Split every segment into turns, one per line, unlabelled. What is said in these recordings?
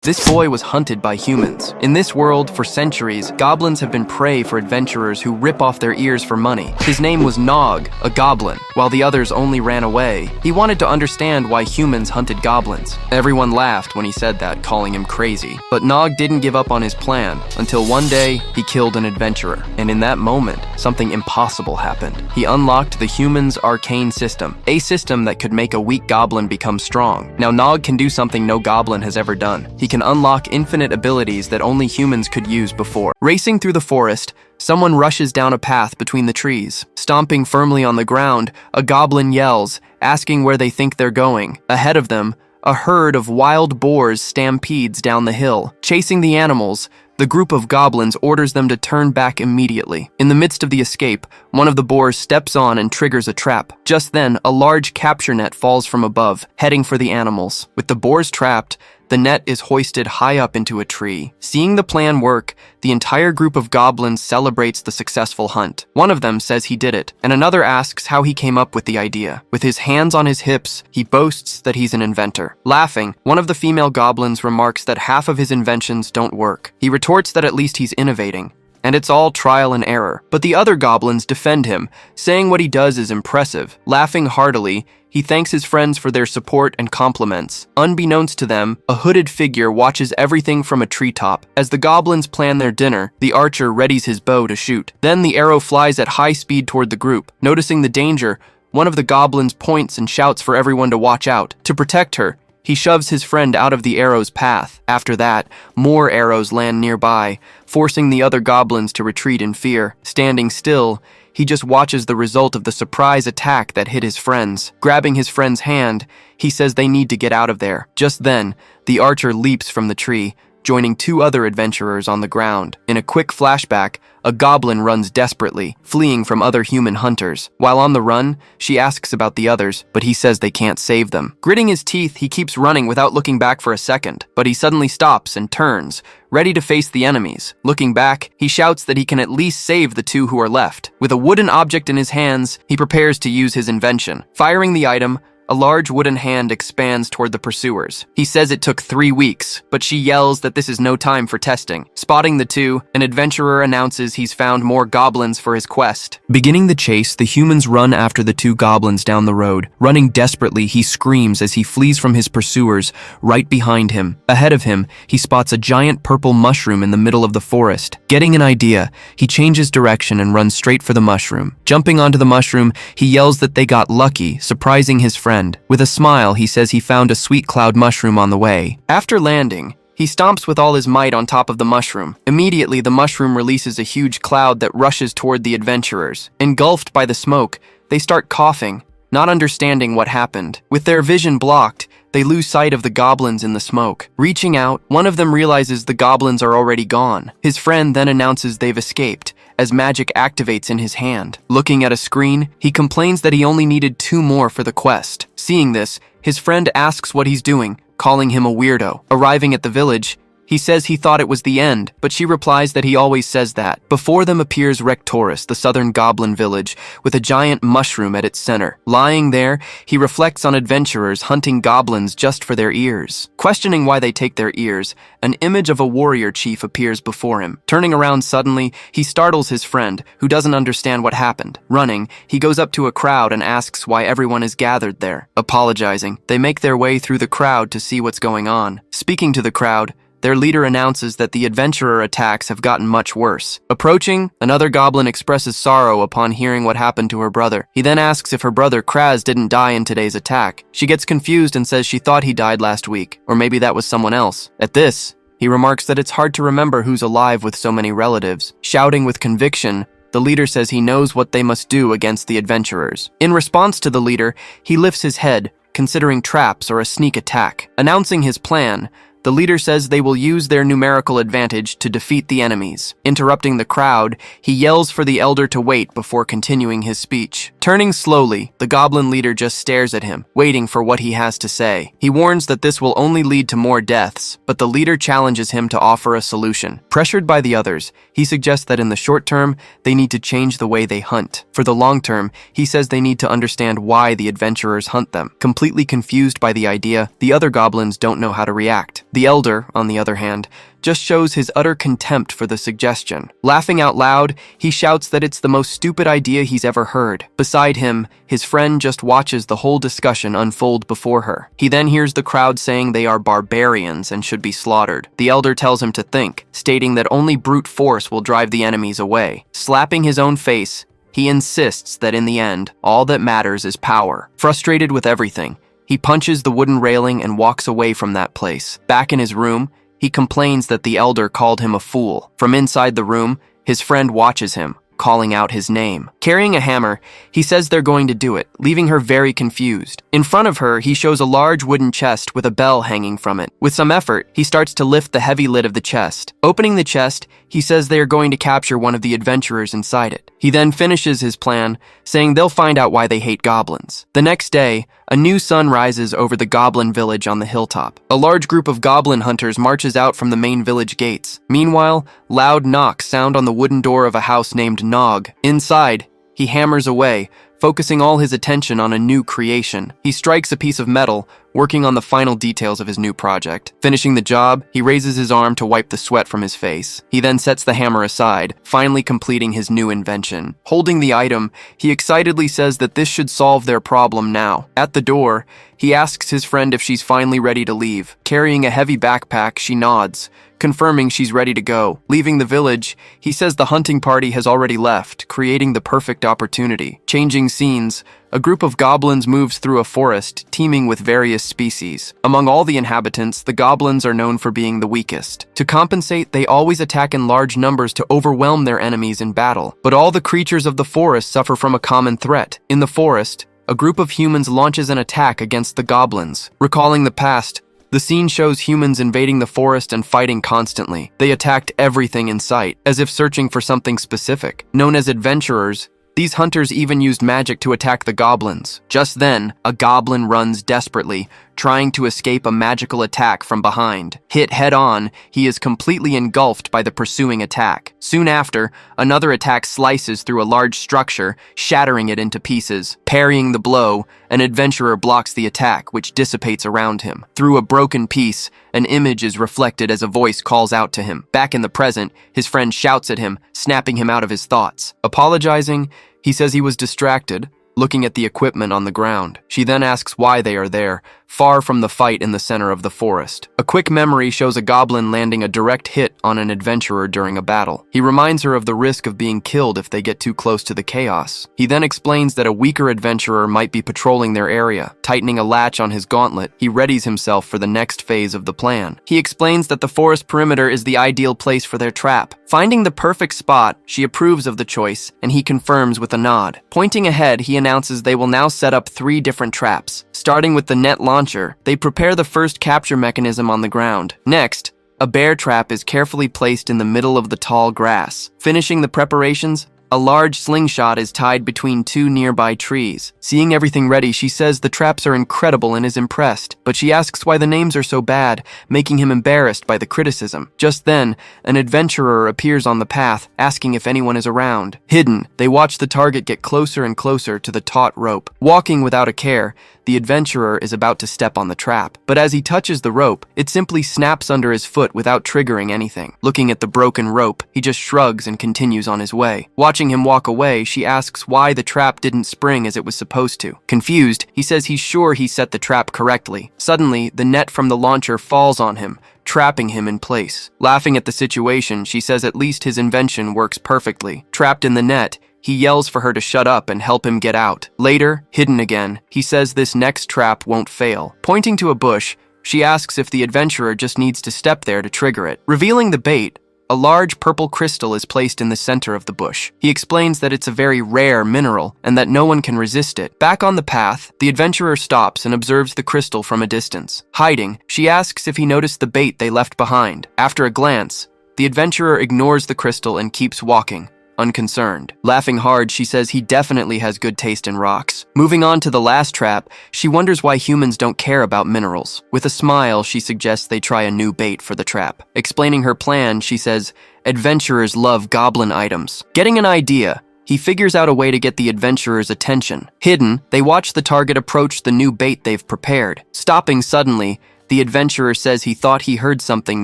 This boy was hunted by humans. In this world, for centuries, goblins have been prey for adventurers who rip off their ears for money. His name was Nog, a goblin, while the others only ran away. He wanted to understand why humans hunted goblins. Everyone laughed when he said that, calling him crazy. But Nog didn't give up on his plan, until one day, he killed an adventurer. And in that moment, something impossible happened. He unlocked the human's ARCANE system, a system that could make a weak goblin become strong. Now Nog can do something no goblin has ever done. He can unlock infinite abilities that only humans could use before. Racing through the forest, someone rushes down a path between the trees. Stomping firmly on the ground, a goblin yells, asking where they think they're going. Ahead of them, a herd of wild boars stampedes down the hill. Chasing the animals, the group of goblins orders them to turn back immediately. In the midst of the escape, one of the boars steps on and triggers a trap. Just then, a large capture net falls from above, heading for the animals. With the boars trapped, the net is hoisted high up into a tree. Seeing the plan work, the entire group of goblins celebrates the successful hunt. One of them says he did it, and another asks how he came up with the idea. With his hands on his hips, he boasts that he's an inventor. Laughing, one of the female goblins remarks that half of his inventions don't work. He retorts that at least he's innovating, and it's all trial and error. But the other goblins defend him, saying what he does is impressive. Laughing heartily, he thanks his friends for their support and compliments. Unbeknownst to them, a hooded figure watches everything from a treetop. As the goblins plan their dinner, the archer readies his bow to shoot. Then the arrow flies at high speed toward the group. Noticing the danger, one of the goblins points and shouts for everyone to watch out. To protect her, he shoves his friend out of the arrow's path. After that, more arrows land nearby, forcing the other goblins to retreat in fear. Standing still, he just watches the result of the surprise attack that hit his friends. Grabbing his friend's hand, he says they need to get out of there. Just then, the archer leaps from the tree, joining two other adventurers on the ground. In a quick flashback, a goblin runs desperately, fleeing from other human hunters. While on the run, she asks about the others, but he says they can't save them. Gritting his teeth, he keeps running without looking back for a second, but he suddenly stops and turns, ready to face the enemies. Looking back, he shouts that he can at least save the two who are left. With a wooden object in his hands, he prepares to use his invention. Firing the item, a large wooden hand expands toward the pursuers. He says it took 3 weeks, but she yells that this is no time for testing. Spotting the two, an adventurer announces he's found more goblins for his quest. Beginning the chase, the humans run after the two goblins down the road. Running desperately, he screams as he flees from his pursuers right behind him. Ahead of him, he spots a giant purple mushroom in the middle of the forest. Getting an idea, he changes direction and runs straight for the mushroom. Jumping onto the mushroom, he yells that they got lucky, surprising his friend. With a smile, he says he found a sweet cloud mushroom on the way. After landing, he stomps with all his might on top of the mushroom. Immediately, the mushroom releases a huge cloud that rushes toward the adventurers. Engulfed by the smoke, they start coughing, not understanding what happened. With their vision blocked, they lose sight of the goblins in the smoke. Reaching out, one of them realizes the goblins are already gone. His friend then announces they've escaped, as magic activates in his hand. Looking at a screen, he complains that he only needed 2 more for the quest. Seeing this, his friend asks what he's doing, calling him a weirdo. Arriving at the village, he says he thought it was the end, but she replies that he always says that. Before them appears Rectorus, the southern goblin village, with a giant mushroom at its center. Lying there, he reflects on adventurers hunting goblins just for their ears. Questioning why they take their ears, an image of a warrior chief appears before him. Turning around suddenly, he startles his friend, who doesn't understand what happened. Running, he goes up to a crowd and asks why everyone is gathered there. Apologizing, they make their way through the crowd to see what's going on. Speaking to the crowd, their leader announces that the adventurer attacks have gotten much worse. Approaching, another goblin expresses sorrow upon hearing what happened to her brother. He then asks if her brother Kraz didn't die in today's attack. She gets confused and says she thought he died last week, or maybe that was someone else. At this, he remarks that it's hard to remember who's alive with so many relatives. Shouting with conviction, the leader says he knows what they must do against the adventurers. In response to the leader, he lifts his head, considering traps or a sneak attack. Announcing his plan, the leader says they will use their numerical advantage to defeat the enemies. Interrupting the crowd, he yells for the elder to wait before continuing his speech. Turning slowly, the goblin leader just stares at him, waiting for what he has to say. He warns that this will only lead to more deaths, but the leader challenges him to offer a solution. Pressured by the others, he suggests that in the short term, they need to change the way they hunt. For the long term, he says they need to understand why the adventurers hunt them. Completely confused by the idea, the other goblins don't know how to react. The elder, on the other hand, just shows his utter contempt for the suggestion. Laughing out loud, he shouts that it's the most stupid idea he's ever heard. Beside him, his friend just watches the whole discussion unfold before her. He then hears the crowd saying they are barbarians and should be slaughtered. The elder tells him to think, stating that only brute force will drive the enemies away. Slapping his own face, he insists that in the end, all that matters is power. Frustrated with everything, he punches the wooden railing and walks away from that place. Back in his room, he complains that the elder called him a fool. From inside the room, his friend watches him, calling out his name. Carrying a hammer, he says they're going to do it, leaving her very confused. In front of her, he shows a large wooden chest with a bell hanging from it. With some effort, he starts to lift the heavy lid of the chest. Opening the chest, he says they are going to capture one of the adventurers inside it. He then finishes his plan, saying they'll find out why they hate goblins. The next day, a new sun rises over the goblin village on the hilltop. A large group of goblin hunters marches out from the main village gates. Meanwhile, loud knocks sound on the wooden door of a house named Nog. Inside, he hammers away, focusing all his attention on a new creation. He strikes a piece of metal, working on the final details of his new project. Finishing the job, he raises his arm to wipe the sweat from his face. He then sets the hammer aside, finally completing his new invention. Holding the item, he excitedly says that this should solve their problem now. At the door, he asks his friend if she's finally ready to leave. Carrying a heavy backpack, she nods, confirming she's ready to go. Leaving the village, he says the hunting party has already left, creating the perfect opportunity. Changing scenes, a group of goblins moves through a forest teeming with various species. Among all the inhabitants, the goblins are known for being the weakest. To compensate, they always attack in large numbers to overwhelm their enemies in battle. But all the creatures of the forest suffer from a common threat. In the forest, a group of humans launches an attack against the goblins. Recalling the past, the scene shows humans invading the forest and fighting constantly. They attacked everything in sight, as if searching for something specific. Known as adventurers, these hunters even used magic to attack the goblins. Just then, a goblin runs desperately, trying to escape a magical attack from behind. Hit head-on, he is completely engulfed by the pursuing attack. Soon after, another attack slices through a large structure, shattering it into pieces. Parrying the blow, an adventurer blocks the attack, which dissipates around him. Through a broken piece, an image is reflected as a voice calls out to him. Back in the present, his friend shouts at him, snapping him out of his thoughts. Apologizing, he says he was distracted, looking at the equipment on the ground. She then asks why they are there, far from the fight in the center of the forest. A quick memory shows a goblin landing a direct hit on an adventurer during a battle. He reminds her of the risk of being killed if they get too close to the chaos. He then explains that a weaker adventurer might be patrolling their area. Tightening a latch on his gauntlet, he readies himself for the next phase of the plan. He explains that the forest perimeter is the ideal place for their trap. Finding the perfect spot, she approves of the choice, and he confirms with a nod. Pointing ahead, he announces they will now set up 3 different traps. Starting with the net launcher, they prepare the first capture mechanism on the ground. Next, a bear trap is carefully placed in the middle of the tall grass. Finishing the preparations, a large slingshot is tied between 2 nearby trees. Seeing everything ready, she says the traps are incredible and is impressed, but she asks why the names are so bad, making him embarrassed by the criticism. Just then, an adventurer appears on the path, asking if anyone is around. Hidden, they watch the target get closer and closer to the taut rope. Walking without a care, the adventurer is about to step on the trap, but as he touches the rope, it simply snaps under his foot without triggering anything. Looking at the broken rope, he just shrugs and continues on his way. Watching him walk away, she asks why the trap didn't spring as it was supposed to. Confused, he says he's sure he set the trap correctly. Suddenly, the net from the launcher falls on him, trapping him in place. Laughing at the situation, she says at least his invention works perfectly. Trapped in the net, he yells for her to shut up and help him get out. Later, hidden again, he says this next trap won't fail. Pointing to a bush, she asks if the adventurer just needs to step there to trigger it. Revealing the bait, a large purple crystal is placed in the center of the bush. He explains that it's a very rare mineral and that no one can resist it. Back on the path, the adventurer stops and observes the crystal from a distance. Hiding, she asks if he noticed the bait they left behind. After a glance, the adventurer ignores the crystal and keeps walking, unconcerned. Laughing hard, she says he definitely has good taste in rocks. Moving on to the last trap, she wonders why humans don't care about minerals. With a smile, she suggests they try a new bait for the trap. Explaining her plan, she says, adventurers love goblin items. Getting an idea, he figures out a way to get the adventurer's attention. Hidden, they watch the target approach the new bait they've prepared. Stopping suddenly, The adventurer says he thought he heard something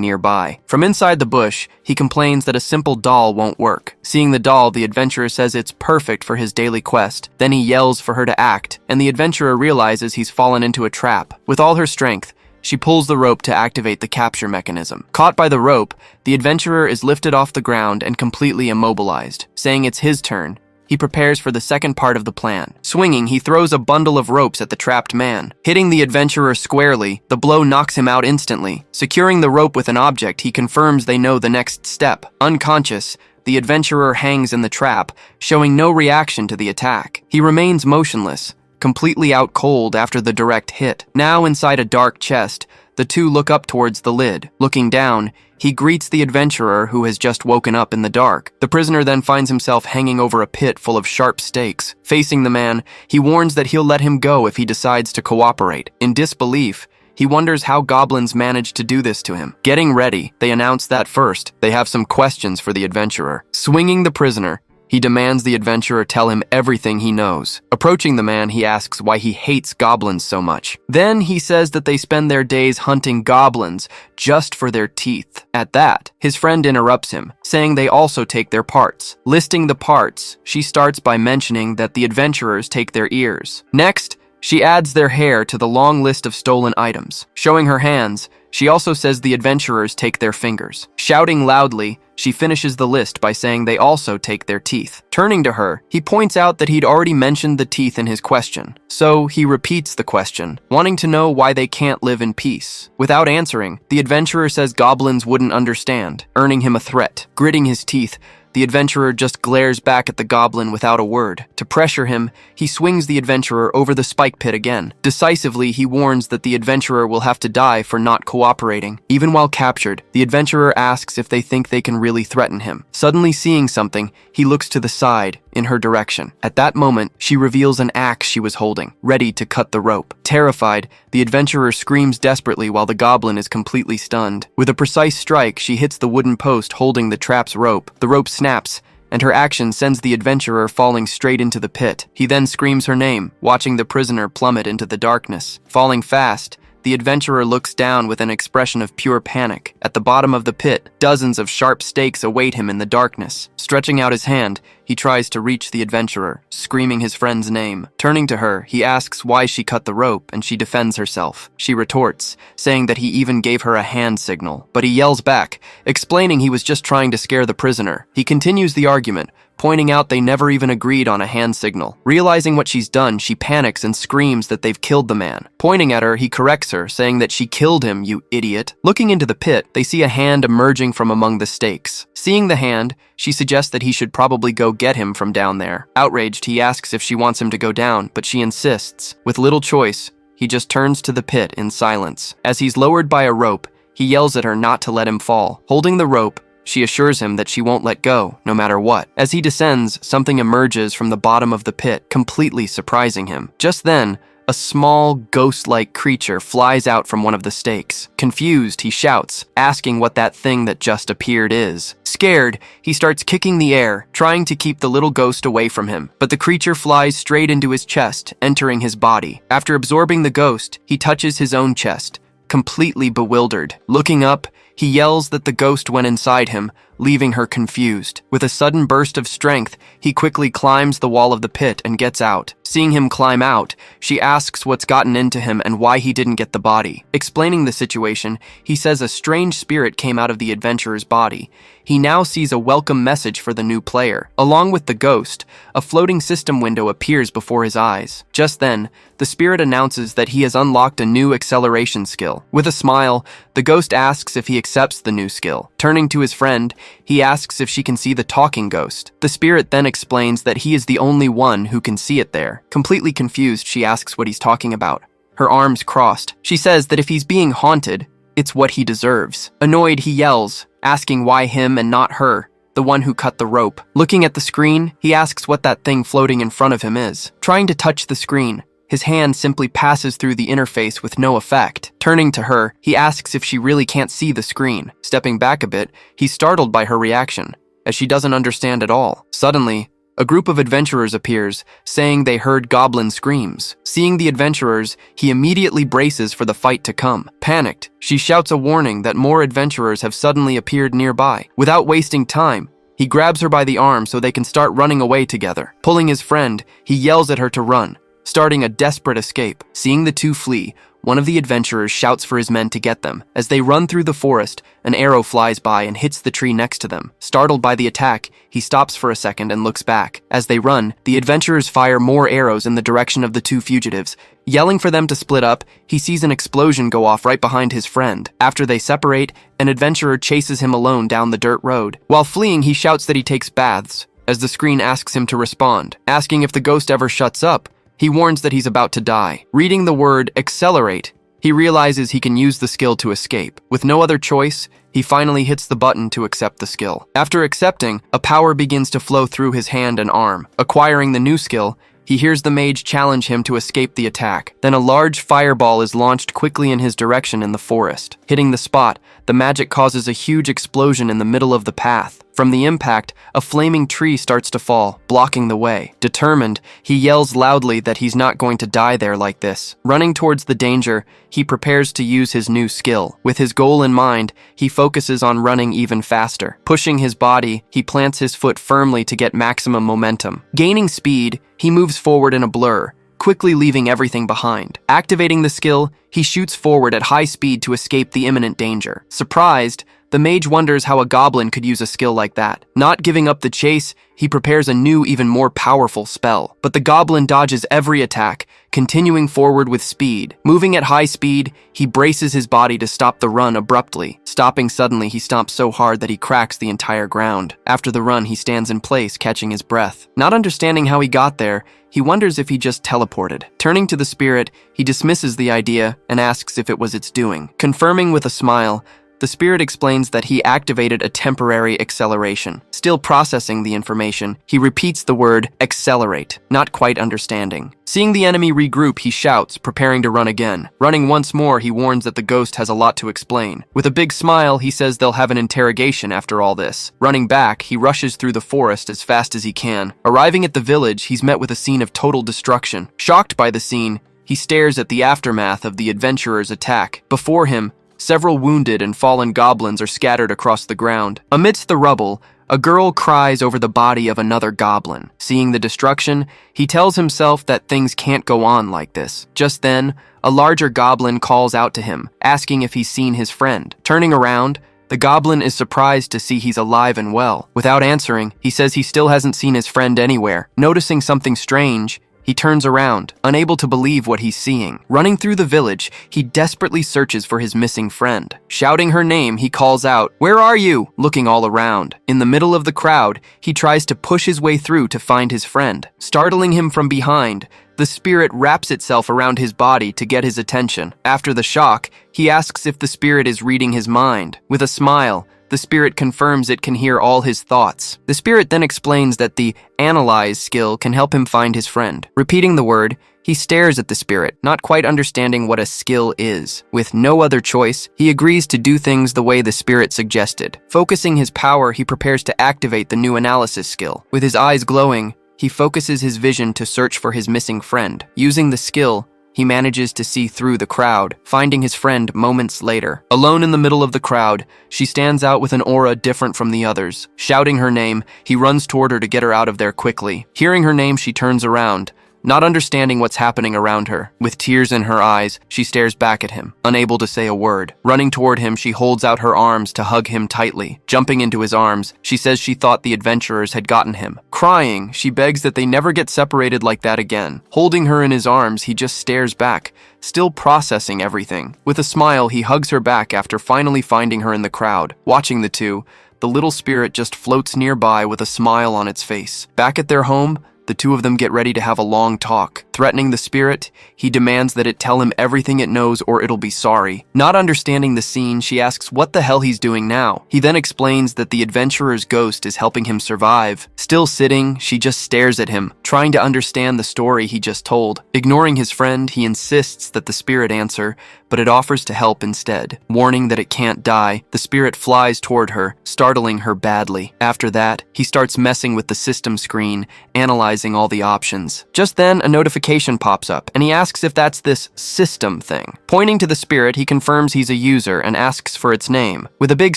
nearby. From inside the bush, he complains that a simple doll won't work. Seeing the doll, the adventurer says it's perfect for his daily quest. Then he yells for her to act, and the adventurer realizes he's fallen into a trap. With all her strength, she pulls the rope to activate the capture mechanism. Caught by the rope, the adventurer is lifted off the ground and completely immobilized. Saying it's his turn, he prepares for the second part of the plan. Swinging, he throws a bundle of ropes at the trapped man. Hitting the adventurer squarely, the blow knocks him out instantly. Securing the rope with an object, he confirms they know the next step. Unconscious, the adventurer hangs in the trap, showing no reaction to the attack. He remains motionless, completely out cold after the direct hit. Now inside a dark chest, the two look up towards the lid. Looking down, he greets the adventurer who has just woken up in the dark. The prisoner then finds himself hanging over a pit full of sharp stakes. Facing the man, he warns that he'll let him go if he decides to cooperate. In disbelief, he wonders how goblins managed to do this to him. Getting ready, they announce that first, they have some questions for the adventurer. Swinging the prisoner, he demands the adventurer tell him everything he knows. Approaching the man, he asks why he hates goblins so much. Then he says that they spend their days hunting goblins just for their teeth. At that, his friend interrupts him, saying they also take their parts. Listing the parts, she starts by mentioning that the adventurers take their ears. Next, she adds their hair to the long list of stolen items. Showing her hands, she also says the adventurers take their fingers. Shouting loudly, she finishes the list by saying they also take their teeth. Turning to her, he points out that he'd already mentioned the teeth in his question. So he repeats the question, wanting to know why they can't live in peace. Without answering, the adventurer says goblins wouldn't understand, earning him a threat. Gritting his teeth, the adventurer just glares back at the goblin without a word. To pressure him, he swings the adventurer over the spike pit again. Decisively, he warns that the adventurer will have to die for not cooperating. Even while captured, the adventurer asks if they think they can really threaten him. Suddenly seeing something, he looks to the side, in her direction. At that moment, she reveals an axe she was holding, ready to cut the rope. Terrified, the adventurer screams desperately while the goblin is completely stunned. With a precise strike, she hits the wooden post holding the trap's rope. The rope snaps, and her action sends the adventurer falling straight into the pit. He then screams her name, watching the prisoner plummet into the darkness. Falling fast, the adventurer looks down with an expression of pure panic. At the bottom of the pit, dozens of sharp stakes await him in the darkness. Stretching out his hand, he tries to reach the adventurer, screaming his friend's name. Turning to her, he asks why she cut the rope, and she defends herself. She retorts, saying that he even gave her a hand signal. But he yells back, explaining he was just trying to scare the prisoner. He continues the argument, pointing out they never even agreed on a hand signal. Realizing what she's done, she panics and screams that they've killed the man. Pointing at her, he corrects her, saying that she killed him, you idiot. Looking into the pit, they see a hand emerging from among the stakes. Seeing the hand, she suggests that he should probably go get him from down there. Outraged, he asks if she wants him to go down, but she insists. With little choice, he just turns to the pit in silence. As he's lowered by a rope, he yells at her not to let him fall. Holding the rope, she assures him that she won't let go, no matter what. As he descends, something emerges from the bottom of the pit, completely surprising him. Just then, a small, ghost-like creature flies out from one of the stakes. Confused, he shouts, asking what that thing that just appeared is. Scared, he starts kicking the air, trying to keep the little ghost away from him. But the creature flies straight into his chest, entering his body. After absorbing the ghost, he touches his own chest, completely bewildered. Looking up, he yells that the ghost went inside him, leaving her confused. With a sudden burst of strength, he quickly climbs the wall of the pit and gets out. Seeing him climb out, she asks what's gotten into him and why he didn't get the body. Explaining the situation, he says a strange spirit came out of the adventurer's body. He now sees a welcome message for the new player. Along with the ghost, a floating system window appears before his eyes. Just then, the spirit announces that he has unlocked a new acceleration skill. With a smile, the ghost asks if he accepts the new skill. Turning to his friend, he asks if she can see the talking ghost. The spirit then explains that he is the only one who can see it there. Completely confused, she asks what he's talking about. Her arms crossed. She says that if he's being haunted, it's what he deserves. Annoyed, he yells, asking why him and not her, the one who cut the rope. Looking at the screen, he asks what that thing floating in front of him is. Trying to touch the screen, his hand simply passes through the interface with no effect. Turning to her, he asks if she really can't see the screen. Stepping back a bit, he's startled by her reaction, as she doesn't understand at all. Suddenly, A group of adventurers appears, saying they heard Goblin screams. Seeing the adventurers, he immediately braces for the fight to come. Panicked, she shouts a warning that more adventurers have suddenly appeared nearby. Without wasting time, he grabs her by the arm so they can start running away together. Pulling his friend, he yells at her to run, starting a desperate escape. Seeing the two flee, one of the adventurers shouts for his men to get them. As they run through the forest, an arrow flies by and hits the tree next to them. Startled by the attack, he stops for a second and looks back. As they run, the adventurers fire more arrows in the direction of the two fugitives. Yelling for them to split up, he sees an explosion go off right behind his friend. After they separate, an adventurer chases him alone down the dirt road. While fleeing, he shouts that he takes baths, as the screen asks him to respond. Asking if the ghost ever shuts up, he warns that he's about to die. Reading the word accelerate, he realizes he can use the skill to escape. With no other choice, he finally hits the button to accept the skill. After accepting, a power begins to flow through his hand and arm. Acquiring the new skill, he hears the mage challenge him to escape the attack. Then a large fireball is launched quickly in his direction in the forest. Hitting the spot, the magic causes a huge explosion in the middle of the path. From the impact, a flaming tree starts to fall, blocking the way. Determined, he yells loudly that he's not going to die there like this. Running towards the danger, he prepares to use his new skill. With his goal in mind, he focuses on running even faster. Pushing his body, he plants his foot firmly to get maximum momentum. Gaining speed, he moves forward in a blur, quickly leaving everything behind. Activating the skill, he shoots forward at high speed to escape the imminent danger. Surprised, the mage wonders how a goblin could use a skill like that. Not giving up the chase, he prepares a new, even more powerful spell. But the goblin dodges every attack, continuing forward with speed. Moving at high speed, he braces his body to stop the run abruptly. Stopping suddenly, he stomps so hard that he cracks the entire ground. After the run, he stands in place, catching his breath. Not understanding how he got there, he wonders if he just teleported. Turning to the spirit, he dismisses the idea and asks if it was its doing. Confirming with a smile, the spirit explains that he activated a temporary acceleration. Still processing the information, he repeats the word accelerate, not quite understanding. Seeing the enemy regroup, he shouts, preparing to run again. Running once more, he warns that the ghost has a lot to explain. With a big smile, he says they'll have an interrogation after all this. Running back, he rushes through the forest as fast as he can. Arriving at the village, he's met with a scene of total destruction. Shocked by the scene, he stares at the aftermath of the adventurer's attack. Before him, several wounded and fallen goblins are scattered across the ground. Amidst the rubble, a girl cries over the body of another goblin. Seeing the destruction, he tells himself that things can't go on like this. Just then, a larger goblin calls out to him, asking if he's seen his friend. Turning around, the goblin is surprised to see he's alive and well. Without answering, he says he still hasn't seen his friend anywhere. Noticing something strange, he turns around, unable to believe what he's seeing. Running through the village, he desperately searches for his missing friend. Shouting her name, he calls out, "Where are you?" Looking all around. In the middle of the crowd, he tries to push his way through to find his friend. Startling him from behind, the spirit wraps itself around his body to get his attention. After the shock, he asks if the spirit is reading his mind. With a smile, the spirit confirms it can hear all his thoughts. The spirit then explains that the analyze skill can help him find his friend. Repeating the word, he stares at the spirit, not quite understanding what a skill is. With no other choice, he agrees to do things the way the spirit suggested. Focusing his power, he prepares to activate the new analysis skill. With his eyes glowing, he focuses his vision to search for his missing friend. Using the skill, he manages to see through the crowd, finding his friend moments later. Alone in the middle of the crowd, she stands out with an aura different from the others. Shouting her name, he runs toward her to get her out of there quickly. Hearing her name, she turns around, not understanding what's happening around her. With tears in her eyes, she stares back at him, unable to say a word. Running toward him, she holds out her arms to hug him tightly. Jumping into his arms, she says she thought the adventurers had gotten him. Crying, she begs that they never get separated like that again. Holding her in his arms, he just stares back, still processing everything. With a smile, he hugs her back after finally finding her in the crowd. Watching the two, the little spirit just floats nearby with a smile on its face. Back at their home, the two of them get ready to have a long talk. Threatening the spirit, he demands that it tell him everything it knows or it'll be sorry. Not understanding the scene, she asks what the hell he's doing now. He then explains that the adventurer's ghost is helping him survive. Still sitting, she just stares at him, trying to understand the story he just told. Ignoring his friend, he insists that the spirit answer, but it offers to help instead. Warning that it can't die, the spirit flies toward her, startling her badly. After that, he starts messing with the system screen, analyzing all the options. Just then, a notification pops up, and he asks if that's this system thing. Pointing to the spirit, he confirms he's a user and asks for its name. With a big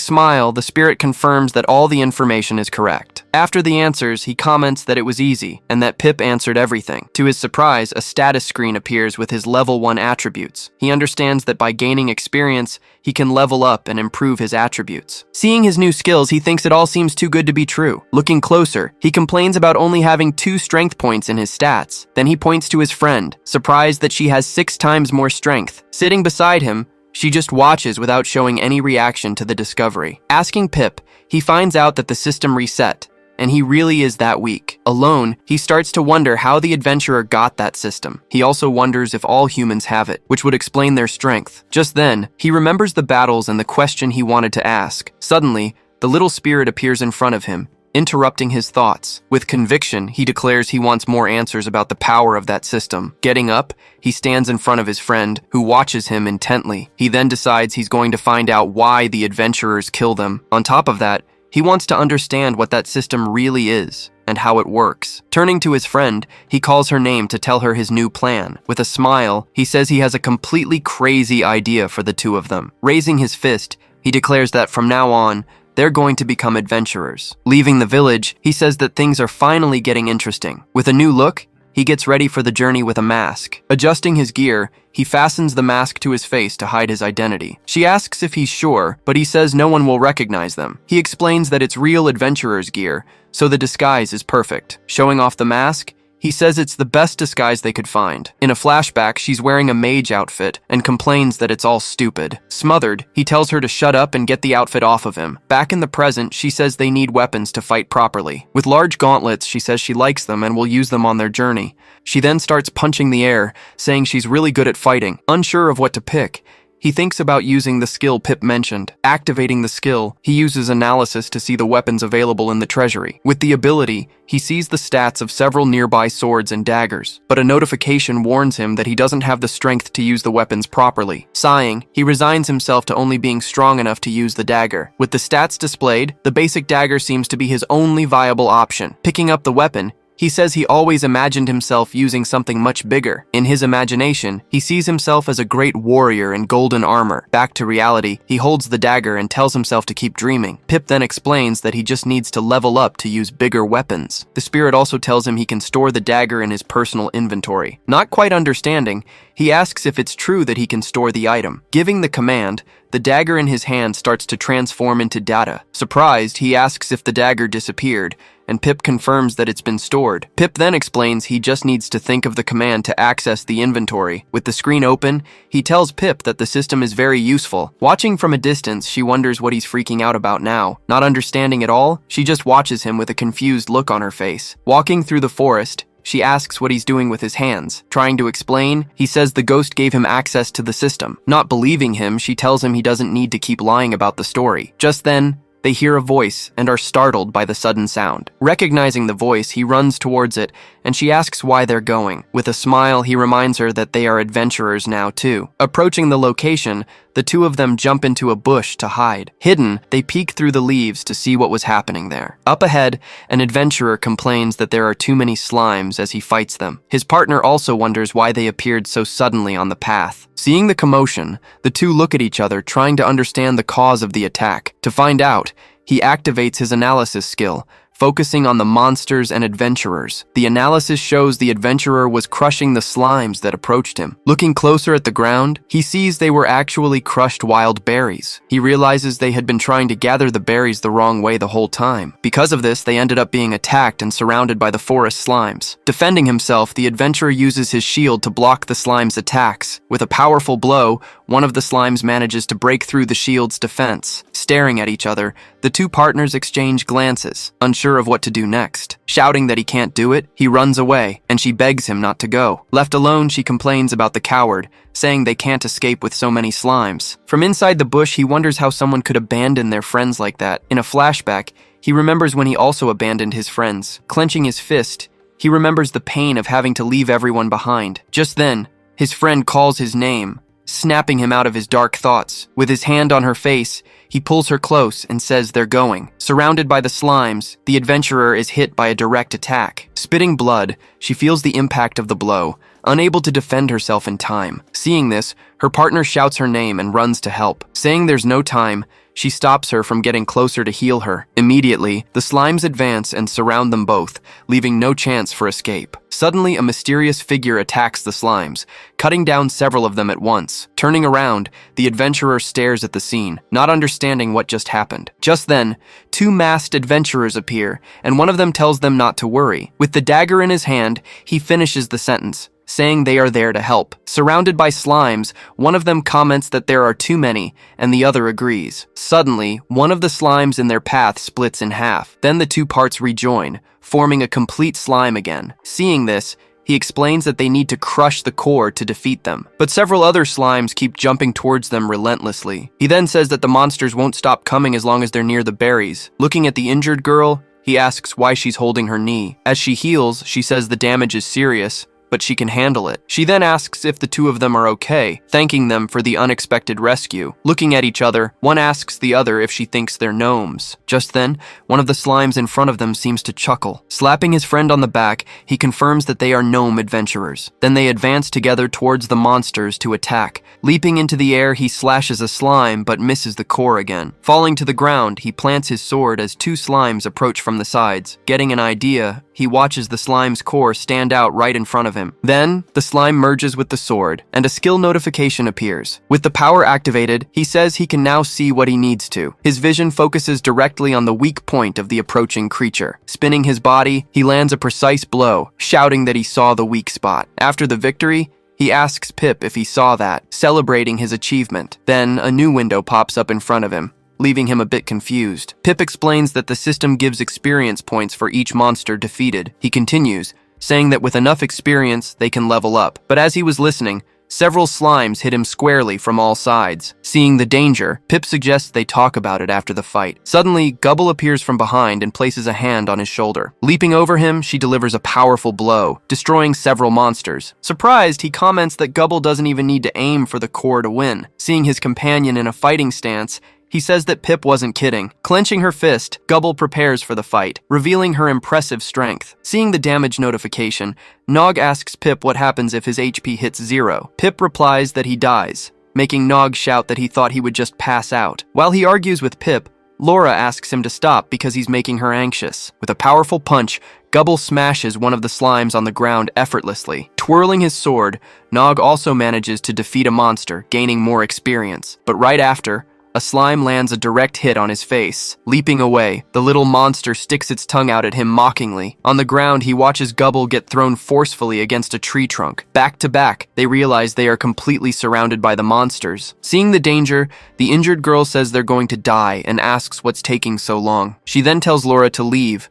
smile, the spirit confirms that all the information is correct. After the answers, he comments that it was easy, and that Pip answered everything. To his surprise, a status screen appears with his level 1 attributes. He understands that by gaining experience, he can level up and improve his attributes. Seeing his new skills, he thinks it all seems too good to be true. Looking closer, he complains about only having 2 strength points in his stats. Then he points to his friend, surprised that she has 6 times more strength. Sitting beside him, she just watches without showing any reaction to the discovery. Asking Pip, he finds out that the system reset, and he really is that weak. Alone, he starts to wonder how the adventurer got that system. He also wonders if all humans have it, which would explain their strength. Just then, he remembers the battles and the question he wanted to ask. Suddenly, the little spirit appears in front of him, interrupting his thoughts. With conviction, he declares he wants more answers about the power of that system. Getting up, he stands in front of his friend, who watches him intently. He then decides he's going to find out why the adventurers kill them. On top of that, he wants to understand what that system really is and how it works. Turning to his friend, he calls her name to tell her his new plan. With a smile, he says he has a completely crazy idea for the two of them. Raising his fist, he declares that from now on, they're going to become adventurers. Leaving the village, he says that things are finally getting interesting. With a new look, he gets ready for the journey with a mask. Adjusting his gear, he fastens the mask to his face to hide his identity. She asks if he's sure, but he says no one will recognize them. He explains that it's real adventurer's gear, so the disguise is perfect. Showing off the mask, he says it's the best disguise they could find. In a flashback, she's wearing a mage outfit and complains that it's all stupid. Smothered, he tells her to shut up and get the outfit off of him. Back in the present, she says they need weapons to fight properly. With large gauntlets, she says she likes them and will use them on their journey. She then starts punching the air, saying she's really good at fighting. Unsure of what to pick, he thinks about using the skill Pip mentioned. Activating the skill, he uses analysis to see the weapons available in the treasury. With the ability, he sees the stats of several nearby swords and daggers, but a notification warns him that he doesn't have the strength to use the weapons properly. Sighing, he resigns himself to only being strong enough to use the dagger. With the stats displayed, the basic dagger seems to be his only viable option. Picking up the weapon, he says he always imagined himself using something much bigger. In his imagination, he sees himself as a great warrior in golden armor. Back to reality, he holds the dagger and tells himself to keep dreaming. Pip then explains that he just needs to level up to use bigger weapons. The spirit also tells him he can store the dagger in his personal inventory. Not quite understanding, he asks if it's true that he can store the item. Giving the command, the dagger in his hand starts to transform into data. Surprised, he asks if the dagger disappeared, and Pip confirms that it's been stored. Pip then explains he just needs to think of the command to access the inventory. With the screen open, he tells Pip that the system is very useful. Watching from a distance, she wonders what he's freaking out about now. Not understanding it all, she just watches him with a confused look on her face. Walking through the forest, she asks what he's doing with his hands. Trying to explain, he says the ghost gave him access to the system. Not believing him, she tells him he doesn't need to keep lying about the story. Just then, they hear a voice and are startled by the sudden sound. Recognizing the voice, he runs towards it, and she asks why they're going. With a smile, he reminds her that they are adventurers now too. Approaching the location, the two of them jump into a bush to hide. Hidden, they peek through the leaves to see what was happening there. Up ahead, an adventurer complains that there are too many slimes as he fights them. His partner also wonders why they appeared so suddenly on the path. Seeing the commotion, the two look at each other, trying to understand the cause of the attack. To find out, he activates his analysis skill, focusing on the monsters and adventurers. The analysis shows the adventurer was crushing the slimes that approached him. Looking closer at the ground, he sees they were actually crushed wild berries. He realizes they had been trying to gather the berries the wrong way the whole time. Because of this, they ended up being attacked and surrounded by the forest slimes. Defending himself, the adventurer uses his shield to block the slimes' attacks. With a powerful blow, one of the slimes manages to break through the shield's defense. Staring at each other, the two partners exchange glances. Unsure unsure of what to do next. Shouting that he can't do it, he runs away, and she begs him not to go. Left alone, she complains about the coward, saying they can't escape with so many slimes. From inside the bush, he wonders how someone could abandon their friends like that. In a flashback, he remembers when he also abandoned his friends. Clenching his fist, he remembers the pain of having to leave everyone behind. Just then, his friend calls his name, snapping him out of his dark thoughts. With his hand on her face, he pulls her close and says they're going. Surrounded by the slimes, the adventurer is hit by a direct attack. Spitting blood, she feels the impact of the blow, unable to defend herself in time. Seeing this, her partner shouts her name and runs to help. Saying there's no time, she stops her from getting closer to heal her. Immediately, the slimes advance and surround them both, leaving no chance for escape. Suddenly, a mysterious figure attacks the slimes, cutting down several of them at once. Turning around, the adventurer stares at the scene, not understanding what just happened. Just then, two masked adventurers appear, and one of them tells them not to worry. With the dagger in his hand, he finishes the sentence, saying they are there to help. Surrounded by slimes, one of them comments that there are too many, and the other agrees. Suddenly, one of the slimes in their path splits in half. Then the two parts rejoin, forming a complete slime again. Seeing this, he explains that they need to crush the core to defeat them. But several other slimes keep jumping towards them relentlessly. He then says that the monsters won't stop coming as long as they're near the berries. Looking at the injured girl, he asks why she's holding her knee. As she heals, she says the damage is serious, but she can handle it. She then asks if the two of them are okay, thanking them for the unexpected rescue. Looking at each other, one asks the other if she thinks they're gnomes. Just then, one of the slimes in front of them seems to chuckle. Slapping his friend on the back, he confirms that they are gnome adventurers. Then they advance together towards the monsters to attack. Leaping into the air, he slashes a slime but misses the core again. Falling to the ground, he plants his sword as two slimes approach from the sides. Getting an idea, he watches the slime's core stand out right in front of him. Then, the slime merges with the sword, and a skill notification appears. With the power activated, he says he can now see what he needs to. His vision focuses directly on the weak point of the approaching creature. Spinning his body, he lands a precise blow, shouting that he saw the weak spot. After the victory, he asks Pip if he saw that, celebrating his achievement. Then, a new window pops up in front of him, leaving him a bit confused. Pip explains that the system gives experience points for each monster defeated. He continues, saying that with enough experience, they can level up. But as he was listening, several slimes hit him squarely from all sides. Seeing the danger, Pip suggests they talk about it after the fight. Suddenly, Gubble appears from behind and places a hand on his shoulder. Leaping over him, she delivers a powerful blow, destroying several monsters. Surprised, he comments that Gubble doesn't even need to aim for the core to win. Seeing his companion in a fighting stance, he says that Pip wasn't kidding. Clenching her fist, Gubble prepares for the fight, revealing her impressive strength. Seeing the damage notification, Nog asks Pip what happens if his HP hits 0. Pip replies that he dies, making Nog shout that he thought he would just pass out. While he argues with Pip, Laura asks him to stop because he's making her anxious. With a powerful punch, Gubble smashes one of the slimes on the ground effortlessly. Twirling his sword, Nog also manages to defeat a monster, gaining more experience. But right after, a slime lands a direct hit on his face. Leaping away, the little monster sticks its tongue out at him mockingly. On the ground, he watches Gubble get thrown forcefully against a tree trunk. Back to back, they realize they are completely surrounded by the monsters. Seeing the danger, the injured girl says they're going to die and asks what's taking so long. She then tells Laura to leave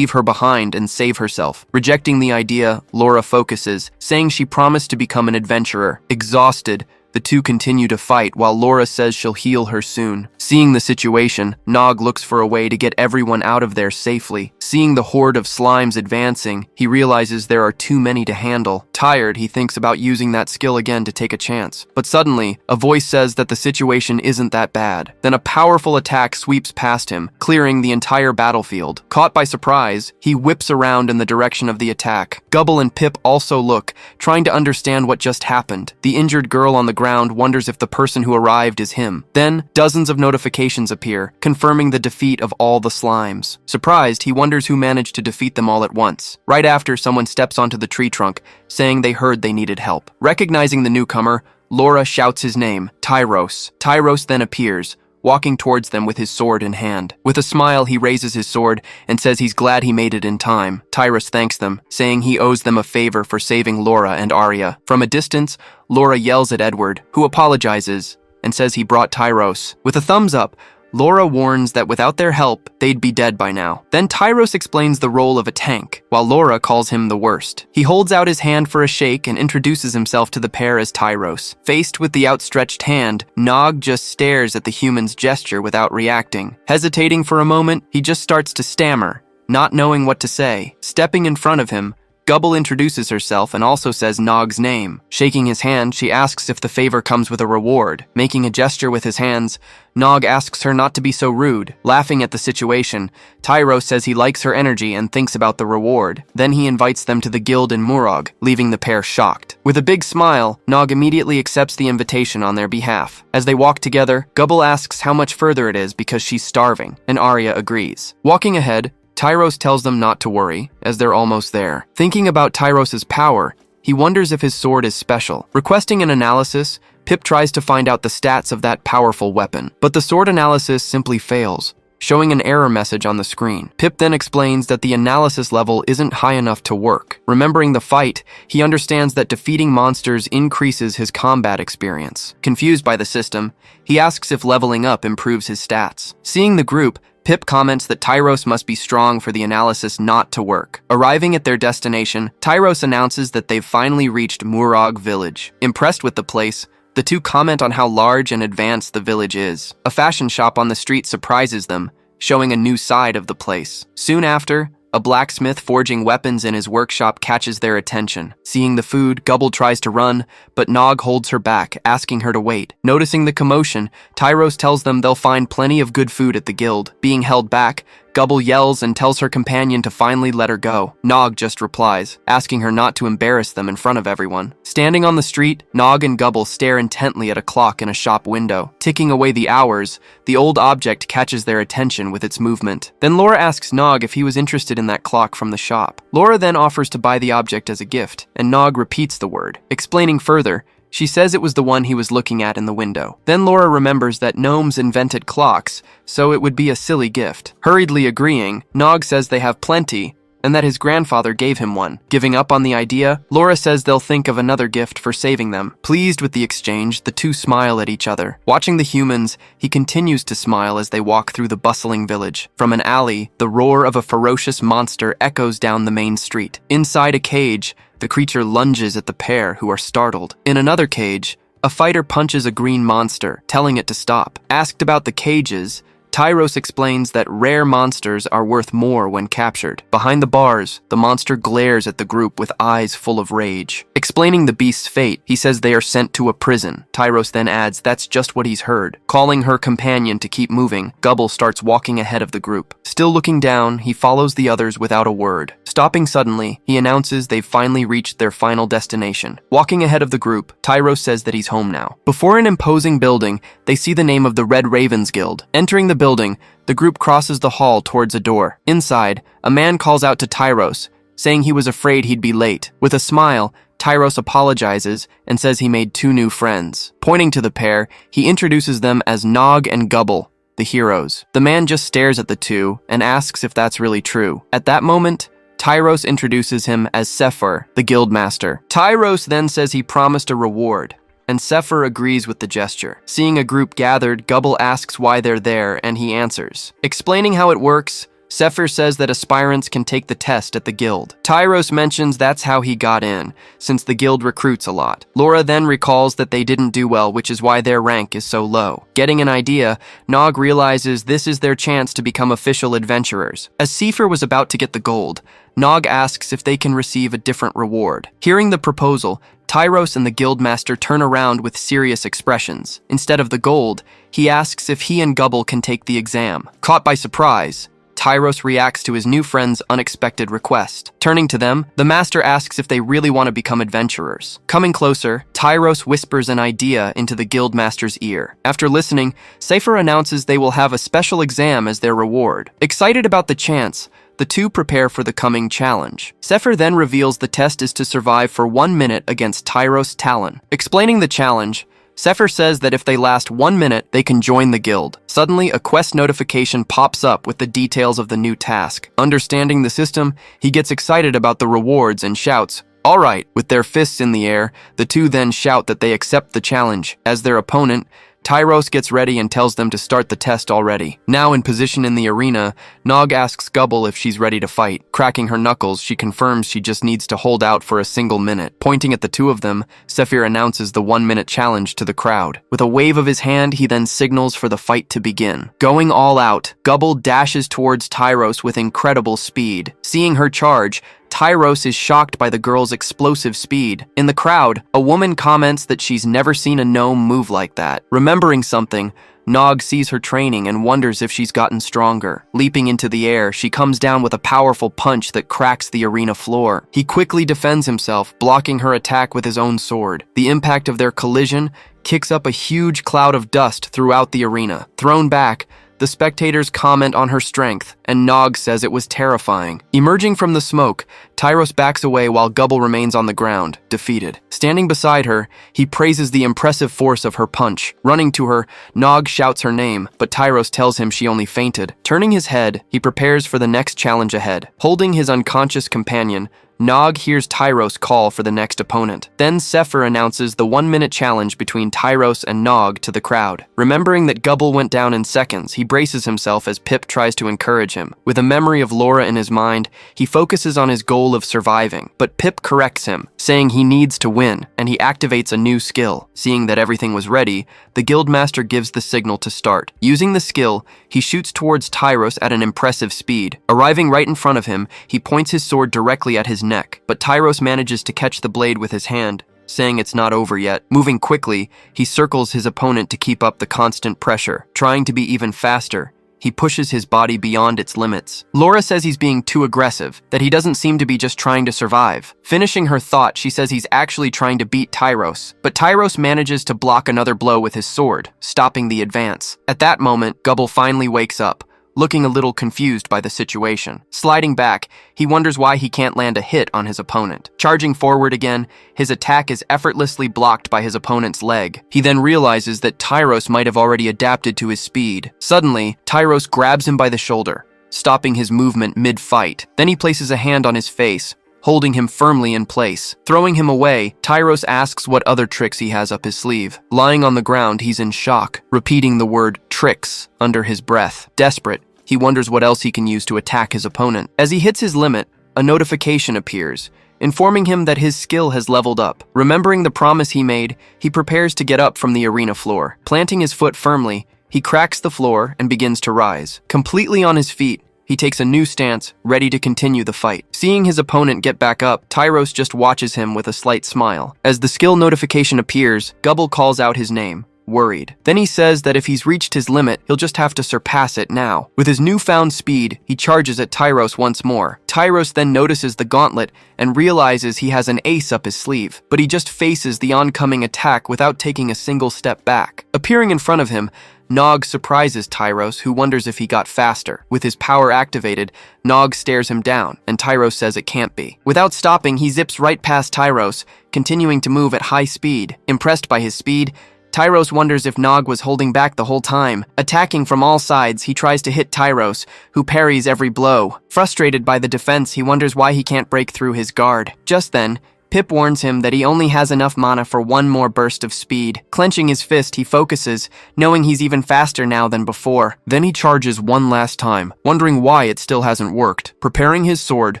her behind and save herself. Rejecting the idea, Laura focuses, saying she promised to become an adventurer. Exhausted, the two continue to fight while Laura says she'll heal her soon. Seeing the situation, Nog looks for a way to get everyone out of there safely. Seeing the horde of slimes advancing, he realizes there are too many to handle. Tired, he thinks about using that skill again to take a chance. But suddenly, a voice says that the situation isn't that bad. Then a powerful attack sweeps past him, clearing the entire battlefield. Caught by surprise, he whips around in the direction of the attack. Gubble and Pip also look, trying to understand what just happened. The injured girl on the ground wonders if the person who arrived is him. Then, dozens of notifications appear, confirming the defeat of all the slimes. Surprised, he wonders who managed to defeat them all at once. Right after, someone steps onto the tree trunk, saying they heard they needed help. Recognizing the newcomer, Laura shouts his name, Tyros. Tyros then appears, walking towards them with his sword in hand. With a smile, he raises his sword and says he's glad he made it in time. Tyros thanks them, saying he owes them a favor for saving Laura and Arya. From a distance, Laura yells at Edward, who apologizes and says he brought Tyros. With a thumbs up, Laura warns that without their help, they'd be dead by now. Then Tyros explains the role of a tank, while Laura calls him the worst. He holds out his hand for a shake and introduces himself to the pair as Tyros. Faced with the outstretched hand, Nog just stares at the human's gesture without reacting. Hesitating for a moment, he just starts to stammer, not knowing what to say. Stepping in front of him, Goblin introduces herself and also says Nog's name. Shaking his hand, she asks if the favor comes with a reward. Making a gesture with his hands, Nog asks her not to be so rude. Laughing at the situation, Tyros says he likes her energy and thinks about the reward. Then he invites them to the guild in Murag, leaving the pair shocked. With a big smile, Nog immediately accepts the invitation on their behalf. As they walk together, Goblin asks how much further it is because she's starving, and Arya agrees. Walking ahead, Tyros tells them not to worry, as they're almost there. Thinking about Tyros's power, he wonders if his sword is special. Requesting an analysis, Pip tries to find out the stats of that powerful weapon, but the sword analysis simply fails, showing an error message on the screen. Pip then explains that the analysis level isn't high enough to work. Remembering the fight, he understands that defeating monsters increases his combat experience. Confused by the system, he asks if leveling up improves his stats. Seeing the group, Pip comments that Tyros must be strong for the analysis not to work. Arriving at their destination, Tyros announces that they've finally reached Murag village. Impressed with the place, the two comment on how large and advanced the village is. A fashion shop on the street surprises them, showing a new side of the place. Soon after, a blacksmith forging weapons in his workshop catches their attention. Seeing the food, Goblin tries to run, but Nog holds her back, asking her to wait. Noticing the commotion, Tyros tells them they'll find plenty of good food at the guild. Being held back, Goblin yells and tells her companion to finally let her go. Nog just replies, asking her not to embarrass them in front of everyone. Standing on the street, Nog and Goblin stare intently at a clock in a shop window. Ticking away the hours, the old object catches their attention with its movement. Then Laura asks Nog if he was interested in that clock from the shop. Laura then offers to buy the object as a gift, and Nog repeats the word. Explaining further, she says it was the one he was looking at in the window. Then Laura remembers that gnomes invented clocks, so it would be a silly gift. Hurriedly agreeing, Nog says they have plenty, and that his grandfather gave him one. Giving up on the idea, Laura says they'll think of another gift for saving them. Pleased with the exchange, the two smile at each other. Watching the humans, he continues to smile as they walk through the bustling village. From an alley, the roar of a ferocious monster echoes down the main street. Inside a cage, the creature lunges at the pair, who are startled. In another cage, a fighter punches a green monster, telling it to stop. Asked about the cages, Tyros explains that rare monsters are worth more when captured. Behind the bars, the monster glares at the group with eyes full of rage. Explaining the beast's fate, he says they are sent to a prison. Tyros then adds that's just what he's heard. Calling her companion to keep moving, Goblin starts walking ahead of the group. Still looking down, he follows the others without a word. Stopping suddenly, he announces they've finally reached their final destination. Walking ahead of the group, Tyros says that he's home now. Before an imposing building, they see the name of the Red Ravens Guild. Entering the building, the group crosses the hall towards a door. Inside, a man calls out to Tyros, saying he was afraid he'd be late. With a smile, Tyros apologizes and says he made two new friends. Pointing to the pair, he introduces them as Nog and Goblin, the heroes. The man just stares at the two and asks if that's really true. At that moment, Tyros introduces him as Sefer, the guildmaster. Tyros then says he promised a reward, and Sefer agrees with the gesture. Seeing a group gathered, Goblin asks why they're there, and he answers. Explaining how it works, Sefer says that aspirants can take the test at the guild. Tyros mentions that's how he got in, since the guild recruits a lot. Laura then recalls that they didn't do well, which is why their rank is so low. Getting an idea, Nog realizes this is their chance to become official adventurers. As Sefer was about to get the gold, Nog asks if they can receive a different reward. Hearing the proposal, Tyros and the guildmaster turn around with serious expressions. Instead of the gold, he asks if he and Goblin can take the exam. Caught by surprise, Tyros reacts to his new friend's unexpected request. Turning to them, the master asks if they really want to become adventurers. Coming closer, Tyros whispers an idea into the guildmaster's ear. After listening, Sefer announces they will have a special exam as their reward. Excited about the chance, the two prepare for the coming challenge. Sefer then reveals the test is to survive for 1 minute against Tyros Talon. Explaining the challenge, Sefer says that if they last 1 minute, they can join the guild. Suddenly, a quest notification pops up with the details of the new task. Understanding the system, he gets excited about the rewards and shouts, "All right!" With their fists in the air, the two then shout that they accept the challenge. As their opponent, Tyros gets ready and tells them to start the test already. Now in position in the arena, Nog asks Gobble if she's ready to fight. Cracking her knuckles, she confirms she just needs to hold out for a single minute. Pointing at the two of them, Sephir announces the 1-minute challenge to the crowd. With a wave of his hand, he then signals for the fight to begin. Going all out, Gobble dashes towards Tyros with incredible speed. Seeing her charge, Tyros is shocked by the girl's explosive speed. In the crowd, a woman comments that she's never seen a gnome move like that. Remembering something, Nog sees her training and wonders if she's gotten stronger. Leaping into the air, she comes down with a powerful punch that cracks the arena floor. He quickly defends himself, blocking her attack with his own sword. The impact of their collision kicks up a huge cloud of dust throughout the arena. Thrown back, the spectators comment on her strength, and Nog says it was terrifying. Emerging from the smoke, Tyros backs away while Gobble remains on the ground, defeated. Standing beside her, he praises the impressive force of her punch. Running to her, Nog shouts her name, but Tyros tells him she only fainted. Turning his head, he prepares for the next challenge ahead. Holding his unconscious companion, Nog hears Tyros call for the next opponent. Then Sephir announces the 1-minute challenge between Tyros and Nog to the crowd. Remembering that Gobble went down in seconds, he braces himself as Pip tries to encourage him. With a memory of Laura in his mind, he focuses on his goal of surviving. But Pip corrects him, saying he needs to win, and he activates a new skill. Seeing that everything was ready, the Guildmaster gives the signal to start. Using the skill, he shoots towards Tyros at an impressive speed. Arriving right in front of him, he points his sword directly at his neck, but Tyros manages to catch the blade with his hand, saying it's not over yet. Moving quickly, he circles his opponent to keep up the constant pressure. Trying to be even faster, he pushes his body beyond its limits. Laura says he's being too aggressive, that he doesn't seem to be just trying to survive. Finishing her thought, she says he's actually trying to beat Tyros, but Tyros manages to block another blow with his sword, stopping the advance. At that moment, Gobble finally wakes up, looking a little confused by the situation. Sliding back, he wonders why he can't land a hit on his opponent. Charging forward again, his attack is effortlessly blocked by his opponent's leg. He then realizes that Tyros might have already adapted to his speed. Suddenly, Tyros grabs him by the shoulder, stopping his movement mid-fight. Then he places a hand on his face, holding him firmly in place. Throwing him away, Tyros asks what other tricks he has up his sleeve. Lying on the ground, he's in shock, repeating the word tricks under his breath. Desperate, he wonders what else he can use to attack his opponent. As he hits his limit, a notification appears, informing him that his skill has leveled up. Remembering the promise he made, he prepares to get up from the arena floor. Planting his foot firmly, he cracks the floor and begins to rise. Completely on his feet, he takes a new stance, ready to continue the fight. Seeing his opponent get back up, Tyros just watches him with a slight smile. As the skill notification appears, Gobble calls out his name, worried. Then he says that if he's reached his limit, he'll just have to surpass it now. With his newfound speed, he charges at Tyros once more. Tyros then notices the gauntlet and realizes he has an ace up his sleeve, but he just faces the oncoming attack without taking a single step back. Appearing in front of him, Nog surprises Tyros, who wonders if he got faster. With his power activated, Nog stares him down, and Tyros says it can't be. Without stopping, he zips right past Tyros, continuing to move at high speed. Impressed by his speed, Tyros wonders if Nog was holding back the whole time. Attacking from all sides, he tries to hit Tyros, who parries every blow. Frustrated by the defense, he wonders why he can't break through his guard. Just then, Pip warns him that he only has enough mana for one more burst of speed. Clenching his fist, he focuses, knowing he's even faster now than before. Then he charges one last time, wondering why it still hasn't worked. Preparing his sword,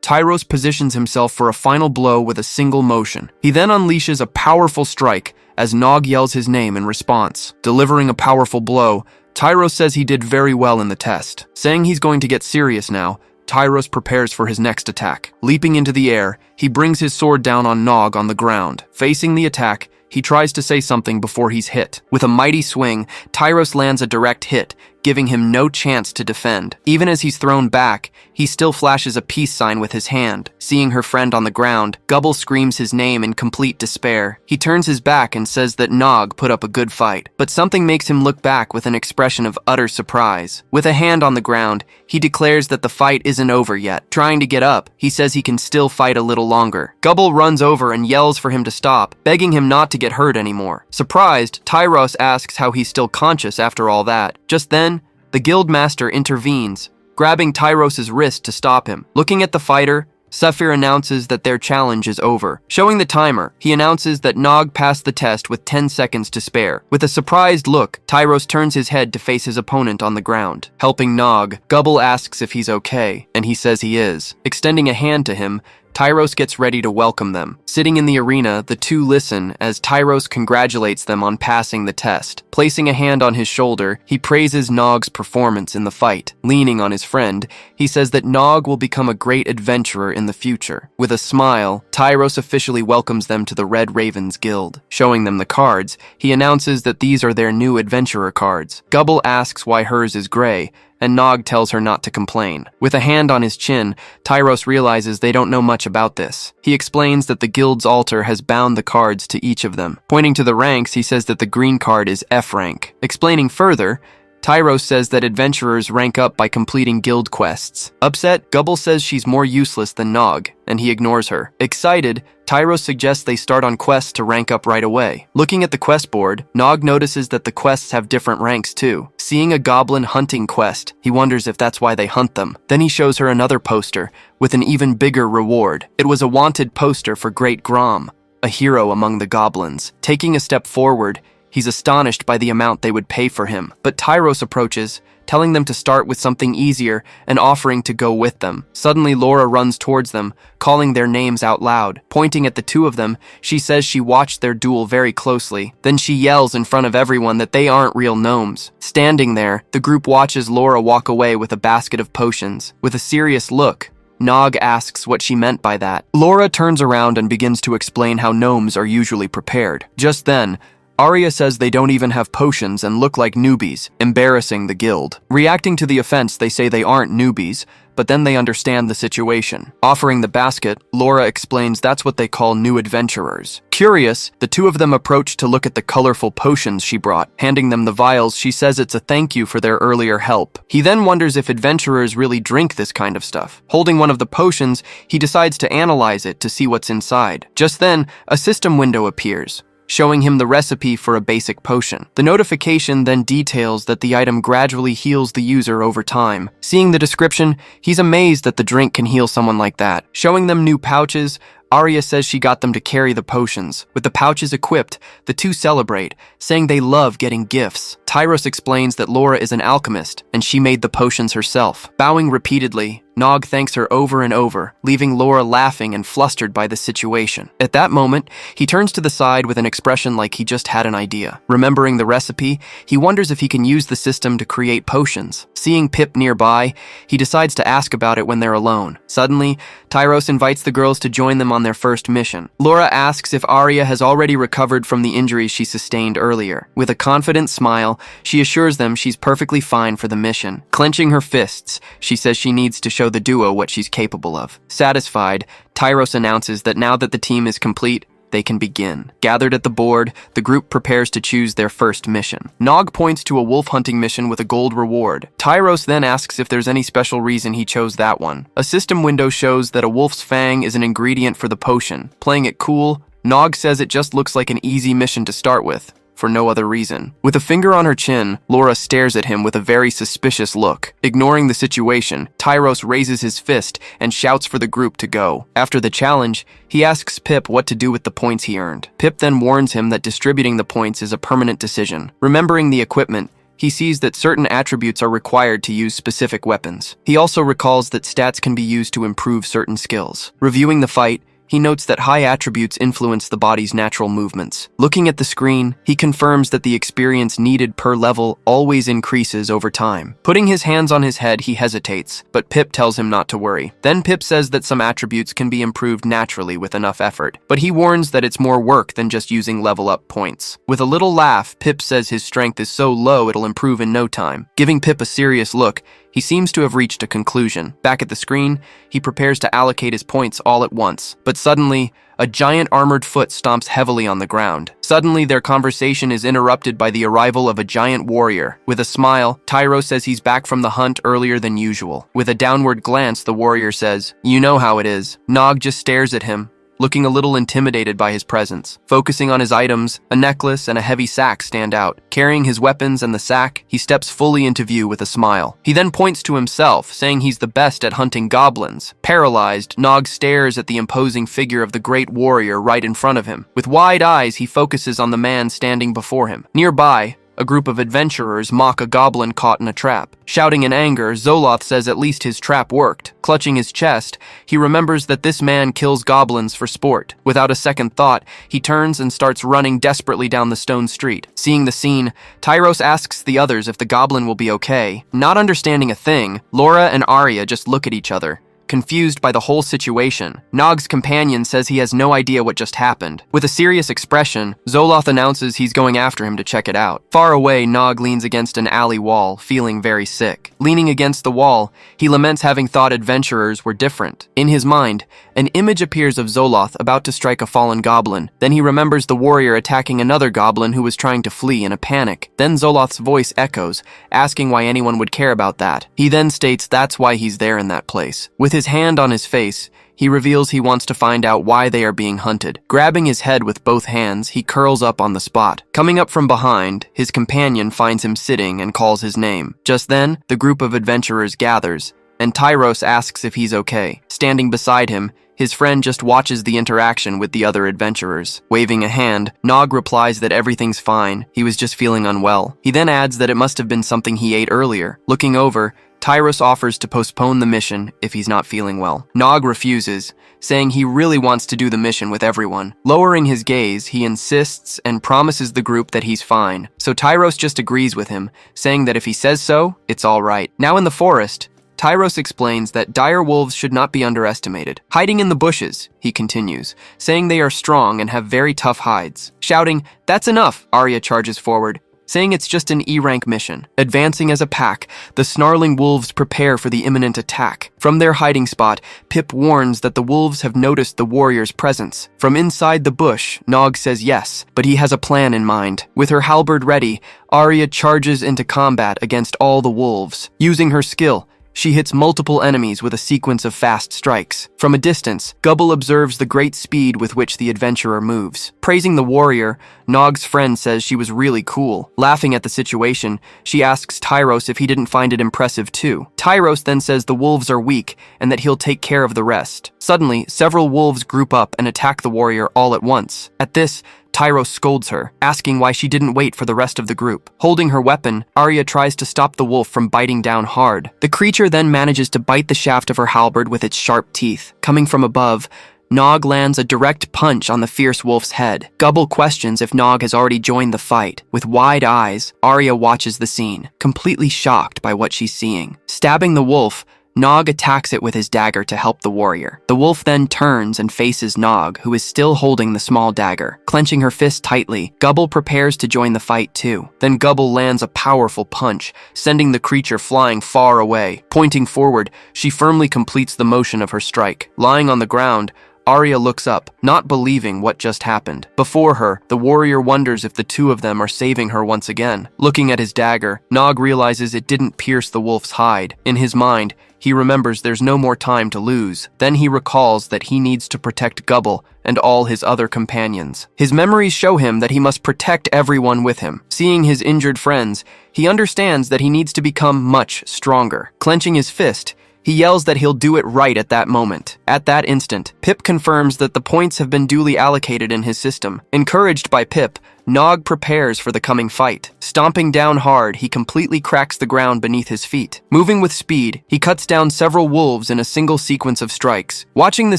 Tyros positions himself for a final blow with a single motion. He then unleashes a powerful strike as Nog yells his name in response. Delivering a powerful blow, Tyros says he did very well in the test. Saying he's going to get serious now, Tyros prepares for his next attack. Leaping into the air, he brings his sword down on Nog on the ground. Facing the attack, he tries to say something before he's hit. With a mighty swing, Tyros lands a direct hit, giving him no chance to defend. Even as he's thrown back, he still flashes a peace sign with his hand. Seeing her friend on the ground, Gobble screams his name in complete despair. He turns his back and says that Nog put up a good fight, but something makes him look back with an expression of utter surprise. With a hand on the ground, he declares that the fight isn't over yet. Trying to get up, he says he can still fight a little longer. Gobble runs over and yells for him to stop, begging him not to get hurt anymore. Surprised, Tyros asks how he's still conscious after all that. Just then, the Guildmaster intervenes, grabbing Tyros' wrist to stop him. Looking at the fighter, Saphir announces that their challenge is over. Showing the timer, he announces that Nog passed the test with 10 seconds to spare. With a surprised look, Tyros turns his head to face his opponent on the ground. Helping Nog, Gobble asks if he's okay, and he says he is. Extending a hand to him, Tyros gets ready to welcome them. Sitting in the arena, the two listen as Tyros congratulates them on passing the test. Placing a hand on his shoulder, he praises Nog's performance in the fight. Leaning on his friend, he says that Nog will become a great adventurer in the future. With a smile, Tyros officially welcomes them to the Red Ravens Guild. Showing them the cards, he announces that these are their new adventurer cards. Gobble asks why hers is gray, and Nog tells her not to complain. With a hand on his chin, Tyros realizes they don't know much about this. He explains that the guild's altar has bound the cards to each of them. Pointing to the ranks, he says that the green card is F rank. Explaining further, Tyros says that adventurers rank up by completing guild quests. Upset, Gobble says she's more useless than Nog, and he ignores her. Excited, Tyros suggests they start on quests to rank up right away. Looking at the quest board, Nog notices that the quests have different ranks too. Seeing a goblin hunting quest, he wonders if that's why they hunt them. Then he shows her another poster, with an even bigger reward. It was a wanted poster for Great Grom, a hero among the goblins. Taking a step forward, he's astonished by the amount they would pay for him. But Tyros approaches, telling them to start with something easier and offering to go with them. Suddenly, Laura runs towards them, calling their names out loud. Pointing at the two of them, she says she watched their duel very closely. Then she yells in front of everyone that they aren't real gnomes. Standing there, the group watches Laura walk away with a basket of potions. With a serious look, Nog asks what she meant by that. Laura turns around and begins to explain how gnomes are usually prepared. Just then, Arya says they don't even have potions and look like newbies, embarrassing the guild. Reacting to the offense, they say they aren't newbies, but then they understand the situation. Offering the basket, Laura explains that's what they call new adventurers. Curious, the two of them approach to look at the colorful potions she brought. Handing them the vials, she says it's a thank you for their earlier help. He then wonders if adventurers really drink this kind of stuff. Holding one of the potions, he decides to analyze it to see what's inside. Just then, a system window appears, showing him the recipe for a basic potion. The notification then details that the item gradually heals the user over time. Seeing the description, he's amazed that the drink can heal someone like that. Showing them new pouches, Arya says she got them to carry the potions. With the pouches equipped, the two celebrate, saying they love getting gifts. Tyros explains that Laura is an alchemist, and she made the potions herself. Bowing repeatedly, Nog thanks her over and over, leaving Laura laughing and flustered by the situation. At that moment, he turns to the side with an expression like he just had an idea. Remembering the recipe, he wonders if he can use the system to create potions. Seeing Pip nearby, he decides to ask about it when they're alone. Suddenly, Tyros invites the girls to join them on their first mission. Laura asks if Arya has already recovered from the injuries she sustained earlier. With a confident smile, she assures them she's perfectly fine for the mission. Clenching her fists, she says she needs to show the duo what she's capable of. Satisfied, Tyros announces that now that the team is complete, they can begin. Gathered at the board, the group prepares to choose their first mission. Nog points to a wolf hunting mission with a gold reward. Tyros then asks if there's any special reason he chose that one. A system window shows that a wolf's fang is an ingredient for the potion. Playing it cool, Nog says it just looks like an easy mission to start with, for no other reason. With a finger on her chin, Laura stares at him with a very suspicious look. Ignoring the situation, Tyros raises his fist and shouts for the group to go. After the challenge, he asks Pip what to do with the points he earned. Pip then warns him that distributing the points is a permanent decision. Remembering the equipment, he sees that certain attributes are required to use specific weapons. He also recalls that stats can be used to improve certain skills. Reviewing the fight, he notes that high attributes influence the body's natural movements. Looking at the screen, he confirms that the experience needed per level always increases over time. Putting his hands on his head, he hesitates, but Pip tells him not to worry. Then Pip says that some attributes can be improved naturally with enough effort, but he warns that it's more work than just using level up points. With a little laugh, Pip says his strength is so low it'll improve in no time. Giving Pip a serious look, he seems to have reached a conclusion. Back at the screen, he prepares to allocate his points all at once. But suddenly, a giant armored foot stomps heavily on the ground. Suddenly, their conversation is interrupted by the arrival of a giant warrior. With a smile, Tyros says he's back from the hunt earlier than usual. With a downward glance, the warrior says, "You know how it is." Nog just stares at him, looking a little intimidated by his presence. Focusing on his items, a necklace and a heavy sack stand out. Carrying his weapons and the sack, he steps fully into view with a smile. He then points to himself, saying he's the best at hunting goblins. Paralyzed, Nog stares at the imposing figure of the great warrior right in front of him. With wide eyes, he focuses on the man standing before him. Nearby, a group of adventurers mock a goblin caught in a trap. Shouting in anger, Zoloth says at least his trap worked. Clutching his chest, he remembers that this man kills goblins for sport. Without a second thought, he turns and starts running desperately down the stone street. Seeing the scene, Tyros asks the others if the goblin will be okay. Not understanding a thing, Laura and Arya just look at each other, confused by the whole situation. Nog's companion says he has no idea what just happened. With a serious expression, Zoloth announces he's going after him to check it out. Far away, Nog leans against an alley wall, feeling very sick. Leaning against the wall, he laments having thought adventurers were different. In his mind, an image appears of Zoloth about to strike a fallen goblin. Then he remembers the warrior attacking another goblin who was trying to flee in a panic. Then Zoloth's voice echoes, asking why anyone would care about that. He then states that's why he's there in that place. With his hand on his face, he reveals he wants to find out why they are being hunted. Grabbing his head with both hands, he curls up on the spot. Coming up from behind, his companion finds him sitting and calls his name. Just then, the group of adventurers gathers, and Tyros asks if he's okay. Standing beside him, his friend just watches the interaction with the other adventurers. Waving a hand, Nog replies that everything's fine, he was just feeling unwell. He then adds that it must have been something he ate earlier. Looking over, Tyros offers to postpone the mission if he's not feeling well. Nog refuses, saying he really wants to do the mission with everyone. Lowering his gaze, he insists and promises the group that he's fine. So Tyros just agrees with him, saying that if he says so, it's all right. Now in the forest, Tyros explains that dire wolves should not be underestimated. Hiding in the bushes, he continues, saying they are strong and have very tough hides. Shouting, "That's enough," Arya charges forward, saying it's just an E-rank mission. Advancing as a pack, the snarling wolves prepare for the imminent attack. From their hiding spot, Pip warns that the wolves have noticed the warrior's presence. From inside the bush, Nog says yes, but he has a plan in mind. With her halberd ready, Arya charges into combat against all the wolves. Using her skill, she hits multiple enemies with a sequence of fast strikes. From a distance, Gubble observes the great speed with which the adventurer moves. Praising the warrior, Nog's friend says she was really cool. Laughing at the situation, she asks Tyros if he didn't find it impressive too. Tyros then says the wolves are weak and that he'll take care of the rest. Suddenly, several wolves group up and attack the warrior all at once. At this, Tyros scolds her, asking why she didn't wait for the rest of the group. Holding her weapon, Arya tries to stop the wolf from biting down hard. The creature then manages to bite the shaft of her halberd with its sharp teeth. Coming from above, Nog lands a direct punch on the fierce wolf's head. Gubble questions if Nog has already joined the fight. With wide eyes, Arya watches the scene, completely shocked by what she's seeing. Stabbing the wolf, Nog attacks it with his dagger to help the warrior. The wolf then turns and faces Nog, who is still holding the small dagger. Clenching her fist tightly, Gubble prepares to join the fight too. Then Gubble lands a powerful punch, sending the creature flying far away. Pointing forward, she firmly completes the motion of her strike. Lying on the ground, Arya looks up, not believing what just happened. Before her, the warrior wonders if the two of them are saving her once again. Looking at his dagger, Nog realizes it didn't pierce the wolf's hide. In his mind, he remembers there's no more time to lose. Then he recalls that he needs to protect Gubble and all his other companions. His memories show him that he must protect everyone with him. Seeing his injured friends, he understands that he needs to become much stronger. Clenching his fist, he yells that he'll do it right at that moment. At that instant, Pip confirms that the points have been duly allocated in his system. Encouraged by Pip, Nog prepares for the coming fight. Stomping down hard, he completely cracks the ground beneath his feet. Moving with speed, he cuts down several wolves in a single sequence of strikes. Watching the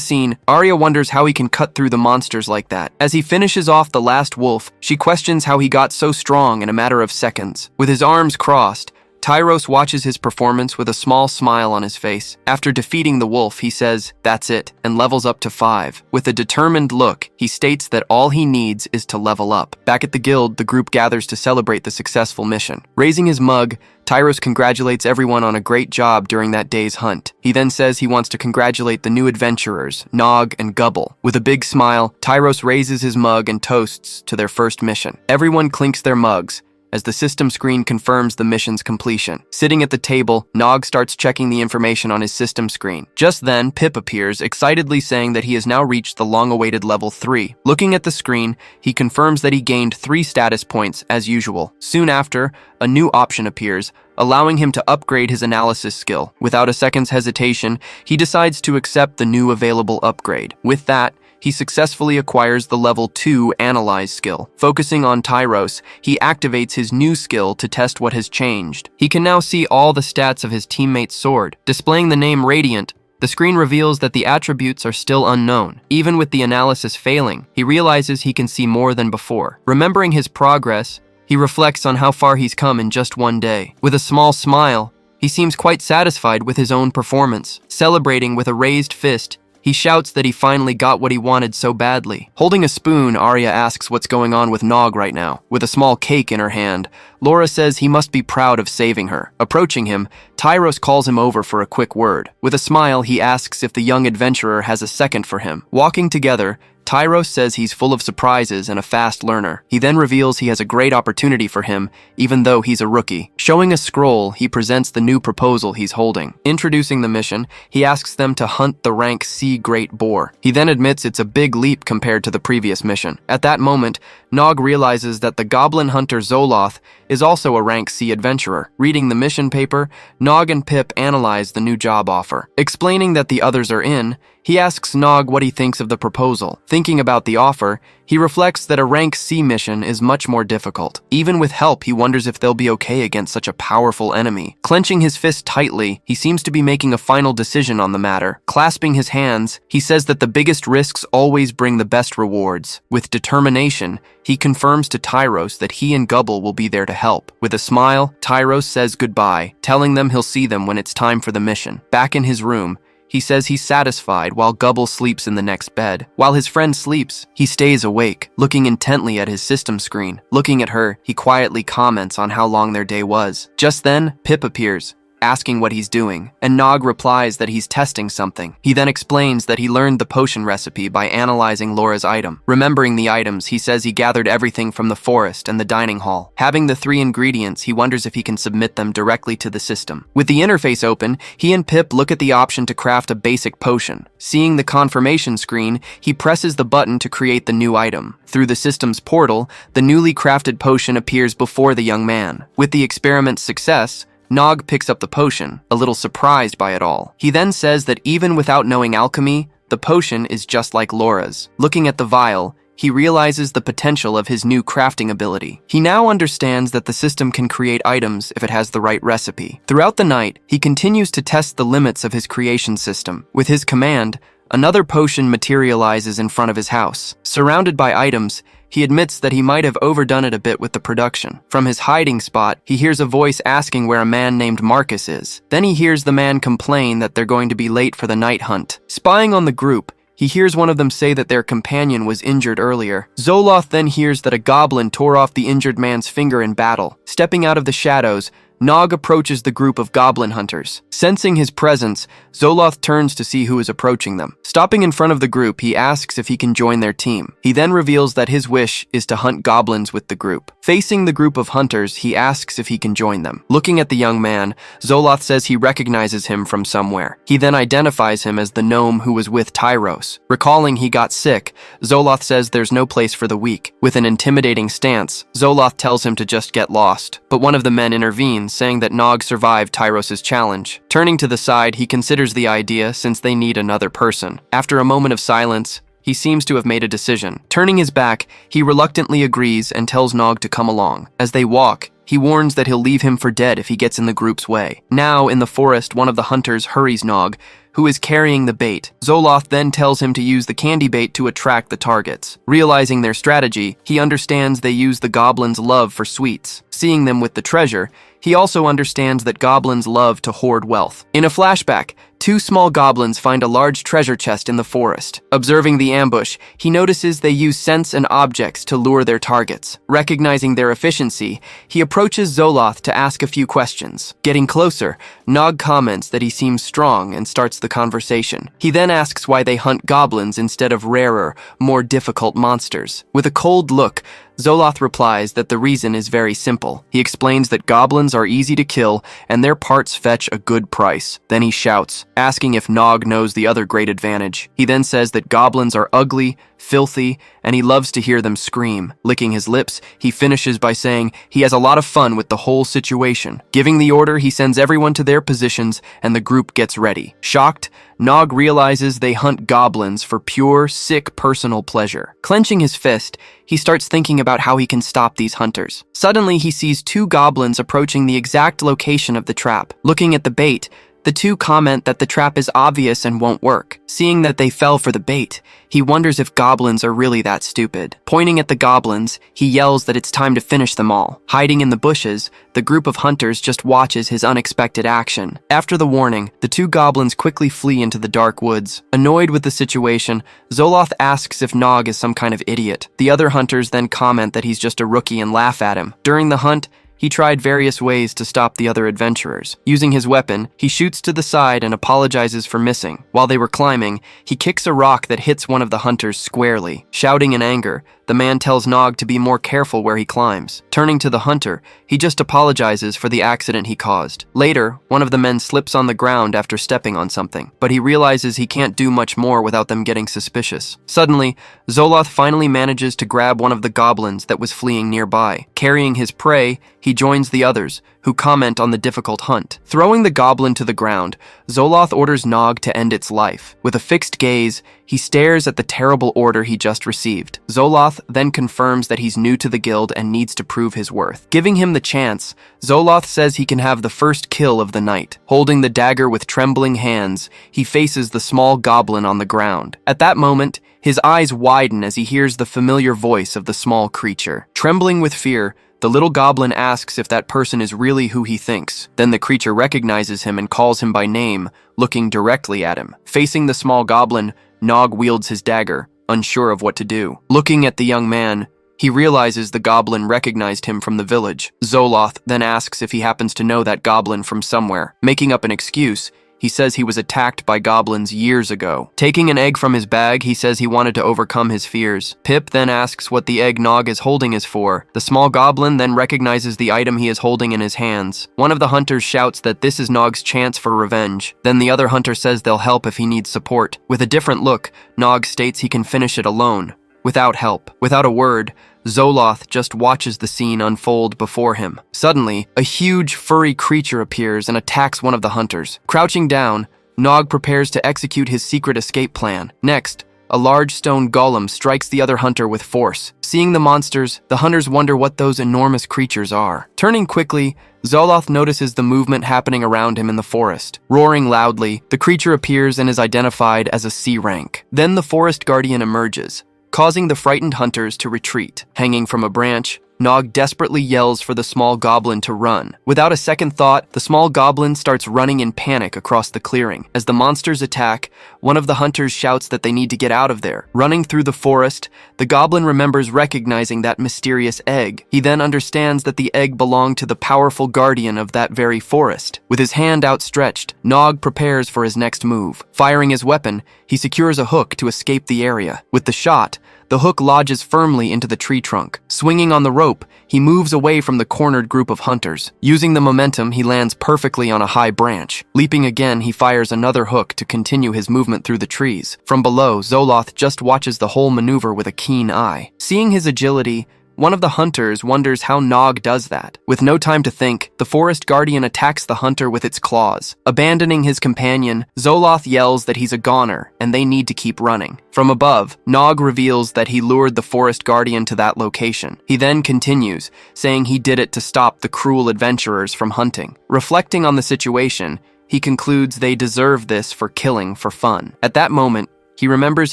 scene, Arya wonders how he can cut through the monsters like that. As he finishes off the last wolf, she questions how he got so strong in a matter of seconds. With his arms crossed, Tyros watches his performance with a small smile on his face. After defeating the wolf, he says, "That's it," and levels up to 5. With a determined look, he states that all he needs is to level up. Back at the guild, the group gathers to celebrate the successful mission. Raising his mug, Tyros congratulates everyone on a great job during that day's hunt. He then says he wants to congratulate the new adventurers, Nog and Gubble. With a big smile, Tyros raises his mug and toasts to their first mission. Everyone clinks their mugs, as the system screen confirms the mission's completion. Sitting at the table, Nog starts checking the information on his system screen. Just then, Pip appears, excitedly saying that he has now reached the long-awaited level 3. Looking at the screen, he confirms that he gained 3 status points as usual. Soon after, a new option appears, allowing him to upgrade his analysis skill. Without a second's hesitation, he decides to accept the new available upgrade. With that, he successfully acquires the level 2 Analyze skill. Focusing on Tyros, he activates his new skill to test what has changed. He can now see all the stats of his teammate's sword. Displaying the name Radiant, the screen reveals that the attributes are still unknown. Even with the analysis failing, he realizes he can see more than before. Remembering his progress, he reflects on how far he's come in just one day. With a small smile, he seems quite satisfied with his own performance. Celebrating with a raised fist, he shouts that he finally got what he wanted so badly. Holding a spoon, Arya asks what's going on with Nog right now. With a small cake in her hand, Laura says he must be proud of saving her. Approaching him, Tyros calls him over for a quick word. With a smile, he asks if the young adventurer has a second for him. Walking together, Tyros says he's full of surprises and a fast learner. He then reveals he has a great opportunity for him, even though he's a rookie. Showing a scroll, he presents the new proposal he's holding. Introducing the mission, he asks them to hunt the rank C Great Boar. He then admits it's a big leap compared to the previous mission. At that moment, Nog realizes that the goblin hunter Zoloth is also a rank C adventurer. Reading the mission paper, Nog and Pip analyze the new job offer. Explaining that the others are in, he asks Nog what he thinks of the proposal. Thinking about the offer, he reflects that a rank C mission is much more difficult. Even with help, he wonders if they'll be okay against such a powerful enemy. Clenching his fist tightly, he seems to be making a final decision on the matter. Clasping his hands, he says that the biggest risks always bring the best rewards. With determination, he confirms to Tyros that he and Gubble will be there to help. With a smile, Tyros says goodbye, telling them he'll see them when it's time for the mission. Back in his room, he says he's satisfied while Gubble sleeps in the next bed. While his friend sleeps, he stays awake, looking intently at his system screen. Looking at her, he quietly comments on how long their day was. Just then, Pip appears, asking what he's doing, and Nog replies that he's testing something. He then explains that he learned the potion recipe by analyzing Laura's item. Remembering the items, he says he gathered everything from the forest and the dining hall. Having the 3 ingredients, he wonders if he can submit them directly to the system. With the interface open, he and Pip look at the option to craft a basic potion. Seeing the confirmation screen, he presses the button to create the new item. Through the system's portal, the newly crafted potion appears before the young man. With the experiment's success, Nog picks up the potion, a little surprised by it all. He then says that even without knowing alchemy, the potion is just like Laura's. Looking at the vial, he realizes the potential of his new crafting ability. He now understands that the system can create items if it has the right recipe. Throughout the night, he continues to test the limits of his creation system. With his command, another potion materializes in front of his house. Surrounded by items, he admits that he might have overdone it a bit with the production. From his hiding spot, he hears a voice asking where a man named Marcus is. Then he hears the man complain that they're going to be late for the night hunt. Spying on the group, he hears one of them say that their companion was injured earlier. Zoloth then hears that a goblin tore off the injured man's finger in battle. Stepping out of the shadows, Nog approaches the group of goblin hunters. Sensing his presence, Zoloth turns to see who is approaching them. Stopping in front of the group, he asks if he can join their team. He then reveals that his wish is to hunt goblins with the group. Facing the group of hunters, he asks if he can join them. Looking at the young man, Zoloth says he recognizes him from somewhere. He then identifies him as the gnome who was with Tyros. Recalling he got sick, Zoloth says there's no place for the weak. With an intimidating stance, Zoloth tells him to just get lost, but one of the men intervenes, saying that Nog survived Tyros' challenge. Turning to the side, he considers the idea since they need another person. After a moment of silence, he seems to have made a decision. Turning his back, he reluctantly agrees and tells Nog to come along. As they walk, he warns that he'll leave him for dead if he gets in the group's way. Now, in the forest, one of the hunters hurries Nog, who is carrying the bait. Zoloth then tells him to use the candy bait to attract the targets. Realizing their strategy, he understands they use the goblins' love for sweets. Seeing them with the treasure, he also understands that goblins love to hoard wealth. In a flashback, 2 small goblins find a large treasure chest in the forest. Observing the ambush, he notices they use scents and objects to lure their targets. Recognizing their efficiency, he approaches Zoloth to ask a few questions. Getting closer, Nog comments that he seems strong and starts the conversation. He then asks why they hunt goblins instead of rarer, more difficult monsters. With a cold look, Zoloth replies that the reason is very simple. He explains that goblins are easy to kill and their parts fetch a good price. Then he shouts, asking if Nog knows the other great advantage. He then says that goblins are ugly, filthy, and he loves to hear them scream. Licking his lips, he finishes by saying he has a lot of fun with the whole situation. Giving the order, he sends everyone to their positions and the group gets ready. Shocked, Nog realizes they hunt goblins for pure, sick personal pleasure. Clenching his fist, he starts thinking about how he can stop these hunters. Suddenly, he sees two goblins approaching the exact location of the trap. Looking at the bait, the two comment that the trap is obvious and won't work. Seeing that they fell for the bait, he wonders if goblins are really that stupid. Pointing at the goblins, he yells that it's time to finish them all. Hiding in the bushes, the group of hunters just watches his unexpected action. After the warning, the two goblins quickly flee into the dark woods. Annoyed with the situation, Zoloth asks if Nog is some kind of idiot. The other hunters then comment that he's just a rookie and laugh at him. During the hunt, he tried various ways to stop the other adventurers. Using his weapon, he shoots to the side and apologizes for missing. While they were climbing, he kicks a rock that hits one of the hunters squarely. Shouting in anger, the man tells Nog to be more careful where he climbs. Turning to the hunter, he just apologizes for the accident he caused. Later, one of the men slips on the ground after stepping on something, but he realizes he can't do much more without them getting suspicious. Suddenly, Zoloth finally manages to grab one of the goblins that was fleeing nearby. Carrying his prey, he joins the others, who comment on the difficult hunt. Throwing the goblin to the ground, Zoloth orders Nog to end its life. With a fixed gaze, he stares at the terrible order he just received. Zoloth then confirms that he's new to the guild and needs to prove his worth. Giving him the chance, Zoloth says he can have the first kill of the night. Holding the dagger with trembling hands, he faces the small goblin on the ground. At that moment, his eyes widen as he hears the familiar voice of the small creature. Trembling with fear, the little goblin asks if that person is really who he thinks. Then the creature recognizes him and calls him by name, looking directly at him. Facing the small goblin, Nog wields his dagger, unsure of what to do. Looking at the young man, he realizes the goblin recognized him from the village. Zoloth then asks if he happens to know that goblin from somewhere. Making up an excuse, he says he was attacked by goblins years ago. Taking an egg from his bag, he says he wanted to overcome his fears. Pip then asks what the egg Nog is holding is for. The small goblin then recognizes the item he is holding in his hands. One of the hunters shouts that this is Nog's chance for revenge. Then the other hunter says they'll help if he needs support. With a different look, Nog states he can finish it alone, without help. Without a word, Zoloth just watches the scene unfold before him. Suddenly, a huge, furry creature appears and attacks one of the hunters. Crouching down, Nog prepares to execute his secret escape plan. Next, a large stone golem strikes the other hunter with force. Seeing the monsters, the hunters wonder what those enormous creatures are. Turning quickly, Zoloth notices the movement happening around him in the forest. Roaring loudly, the creature appears and is identified as a C rank. Then the forest guardian emerges, causing the frightened hunters to retreat. Hanging from a branch, Nog desperately yells for the small goblin to run. Without a second thought, the small goblin starts running in panic across the clearing. As the monsters attack, one of the hunters shouts that they need to get out of there. Running through the forest, the goblin remembers recognizing that mysterious egg. He then understands that the egg belonged to the powerful guardian of that very forest. With his hand outstretched, Nog prepares for his next move. Firing his weapon, he secures a hook to escape the area. With the shot, the hook lodges firmly into the tree trunk. Swinging on the rope, he moves away from the cornered group of hunters. Using the momentum, he lands perfectly on a high branch. Leaping again, he fires another hook to continue his movement through the trees. From below, Zoloth just watches the whole maneuver with a keen eye. Seeing his agility, one of the hunters wonders how Nog does that. With no time to think, the forest guardian attacks the hunter with its claws. Abandoning his companion, Zoloth yells that he's a goner and they need to keep running. From above, Nog reveals that he lured the forest guardian to that location. He then continues, saying he did it to stop the cruel adventurers from hunting. Reflecting on the situation, he concludes they deserve this for killing for fun. At that moment, he remembers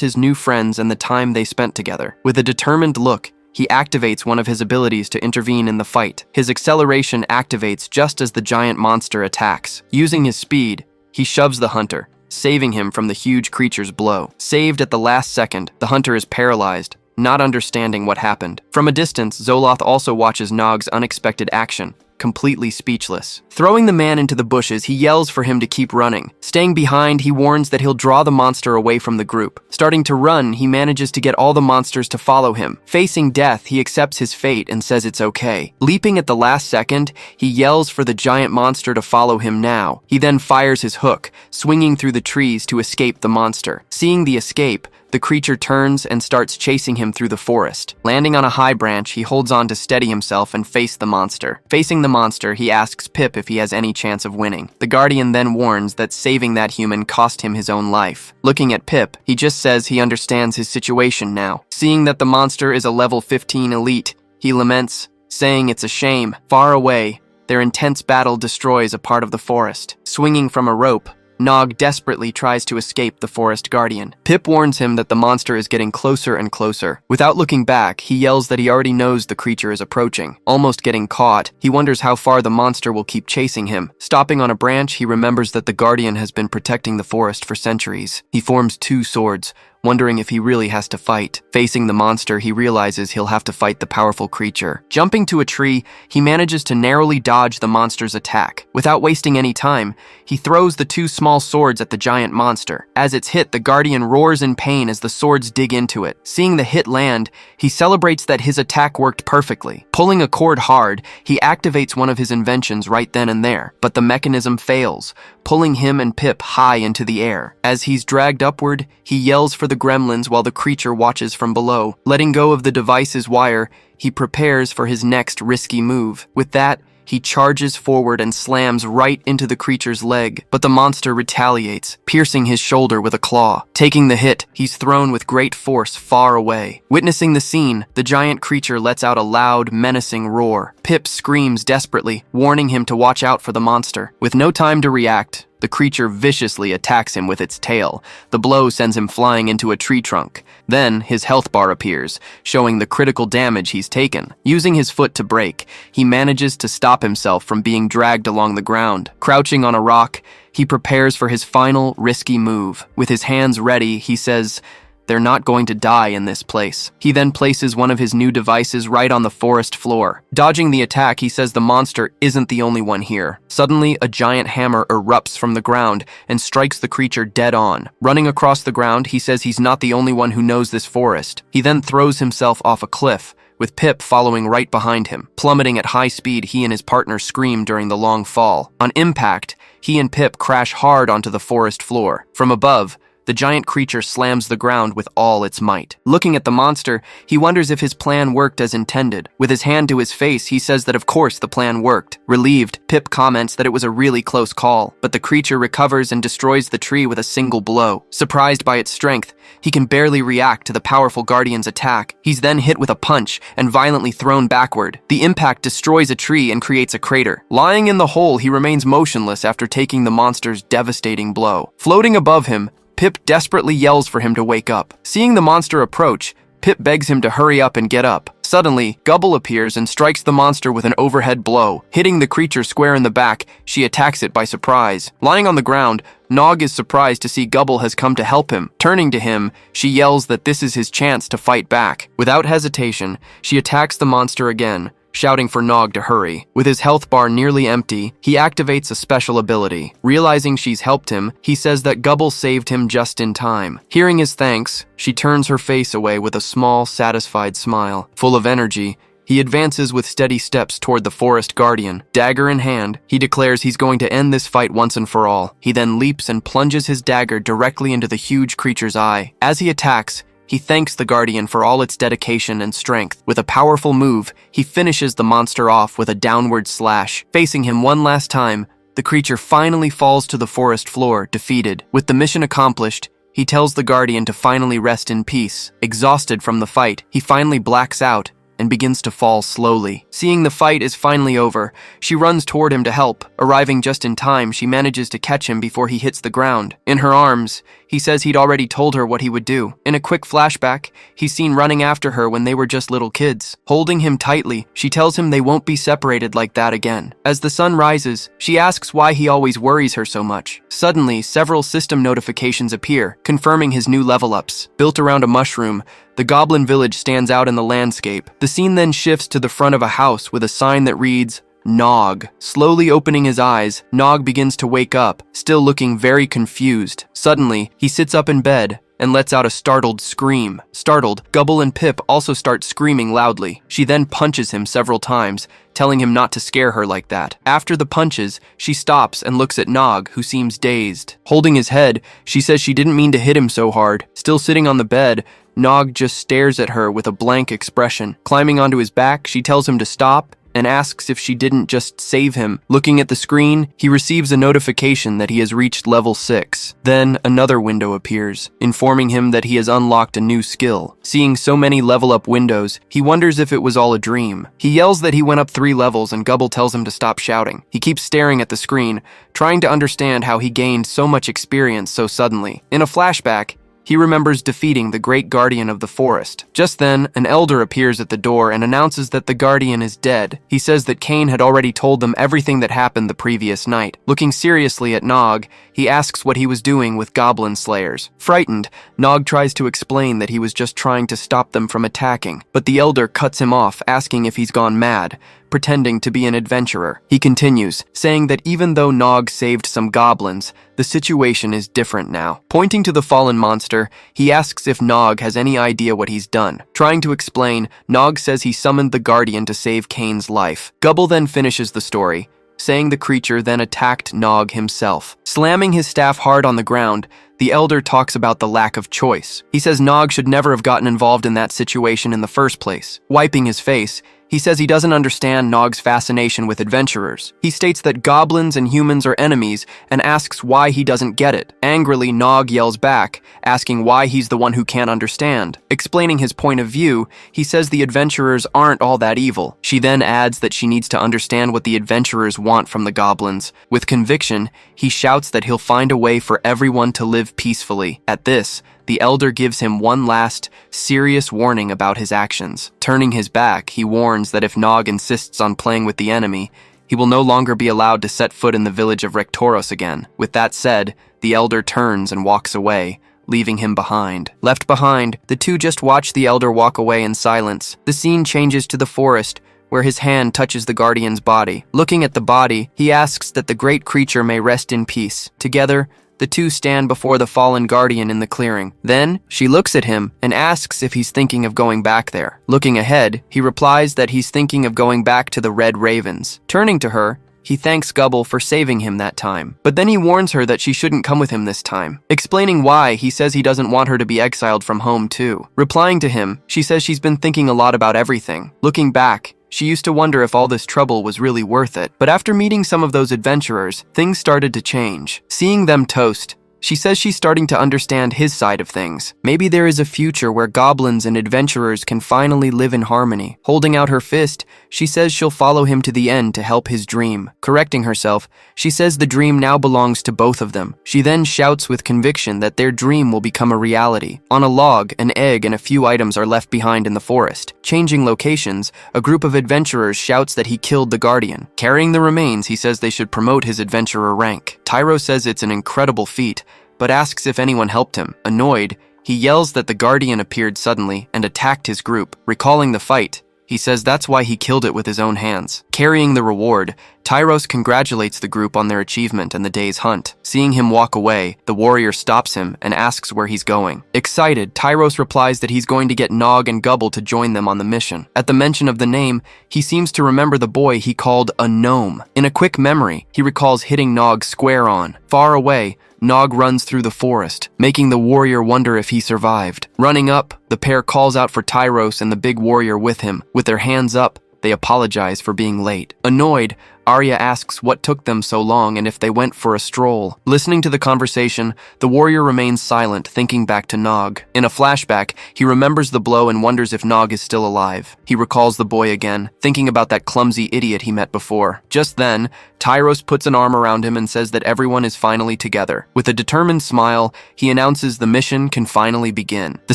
his new friends and the time they spent together. With a determined look, he activates one of his abilities to intervene in the fight. His acceleration activates just as the giant monster attacks. Using his speed, he shoves the hunter, saving him from the huge creature's blow. Saved at the last second, the hunter is paralyzed, not understanding what happened. From a distance, Zoloth also watches Nog's unexpected action. completely speechless. Throwing the man into the bushes, he yells for him to keep running. Staying behind, he warns that he'll draw the monster away from the group. Starting to run, he manages to get all the monsters to follow him. Facing death, he accepts his fate and says it's okay. Leaping at the last second, he yells for the giant monster to follow him now. He then fires his hook, swinging through the trees to escape the monster. Seeing the escape, the creature turns and starts chasing him through the forest. Landing on a high branch, he holds on to steady himself and face the monster. Facing the monster, he asks Pip if he has any chance of winning. The Guardian then warns that saving that human cost him his own life. Looking at Pip, he just says he understands his situation now. Seeing that the monster is a level 15 elite, he laments, saying it's a shame. Far away, their intense battle destroys a part of the forest. Swinging from a rope, Nog desperately tries to escape the forest guardian. Pip warns him that the monster is getting closer and closer. Without looking back, he yells that he already knows the creature is approaching. Almost getting caught, he wonders how far the monster will keep chasing him. Stopping on a branch, he remembers that the guardian has been protecting the forest for centuries. He forms two swords, wondering if he really has to fight. Facing the monster, he realizes he'll have to fight the powerful creature. Jumping to a tree, he manages to narrowly dodge the monster's attack. Without wasting any time, he throws the two small swords at the giant monster. As it's hit, the Guardian roars in pain as the swords dig into it. Seeing the hit land, he celebrates that his attack worked perfectly. Pulling a cord hard, he activates one of his inventions right then and there, but the mechanism fails, pulling him and Pip high into the air. As he's dragged upward, he yells for the gremlins while the creature watches from below. Letting go of the device's wire, he prepares for his next risky move. With that, he charges forward and slams right into the creature's leg, but the monster retaliates, piercing his shoulder with a claw. Taking the hit, he's thrown with great force far away. Witnessing the scene, the giant creature lets out a loud, menacing roar. Pip screams desperately, warning him to watch out for the monster. With no time to react, the creature viciously attacks him with its tail. The blow sends him flying into a tree trunk. Then, his health bar appears, showing the critical damage he's taken. Using his foot to brake, he manages to stop himself from being dragged along the ground. Crouching on a rock, he prepares for his final, risky move. With his hands ready, he says, "They're not going to die in this place." He then places one of his new devices right on the forest floor. Dodging the attack, he says the monster isn't the only one here. Suddenly, a giant hammer erupts from the ground and strikes the creature dead on. Running across the ground, he says he's not the only one who knows this forest. He then throws himself off a cliff, with Pip following right behind him. Plummeting at high speed, he and his partner scream during the long fall. On impact, he and Pip crash hard onto the forest floor. From above, the giant creature slams the ground with all its might. Looking at the monster, he wonders if his plan worked as intended. With his hand to his face, he says that of course the plan worked. Relieved, Pip comments that it was a really close call, but the creature recovers and destroys the tree with a single blow. Surprised by its strength, he can barely react to the powerful Guardian's attack. He's then hit with a punch and violently thrown backward. The impact destroys a tree and creates a crater. Lying in the hole, he remains motionless after taking the monster's devastating blow. Floating above him, Pip desperately yells for him to wake up. Seeing the monster approach, Pip begs him to hurry up and get up. Suddenly, Gubble appears and strikes the monster with an overhead blow. Hitting the creature square in the back, she attacks it by surprise. Lying on the ground, Nog is surprised to see Gubble has come to help him. Turning to him, she yells that this is his chance to fight back. Without hesitation, she attacks the monster again, shouting for Nog to hurry. With his health bar nearly empty, he activates a special ability. Realizing she's helped him, he says that Gubble saved him just in time. Hearing his thanks, she turns her face away with a small, satisfied smile. Full of energy, he advances with steady steps toward the forest guardian. Dagger in hand, he declares he's going to end this fight once and for all. He then leaps and plunges his dagger directly into the huge creature's eye. As he attacks, he thanks the Guardian for all its dedication and strength. With a powerful move, he finishes the monster off with a downward slash. Facing him one last time, the creature finally falls to the forest floor, defeated. With the mission accomplished, he tells the Guardian to finally rest in peace. Exhausted from the fight, he finally blacks out and begins to fall slowly. Seeing the fight is finally over, she runs toward him to help. Arriving just in time, she manages to catch him before he hits the ground. In her arms, he says he'd already told her what he would do. In a quick flashback, he's seen running after her when they were just little kids. Holding him tightly, she tells him they won't be separated like that again. As the sun rises, she asks why he always worries her so much. Suddenly, several system notifications appear, confirming his new level-ups. Built around a mushroom, the Goblin village stands out in the landscape. The scene then shifts to the front of a house with a sign that reads, Nog. Slowly opening his eyes, Nog begins to wake up, still looking very confused. Suddenly, he sits up in bed and lets out a startled scream. Startled, Gobble and Pip also start screaming loudly. She then punches him several times, telling him not to scare her like that. After the punches, she stops and looks at Nog, who seems dazed. Holding his head, she says she didn't mean to hit him so hard. Still sitting on the bed, Nog just stares at her with a blank expression. Climbing onto his back, she tells him to stop and asks if she didn't just save him. Looking at the screen, he receives a notification that he has reached level 6. Then another window appears, informing him that he has unlocked a new skill. Seeing so many level up windows, he wonders if it was all a dream. He yells that he went up 3 levels and Gobble tells him to stop shouting. He keeps staring at the screen, trying to understand how he gained so much experience so suddenly. In a flashback, he remembers defeating the great guardian of the forest. Just then, an elder appears at the door and announces that the guardian is dead. He says that Cain had already told them everything that happened the previous night. Looking seriously at Nog, he asks what he was doing with goblin slayers. Frightened, Nog tries to explain that he was just trying to stop them from attacking, but the elder cuts him off, asking if he's gone mad, pretending to be an adventurer. He continues, saying that even though Nog saved some goblins, the situation is different now. Pointing to the fallen monster, he asks if Nog has any idea what he's done. Trying to explain, Nog says he summoned the guardian to save Cain's life. Gobble then finishes the story, saying the creature then attacked Nog himself. Slamming his staff hard on the ground, the elder talks about the lack of choice. He says Nog should never have gotten involved in that situation in the first place. Wiping his face, he says he doesn't understand Nog's fascination with adventurers. He states that goblins and humans are enemies and asks why he doesn't get it. Angrily, Nog yells back, asking why he's the one who can't understand. Explaining his point of view, he says the adventurers aren't all that evil. She then adds that she needs to understand what the adventurers want from the goblins. With conviction, he shouts that he'll find a way for everyone to live peacefully. At this, the elder gives him one last, serious warning about his actions. Turning his back, he warns that if Nog insists on playing with the enemy, he will no longer be allowed to set foot in the village of Rektoros again. With that said, the elder turns and walks away, leaving him behind. Left behind, the two just watch the elder walk away in silence. The scene changes to the forest, where his hand touches the guardian's body. Looking at the body, he asks that the great creature may rest in peace. Together, the two stand before the fallen guardian in the clearing. Then, she looks at him and asks if he's thinking of going back there. Looking ahead, he replies that he's thinking of going back to the Red Ravens. Turning to her, he thanks Gobble for saving him that time. But then he warns her that she shouldn't come with him this time. Explaining why, he says he doesn't want her to be exiled from home too. Replying to him, she says she's been thinking a lot about everything. Looking back, she used to wonder if all this trouble was really worth it. But after meeting some of those adventurers, things started to change. Seeing them toast, she says she's starting to understand his side of things. Maybe there is a future where goblins and adventurers can finally live in harmony. Holding out her fist, she says she'll follow him to the end to help his dream. Correcting herself, she says the dream now belongs to both of them. She then shouts with conviction that their dream will become a reality. On a log, an egg and a few items are left behind in the forest. Changing locations, a group of adventurers shouts that he killed the guardian. Carrying the remains, he says they should promote his adventurer rank. Tyro says it's an incredible feat, but asks if anyone helped him. Annoyed, he yells that the guardian appeared suddenly and attacked his group. Recalling the fight, he says that's why he killed it with his own hands. Carrying the reward, Tyros congratulates the group on their achievement and the day's hunt. Seeing him walk away, the warrior stops him and asks where he's going. Excited, Tyros replies that he's going to get Nog and Gobble to join them on the mission. At the mention of the name, he seems to remember the boy he called a gnome. In a quick memory, he recalls hitting Nog square on. Far away, Nog runs through the forest, making the warrior wonder if he survived. Running up, the pair calls out for Tyros and the big warrior with him. With their hands up, they apologize for being late. Annoyed, Arya asks what took them so long and if they went for a stroll. Listening to the conversation, the warrior remains silent, thinking back to Nog. In a flashback, he remembers the blow and wonders if Nog is still alive. He recalls the boy again, thinking about that clumsy idiot he met before. Just then, Tyros puts an arm around him and says that everyone is finally together. With a determined smile, he announces the mission can finally begin. The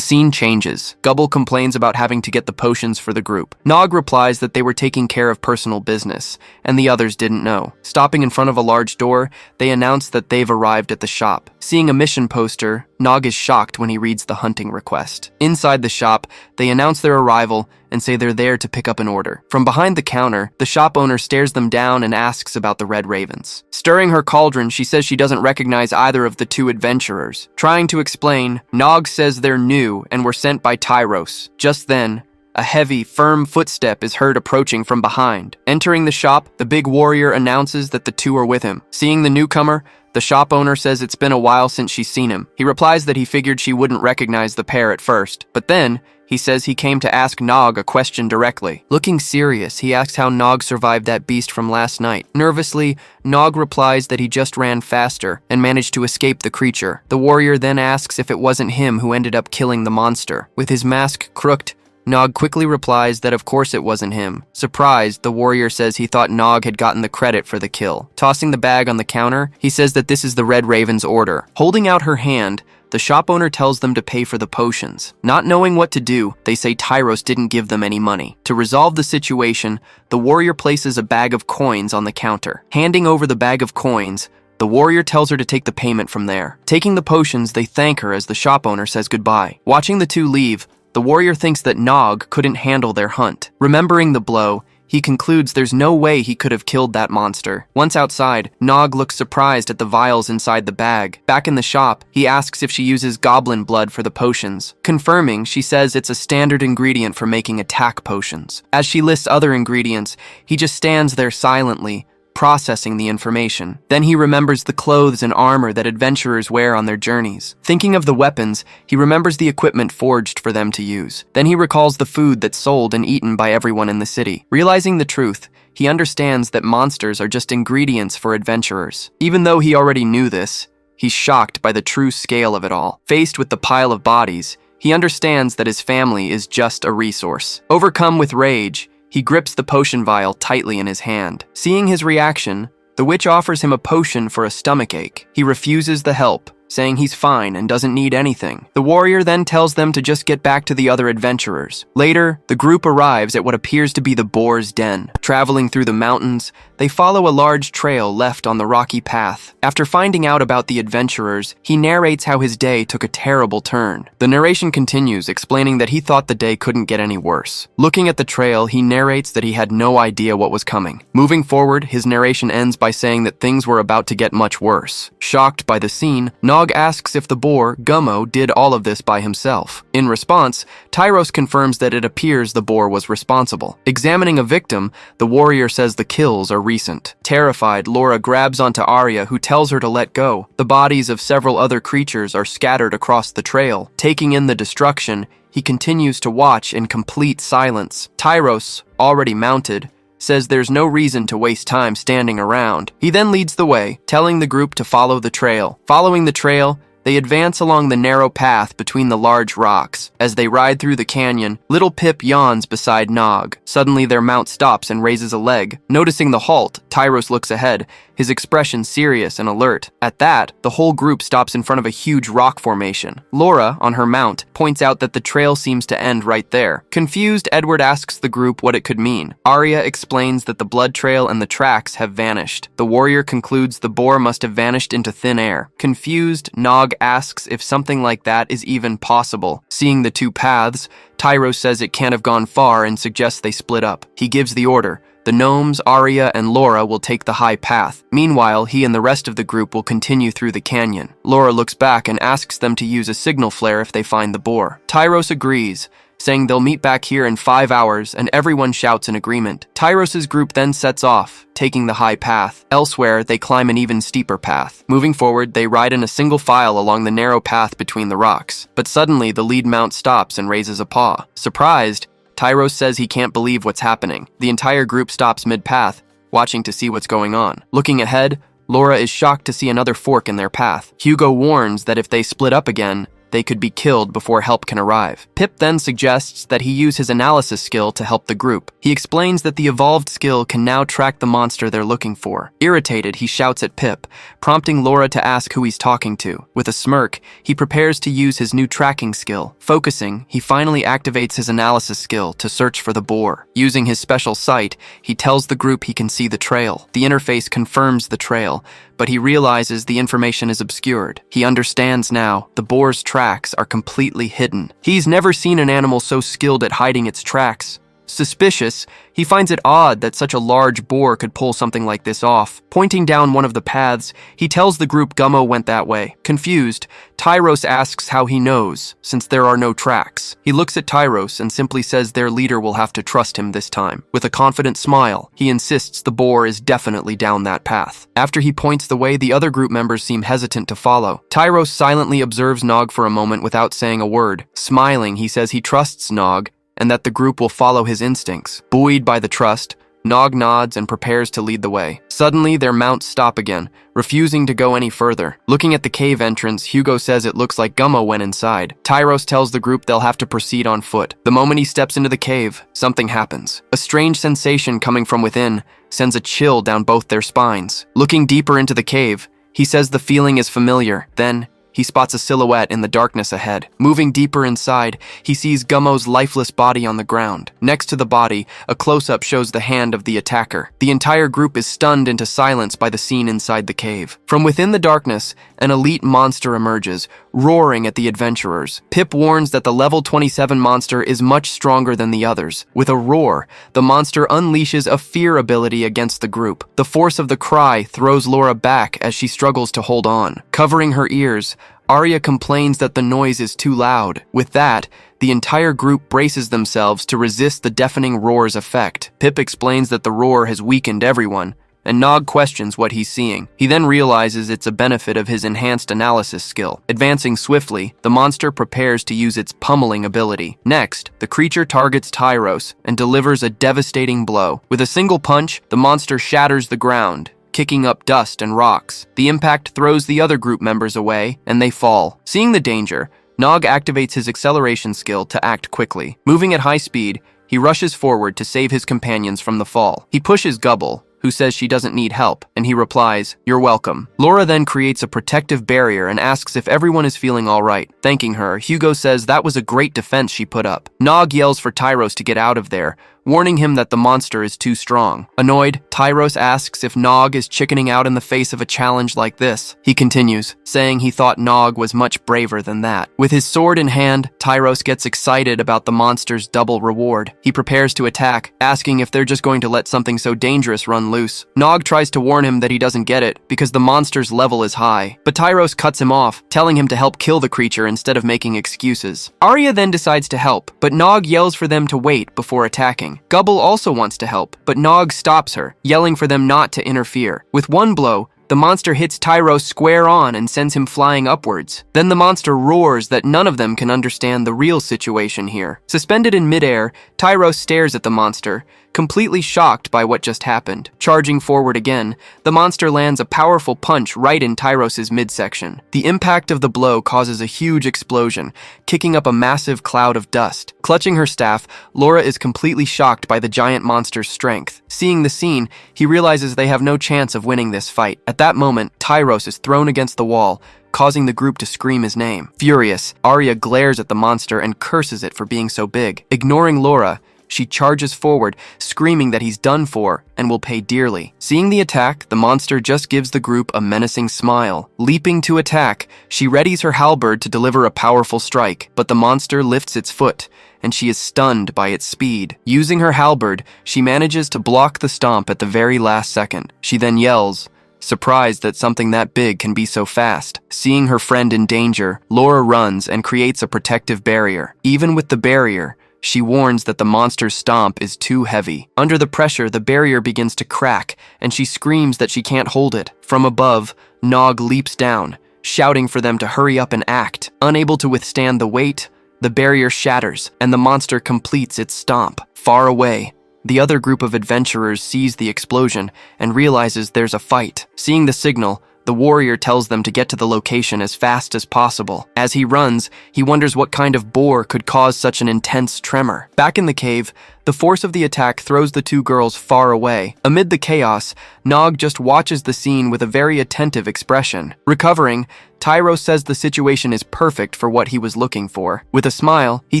scene changes. Gobble complains about having to get the potions for the group. Nog replies that they were taking care of personal business, and the others others didn't know. Stopping in front of a large door, they announce that they've arrived at the shop. Seeing a mission poster, Nog is shocked when he reads the hunting request. Inside the shop, they announce their arrival and say they're there to pick up an order. From behind the counter, the shop owner stares them down and asks about the red ravens. Stirring her cauldron, she says she doesn't recognize either of the two adventurers. Trying to explain, Nog says they're new and were sent by Tyros. Just then, a heavy, firm footstep is heard approaching from behind. Entering the shop, the big warrior announces that the two are with him. Seeing the newcomer, the shop owner says it's been a while since she's seen him. He replies that he figured she wouldn't recognize the pair at first, but then he says he came to ask Nog a question directly. Looking serious, he asks how Nog survived that beast from last night. Nervously, Nog replies that he just ran faster and managed to escape the creature. The warrior then asks if it wasn't him who ended up killing the monster. With his mask crooked, Nog quickly replies that of course it wasn't him. Surprised, the warrior says he thought Nog had gotten the credit for the kill. Tossing the bag on the counter, he says that this is the Red Raven's order. Holding out her hand, the shop owner tells them to pay for the potions. Not knowing what to do, they say Tyros didn't give them any money. To resolve the situation, the warrior places a bag of coins on the counter. Handing over the bag of coins, the warrior tells her to take the payment from there. Taking the potions, they thank her as the shop owner says goodbye. Watching the two leave, the warrior thinks that Nog couldn't handle their hunt. Remembering the blow, he concludes there's no way he could have killed that monster. Once outside, Nog looks surprised at the vials inside the bag. Back in the shop, he asks if she uses goblin blood for the potions. Confirming, she says it's a standard ingredient for making attack potions. As she lists other ingredients, he just stands there silently, processing the information. Then he remembers the clothes and armor that adventurers wear on their journeys. Thinking of the weapons, he remembers the equipment forged for them to use. Then he recalls the food that's sold and eaten by everyone in the city. Realizing the truth, he understands that monsters are just ingredients for adventurers. Even though he already knew this, he's shocked by the true scale of it all. Faced with the pile of bodies, he understands that his family is just a resource. Overcome with rage, he grips the potion vial tightly in his hand. Seeing his reaction, the witch offers him a potion for a stomachache. He refuses the help, saying he's fine and doesn't need anything. The warrior then tells them to just get back to the other adventurers. Later, the group arrives at what appears to be the boar's den. Traveling through the mountains, they follow a large trail left on the rocky path. After finding out about the adventurers, he narrates how his day took a terrible turn. The narration continues, explaining that he thought the day couldn't get any worse. Looking at the trail, he narrates that he had no idea what was coming. Moving forward, his narration ends by saying that things were about to get much worse. Shocked by the scene, Nog asks if the boar, Gummo, did all of this by himself. In response, Tyros confirms that it appears the boar was responsible. Examining a victim, the warrior says the kills are recent. Terrified, Laura grabs onto Arya, who tells her to let go. The bodies of several other creatures are scattered across the trail. Taking in the destruction, he continues to watch in complete silence. Tyros, already mounted, says there's no reason to waste time standing around. He then leads the way, telling the group to follow the trail. Following the trail, they advance along the narrow path between the large rocks. As they ride through the canyon, little Pip yawns beside Nog. Suddenly their mount stops and raises a leg. Noticing the halt, Tyros looks ahead, his expression serious and alert. At that, the whole group stops in front of a huge rock formation. Laura, on her mount, points out that the trail seems to end right there. Confused, Edward asks the group what it could mean. Arya explains that the blood trail and the tracks have vanished. The warrior concludes the boar must have vanished into thin air. Confused, Nog asks if something like that is even possible. Seeing the two paths, Tyros says it can't have gone far and suggests they split up. He gives the order. The gnomes, Arya, and Laura will take the high path. Meanwhile, he and the rest of the group will continue through the canyon. Laura looks back and asks them to use a signal flare if they find the boar. Tyros agrees, saying they'll meet back here in 5 hours, and everyone shouts in agreement. Tyros's group then sets off, taking the high path. Elsewhere, they climb an even steeper path. Moving forward, they ride in a single file along the narrow path between the rocks. But suddenly, the lead mount stops and raises a paw. Surprised, Tyros says he can't believe what's happening. The entire group stops mid-path, watching to see what's going on. Looking ahead, Laura is shocked to see another fork in their path. Hugo warns that if they split up again, they could be killed before help can arrive. Pip then suggests that he use his analysis skill to help the group. He explains that the evolved skill can now track the monster they're looking for. Irritated, he shouts at Pip, prompting Laura to ask who he's talking to. With a smirk, he prepares to use his new tracking skill. Focusing, he finally activates his analysis skill to search for the boar. Using his special sight, he tells the group he can see the trail. The interface confirms the trail, but he realizes the information is obscured. He understands now the boar's tracks are completely hidden. He's never seen an animal so skilled at hiding its tracks. Suspicious, he finds it odd that such a large boar could pull something like this off. Pointing down one of the paths, he tells the group Gummo went that way. Confused, Tyros asks how he knows, since there are no tracks. He looks at Tyros and simply says their leader will have to trust him this time. With a confident smile, he insists the boar is definitely down that path. After he points the way, the other group members seem hesitant to follow. Tyros silently observes Nog for a moment without saying a word. Smiling, he says he trusts Nog, and that the group will follow his instincts. Buoyed by the trust, Nog nods and prepares to lead the way. Suddenly, their mounts stop again, refusing to go any further. Looking at the cave entrance, Hugo says it looks like Gummo went inside. Tyros tells the group they'll have to proceed on foot. The moment he steps into the cave, something happens. A strange sensation coming from within sends a chill down both their spines. Looking deeper into the cave, he says the feeling is familiar. Then, he spots a silhouette in the darkness ahead. Moving deeper inside, he sees Gummo's lifeless body on the ground. Next to the body, a close-up shows the hand of the attacker. The entire group is stunned into silence by the scene inside the cave. From within the darkness, an elite monster emerges, roaring at the adventurers. Pip warns that the level 27 monster is much stronger than the others. With a roar, the monster unleashes a fear ability against the group. The force of the cry throws Laura back as she struggles to hold on. Covering her ears, Arya complains that the noise is too loud. With that, the entire group braces themselves to resist the deafening roar's effect. Pip explains that the roar has weakened everyone, and Nog questions what he's seeing. He then realizes it's a benefit of his enhanced analysis skill. Advancing swiftly, the monster prepares to use its pummeling ability. Next, the creature targets Tyros and delivers a devastating blow. With a single punch, the monster shatters the ground, kicking up dust and rocks. The impact throws the other group members away, and they fall. Seeing the danger, Nog activates his acceleration skill to act quickly. Moving at high speed, he rushes forward to save his companions from the fall. He pushes Gubble, who says she doesn't need help, and he replies, "You're welcome." Laura then creates a protective barrier and asks if everyone is feeling all right. Thanking her, Hugo says that was a great defense she put up. Nog yells for Tyros to get out of there, warning him that the monster is too strong. Annoyed, Tyros asks if Nog is chickening out in the face of a challenge like this. He continues, saying he thought Nog was much braver than that. With his sword in hand, Tyros gets excited about the monster's double reward. He prepares to attack, asking if they're just going to let something so dangerous run loose. Nog tries to warn him that he doesn't get it, because the monster's level is high. But Tyros cuts him off, telling him to help kill the creature instead of making excuses. Arya then decides to help, but Nog yells for them to wait before attacking. Gubble also wants to help, but Nog stops her, yelling for them not to interfere. With one blow, the monster hits Tyros square on and sends him flying upwards. Then the monster roars that none of them can understand the real situation here. Suspended in midair, Tyros stares at the monster, completely shocked by what just happened. Charging forward again, the monster lands a powerful punch right in Tyros' midsection. The impact of the blow causes a huge explosion, kicking up a massive cloud of dust. Clutching her staff, Laura is completely shocked by the giant monster's strength. Seeing the scene, he realizes they have no chance of winning this fight. At that moment, Tyros is thrown against the wall, causing the group to scream his name. Furious, Arya glares at the monster and curses it for being so big. Ignoring Laura, she charges forward, screaming that he's done for and will pay dearly. Seeing the attack, the monster just gives the group a menacing smile. Leaping to attack, she readies her halberd to deliver a powerful strike, but the monster lifts its foot, and she is stunned by its speed. Using her halberd, she manages to block the stomp at the very last second. She then yells, surprised that something that big can be so fast. Seeing her friend in danger, Laura runs and creates a protective barrier. Even with the barrier, she warns that the monster's stomp is too heavy. Under the pressure, the barrier begins to crack, and she screams that she can't hold it. From above, Nog leaps down, shouting for them to hurry up and act. Unable to withstand the weight, the barrier shatters, and the monster completes its stomp. Far away, the other group of adventurers sees the explosion and realizes there's a fight. Seeing the signal, The warrior tells them to get to the location as fast as possible. As he runs, he wonders what kind of boar could cause such an intense tremor. Back in the cave, the force of the attack throws the two girls far away. Amid the chaos, Nog just watches the scene with a very attentive expression. Recovering, Tyros says the situation is perfect for what he was looking for. With a smile, he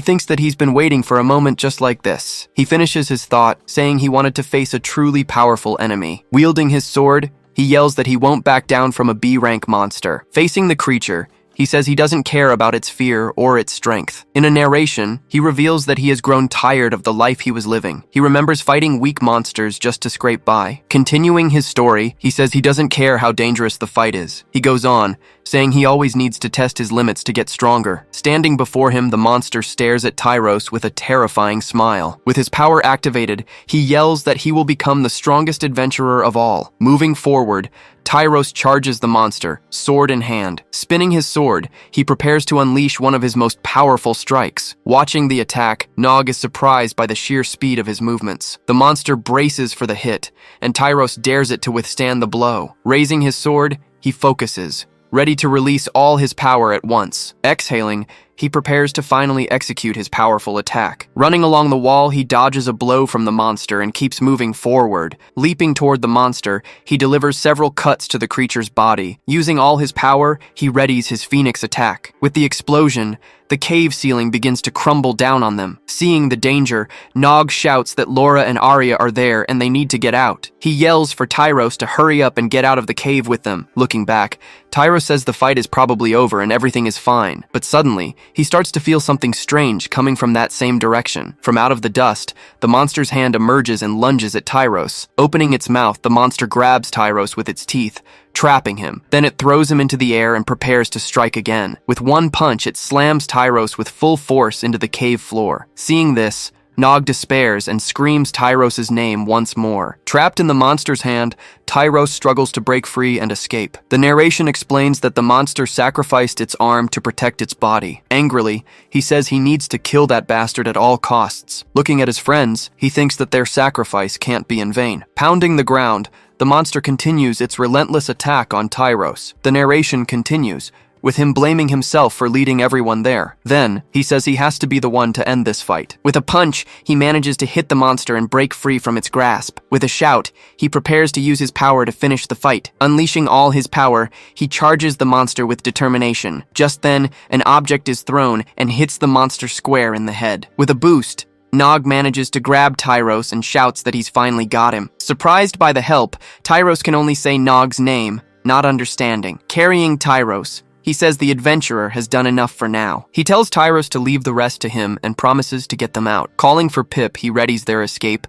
thinks that he's been waiting for a moment just like this. He finishes his thought, saying he wanted to face a truly powerful enemy. Wielding his sword, he yells that he won't back down from a B-rank monster. Facing the creature, he says he doesn't care about its fear or its strength. In a narration, he reveals that he has grown tired of the life he was living. He remembers fighting weak monsters just to scrape by. Continuing his story, he says he doesn't care how dangerous the fight is. He goes on, saying he always needs to test his limits to get stronger. Standing before him, the monster stares at Tyros with a terrifying smile. With his power activated, he yells that he will become the strongest adventurer of all. Moving forward, Tyros charges the monster, sword in hand. Spinning his sword, he prepares to unleash one of his most powerful strikes. Watching the attack, Nog is surprised by the sheer speed of his movements. The monster braces for the hit, and Tyros dares it to withstand the blow. Raising his sword, he focuses, ready to release all his power at once. Exhaling, he prepares to finally execute his powerful attack. Running along the wall, he dodges a blow from the monster and keeps moving forward. Leaping toward the monster, he delivers several cuts to the creature's body. Using all his power, he readies his phoenix attack. With the explosion, the cave ceiling begins to crumble down on them. Seeing the danger, Nog shouts that Laura and Arya are there and they need to get out. He yells for Tyros to hurry up and get out of the cave with them. Looking back, Tyros says the fight is probably over and everything is fine. But suddenly, he starts to feel something strange coming from that same direction. From out of the dust, the monster's hand emerges and lunges at Tyros. Opening its mouth, the monster grabs Tyros with its teeth, trapping him. Then it throws him into the air and prepares to strike again. With one punch, it slams Tyros with full force into the cave floor. Seeing this, Nog despairs and screams Tyros' name once more. Trapped in the monster's hand, Tyros struggles to break free and escape. The narration explains that the monster sacrificed its arm to protect its body. Angrily, he says he needs to kill that bastard at all costs. Looking at his friends, he thinks that their sacrifice can't be in vain. Pounding the ground, the monster continues its relentless attack on Tyros. The narration continues, with him blaming himself for leading everyone there. Then, he says he has to be the one to end this fight. With a punch, he manages to hit the monster and break free from its grasp. With a shout, he prepares to use his power to finish the fight. Unleashing all his power, he charges the monster with determination. Just then, an object is thrown and hits the monster square in the head. With a boost, Nog manages to grab Tyros and shouts that he's finally got him. Surprised by the help, Tyros can only say Nog's name, not understanding. Carrying Tyros, he says the adventurer has done enough for now. He tells Tyros to leave the rest to him and promises to get them out. Calling for Pip, he readies their escape,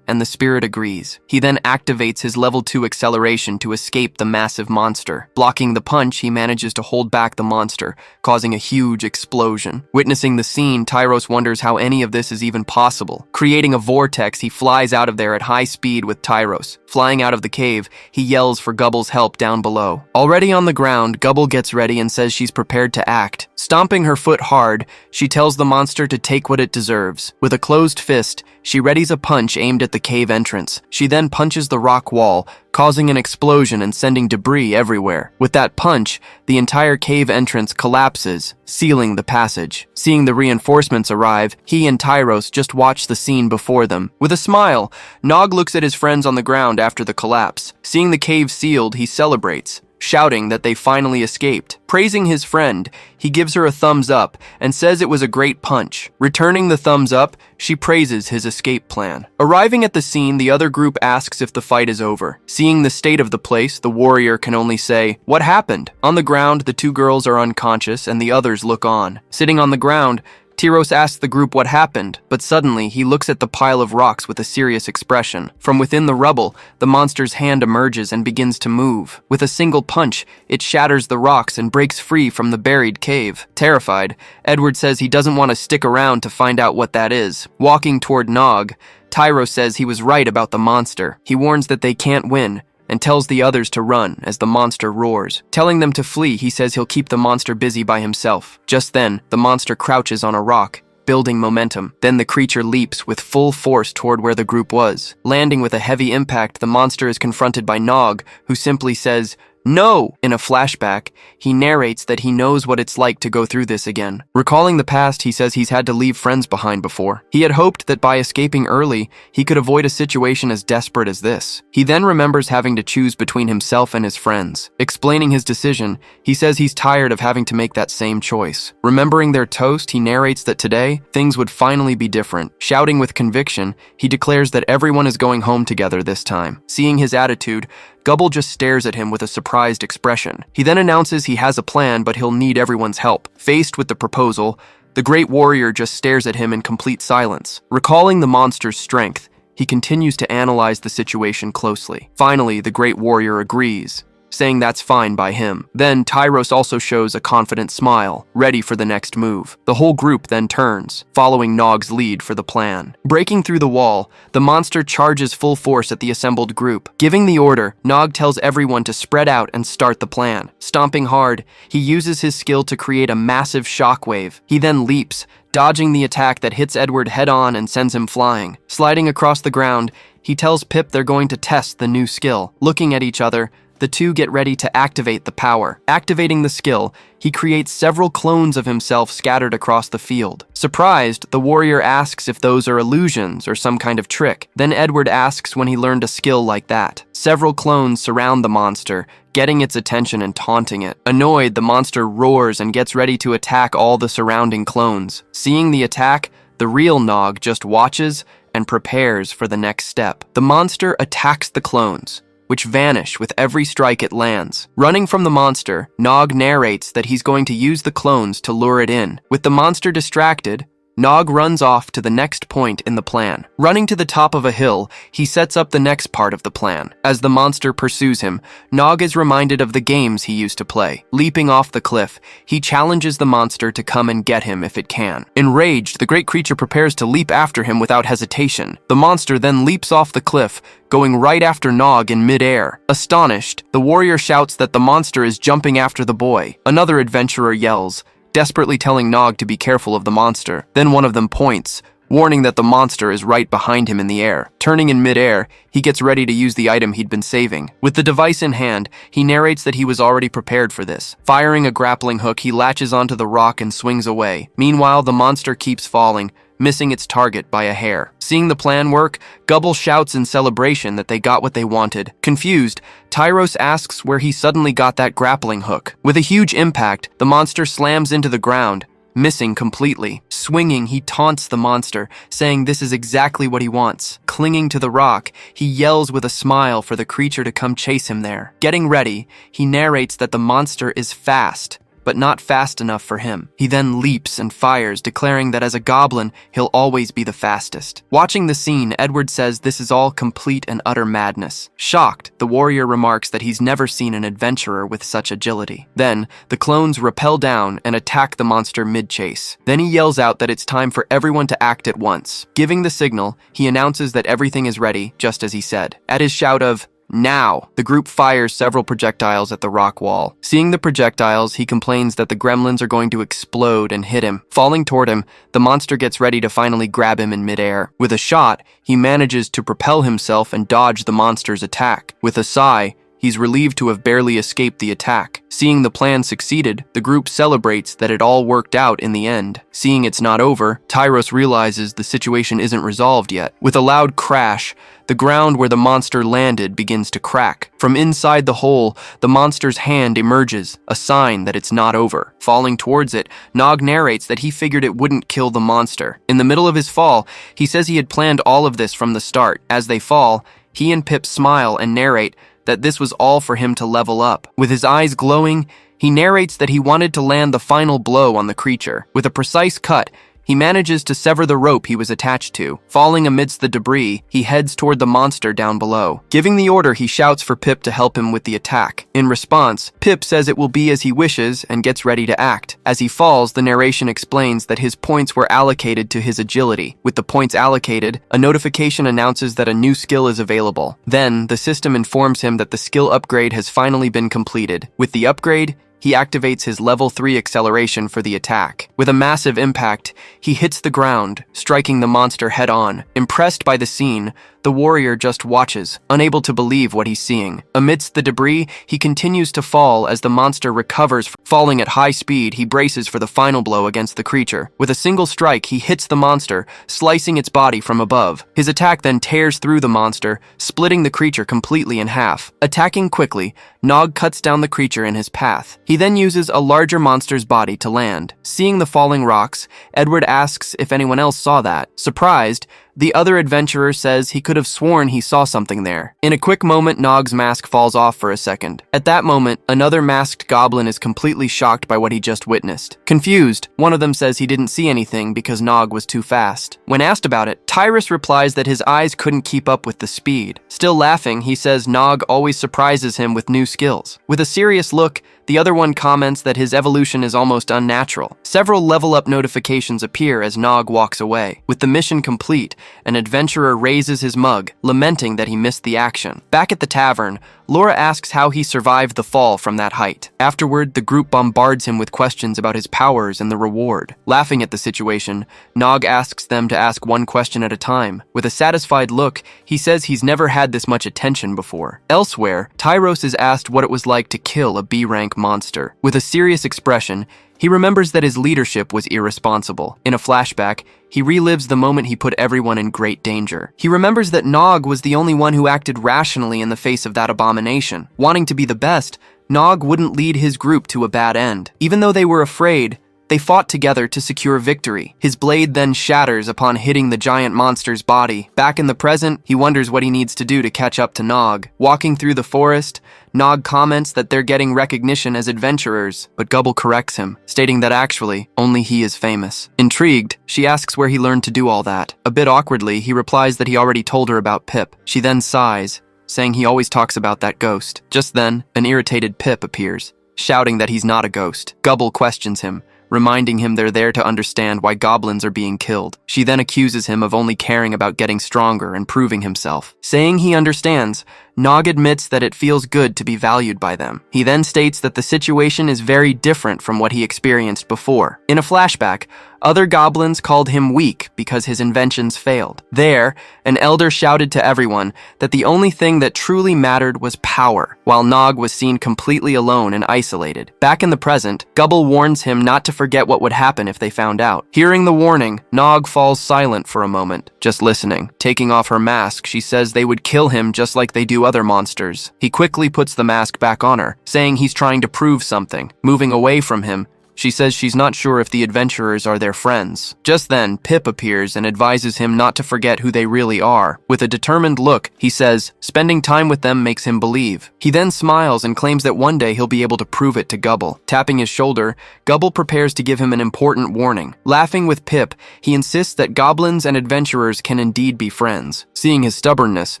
and the spirit agrees. He then activates his level 2 acceleration to escape the massive monster. Blocking the punch, he manages to hold back the monster, causing a huge explosion. Witnessing the scene, Tyros wonders how any of this is even possible. Creating a vortex, he flies out of there at high speed with Tyros. Flying out of the cave, he yells for Gubble's help down below. Already on the ground, Gubble gets ready and says she's prepared to act. Stomping her foot hard, she tells the monster to take what it deserves. With a closed fist, she readies a punch aimed at the cave entrance. She then punches the rock wall, causing an explosion and sending debris everywhere. With that punch, the entire cave entrance collapses, sealing the passage. Seeing the reinforcements arrive, he and Tyros just watch the scene before them. With a smile, Nog looks at his friends on the ground after the collapse. Seeing the cave sealed, he celebrates, shouting that they finally escaped. Praising his friend, he gives her a thumbs up and says it was a great punch. Returning the thumbs up, she praises his escape plan. Arriving at the scene, the other group asks if the fight is over. Seeing the state of the place, the warrior can only say, "What happened?" On the ground, the two girls are unconscious and the others look on. Sitting on the ground, Tyros asks the group what happened, but suddenly he looks at the pile of rocks with a serious expression. From within the rubble, the monster's hand emerges and begins to move. With a single punch, it shatters the rocks and breaks free from the buried cave. Terrified, Edward says he doesn't want to stick around to find out what that is. Walking toward Nog, Tyros says he was right about the monster. He warns that they can't win, and tells the others to run as the monster roars. Telling them to flee, he says he'll keep the monster busy by himself. Just then, the monster crouches on a rock, building momentum. Then the creature leaps with full force toward where the group was. Landing with a heavy impact, the monster is confronted by Nog, who simply says, "No!" In a flashback, he narrates that he knows what it's like to go through this again. Recalling the past, he says he's had to leave friends behind before. He had hoped that by escaping early, he could avoid a situation as desperate as this. He then remembers having to choose between himself and his friends. Explaining his decision, he says he's tired of having to make that same choice. Remembering their toast, he narrates that today, things would finally be different. Shouting with conviction, he declares that everyone is going home together this time. Seeing his attitude, Goblin just stares at him with a surprised expression. He then announces he has a plan, but he'll need everyone's help. Faced with the proposal, the great warrior just stares at him in complete silence. Recalling the monster's strength, he continues to analyze the situation closely. Finally, the great warrior agrees, saying that's fine by him. Then Tyros also shows a confident smile, ready for the next move. The whole group then turns, following Nog's lead for the plan. Breaking through the wall, the monster charges full force at the assembled group. Giving the order, Nog tells everyone to spread out and start the plan. Stomping hard, he uses his skill to create a massive shockwave. He then leaps, dodging the attack that hits Edward head-on and sends him flying. Sliding across the ground, he tells Pip they're going to test the new skill. Looking at each other, the two get ready to activate the power. Activating the skill, he creates several clones of himself scattered across the field. Surprised, the warrior asks if those are illusions or some kind of trick. Then Edward asks when he learned a skill like that. Several clones surround the monster, getting its attention and taunting it. Annoyed, the monster roars and gets ready to attack all the surrounding clones. Seeing the attack, the real Nog just watches and prepares for the next step. The monster attacks the clones, which vanish with every strike it lands. Running from the monster, Nog narrates that he's going to use the clones to lure it in. With the monster distracted, Nog runs off to the next point in the plan. Running to the top of a hill, he sets up the next part of the plan. As the monster pursues him, Nog is reminded of the games he used to play. Leaping off the cliff, he challenges the monster to come and get him if it can. Enraged, the great creature prepares to leap after him without hesitation. The monster then leaps off the cliff, going right after Nog in mid-air. Astonished, the warrior shouts that the monster is jumping after the boy. Another adventurer yells, desperately telling Nog to be careful of the monster. Then one of them points, warning that the monster is right behind him in the air. Turning in mid-air, he gets ready to use the item he'd been saving. With the device in hand, he narrates that he was already prepared for this. Firing a grappling hook, he latches onto the rock and swings away. Meanwhile, the monster keeps falling, missing its target by a hair. Seeing the plan work, Goblin shouts in celebration that they got what they wanted. Confused, Tyros asks where he suddenly got that grappling hook. With a huge impact, the monster slams into the ground, missing completely. Swinging, he taunts the monster, saying this is exactly what he wants. Clinging to the rock, he yells with a smile for the creature to come chase him there. Getting ready, he narrates that the monster is fast, but not fast enough for him. He then leaps and fires, declaring that as a goblin, he'll always be the fastest. Watching the scene, Edward says this is all complete and utter madness. Shocked, the warrior remarks that he's never seen an adventurer with such agility. Then, the clones rappel down and attack the monster mid-chase. Then he yells out that it's time for everyone to act at once. Giving the signal, he announces that everything is ready, just as he said. At his shout of, "Now!" the group fires several projectiles at the rock wall. Seeing the projectiles, he complains that the gremlins are going to explode and hit him. Falling toward him, the monster gets ready to finally grab him in midair. With a shot, he manages to propel himself and dodge the monster's attack. With a sigh, he's relieved to have barely escaped the attack. Seeing the plan succeeded, the group celebrates that it all worked out in the end. Seeing it's not over, Tyros realizes the situation isn't resolved yet. With a loud crash, the ground where the monster landed begins to crack. From inside the hole, the monster's hand emerges, a sign that it's not over. Falling towards it, Nog narrates that he figured it wouldn't kill the monster. In the middle of his fall, he says he had planned all of this from the start. As they fall, he and Pip smile and narrate that this was all for him to level up. With his eyes glowing, he narrates that he wanted to land the final blow on the creature. With a precise cut, he manages to sever the rope he was attached to. Falling amidst the debris, he heads toward the monster down below. Giving the order, he shouts for Pip to help him with the attack. In response, Pip says it will be as he wishes and gets ready to act. As he falls, the narration explains that his points were allocated to his agility. With the points allocated, a notification announces that a new skill is available. Then, the system informs him that the skill upgrade has finally been completed. With the upgrade, he activates his level 3 acceleration for the attack. With a massive impact, he hits the ground, striking the monster head-on. Impressed by the scene, The warrior just watches, unable to believe what he's seeing. Amidst the debris, he continues to fall as the monster recovers. Falling at high speed, he braces for the final blow against the creature. With a single strike, he hits the monster, slicing its body from above. His attack then tears through the monster, splitting the creature completely in half. Attacking quickly, Nog cuts down the creature in his path. He then uses a larger monster's body to land. Seeing the falling rocks, Edward asks if anyone else saw that. Surprised, the other adventurer says he could have sworn he saw something there. In a quick moment, Nog's mask falls off for a second. At that moment, another masked goblin is completely shocked by what he just witnessed. Confused, one of them says he didn't see anything because Nog was too fast. When asked about it, Tyrus replies that his eyes couldn't keep up with the speed. Still laughing, he says Nog always surprises him with new skills. With a serious look, the other one comments that his evolution is almost unnatural. Several level-up notifications appear as Nog walks away. With the mission complete, an adventurer raises his mug, lamenting that he missed the action. Back at the tavern, Laura asks how he survived the fall from that height. Afterward, the group bombards him with questions about his powers and the reward. Laughing at the situation, Nog asks them to ask one question at a time. With a satisfied look, he says he's never had this much attention before. Elsewhere, Tyros is asked what it was like to kill a B-rank monster. With a serious expression, he remembers that his leadership was irresponsible. In a flashback, he relives the moment he put everyone in great danger. He remembers that Nog was the only one who acted rationally in the face of that abomination. Wanting to be the best, Nog wouldn't lead his group to a bad end. Even though they were afraid, they fought together to secure victory. His blade then shatters upon hitting the giant monster's body. Back in the present, he wonders what he needs to do to catch up to Nog. Walking through the forest, Nog comments that they're getting recognition as adventurers, but Gubble corrects him, stating that actually, only he is famous. Intrigued, she asks where he learned to do all that. A bit awkwardly, he replies that he already told her about Pip. She then sighs, saying he always talks about that ghost. Just then, an irritated Pip appears, shouting that he's not a ghost. Gubble questions him, reminding him they're there to understand why goblins are being killed. She then accuses him of only caring about getting stronger and proving himself. Saying he understands, Nog admits that it feels good to be valued by them. He then states that the situation is very different from what he experienced before. In a flashback, other goblins called him weak because his inventions failed. There, an elder shouted to everyone that the only thing that truly mattered was power, while Nog was seen completely alone and isolated. Back in the present, Gubble warns him not to forget what would happen if they found out. Hearing the warning, Nog falls silent for a moment, just listening. Taking off her mask, she says they would kill him just like they do other monsters. He quickly puts the mask back on her, saying he's trying to prove something. Moving away from him, she says she's not sure if the adventurers are their friends. Just then, Pip appears and advises him not to forget who they really are. With a determined look, he says spending time with them makes him believe. He then smiles and claims that one day he'll be able to prove it to Gubble. Tapping his shoulder, Gubble prepares to give him an important warning. Laughing with Pip, he insists that goblins and adventurers can indeed be friends. Seeing his stubbornness,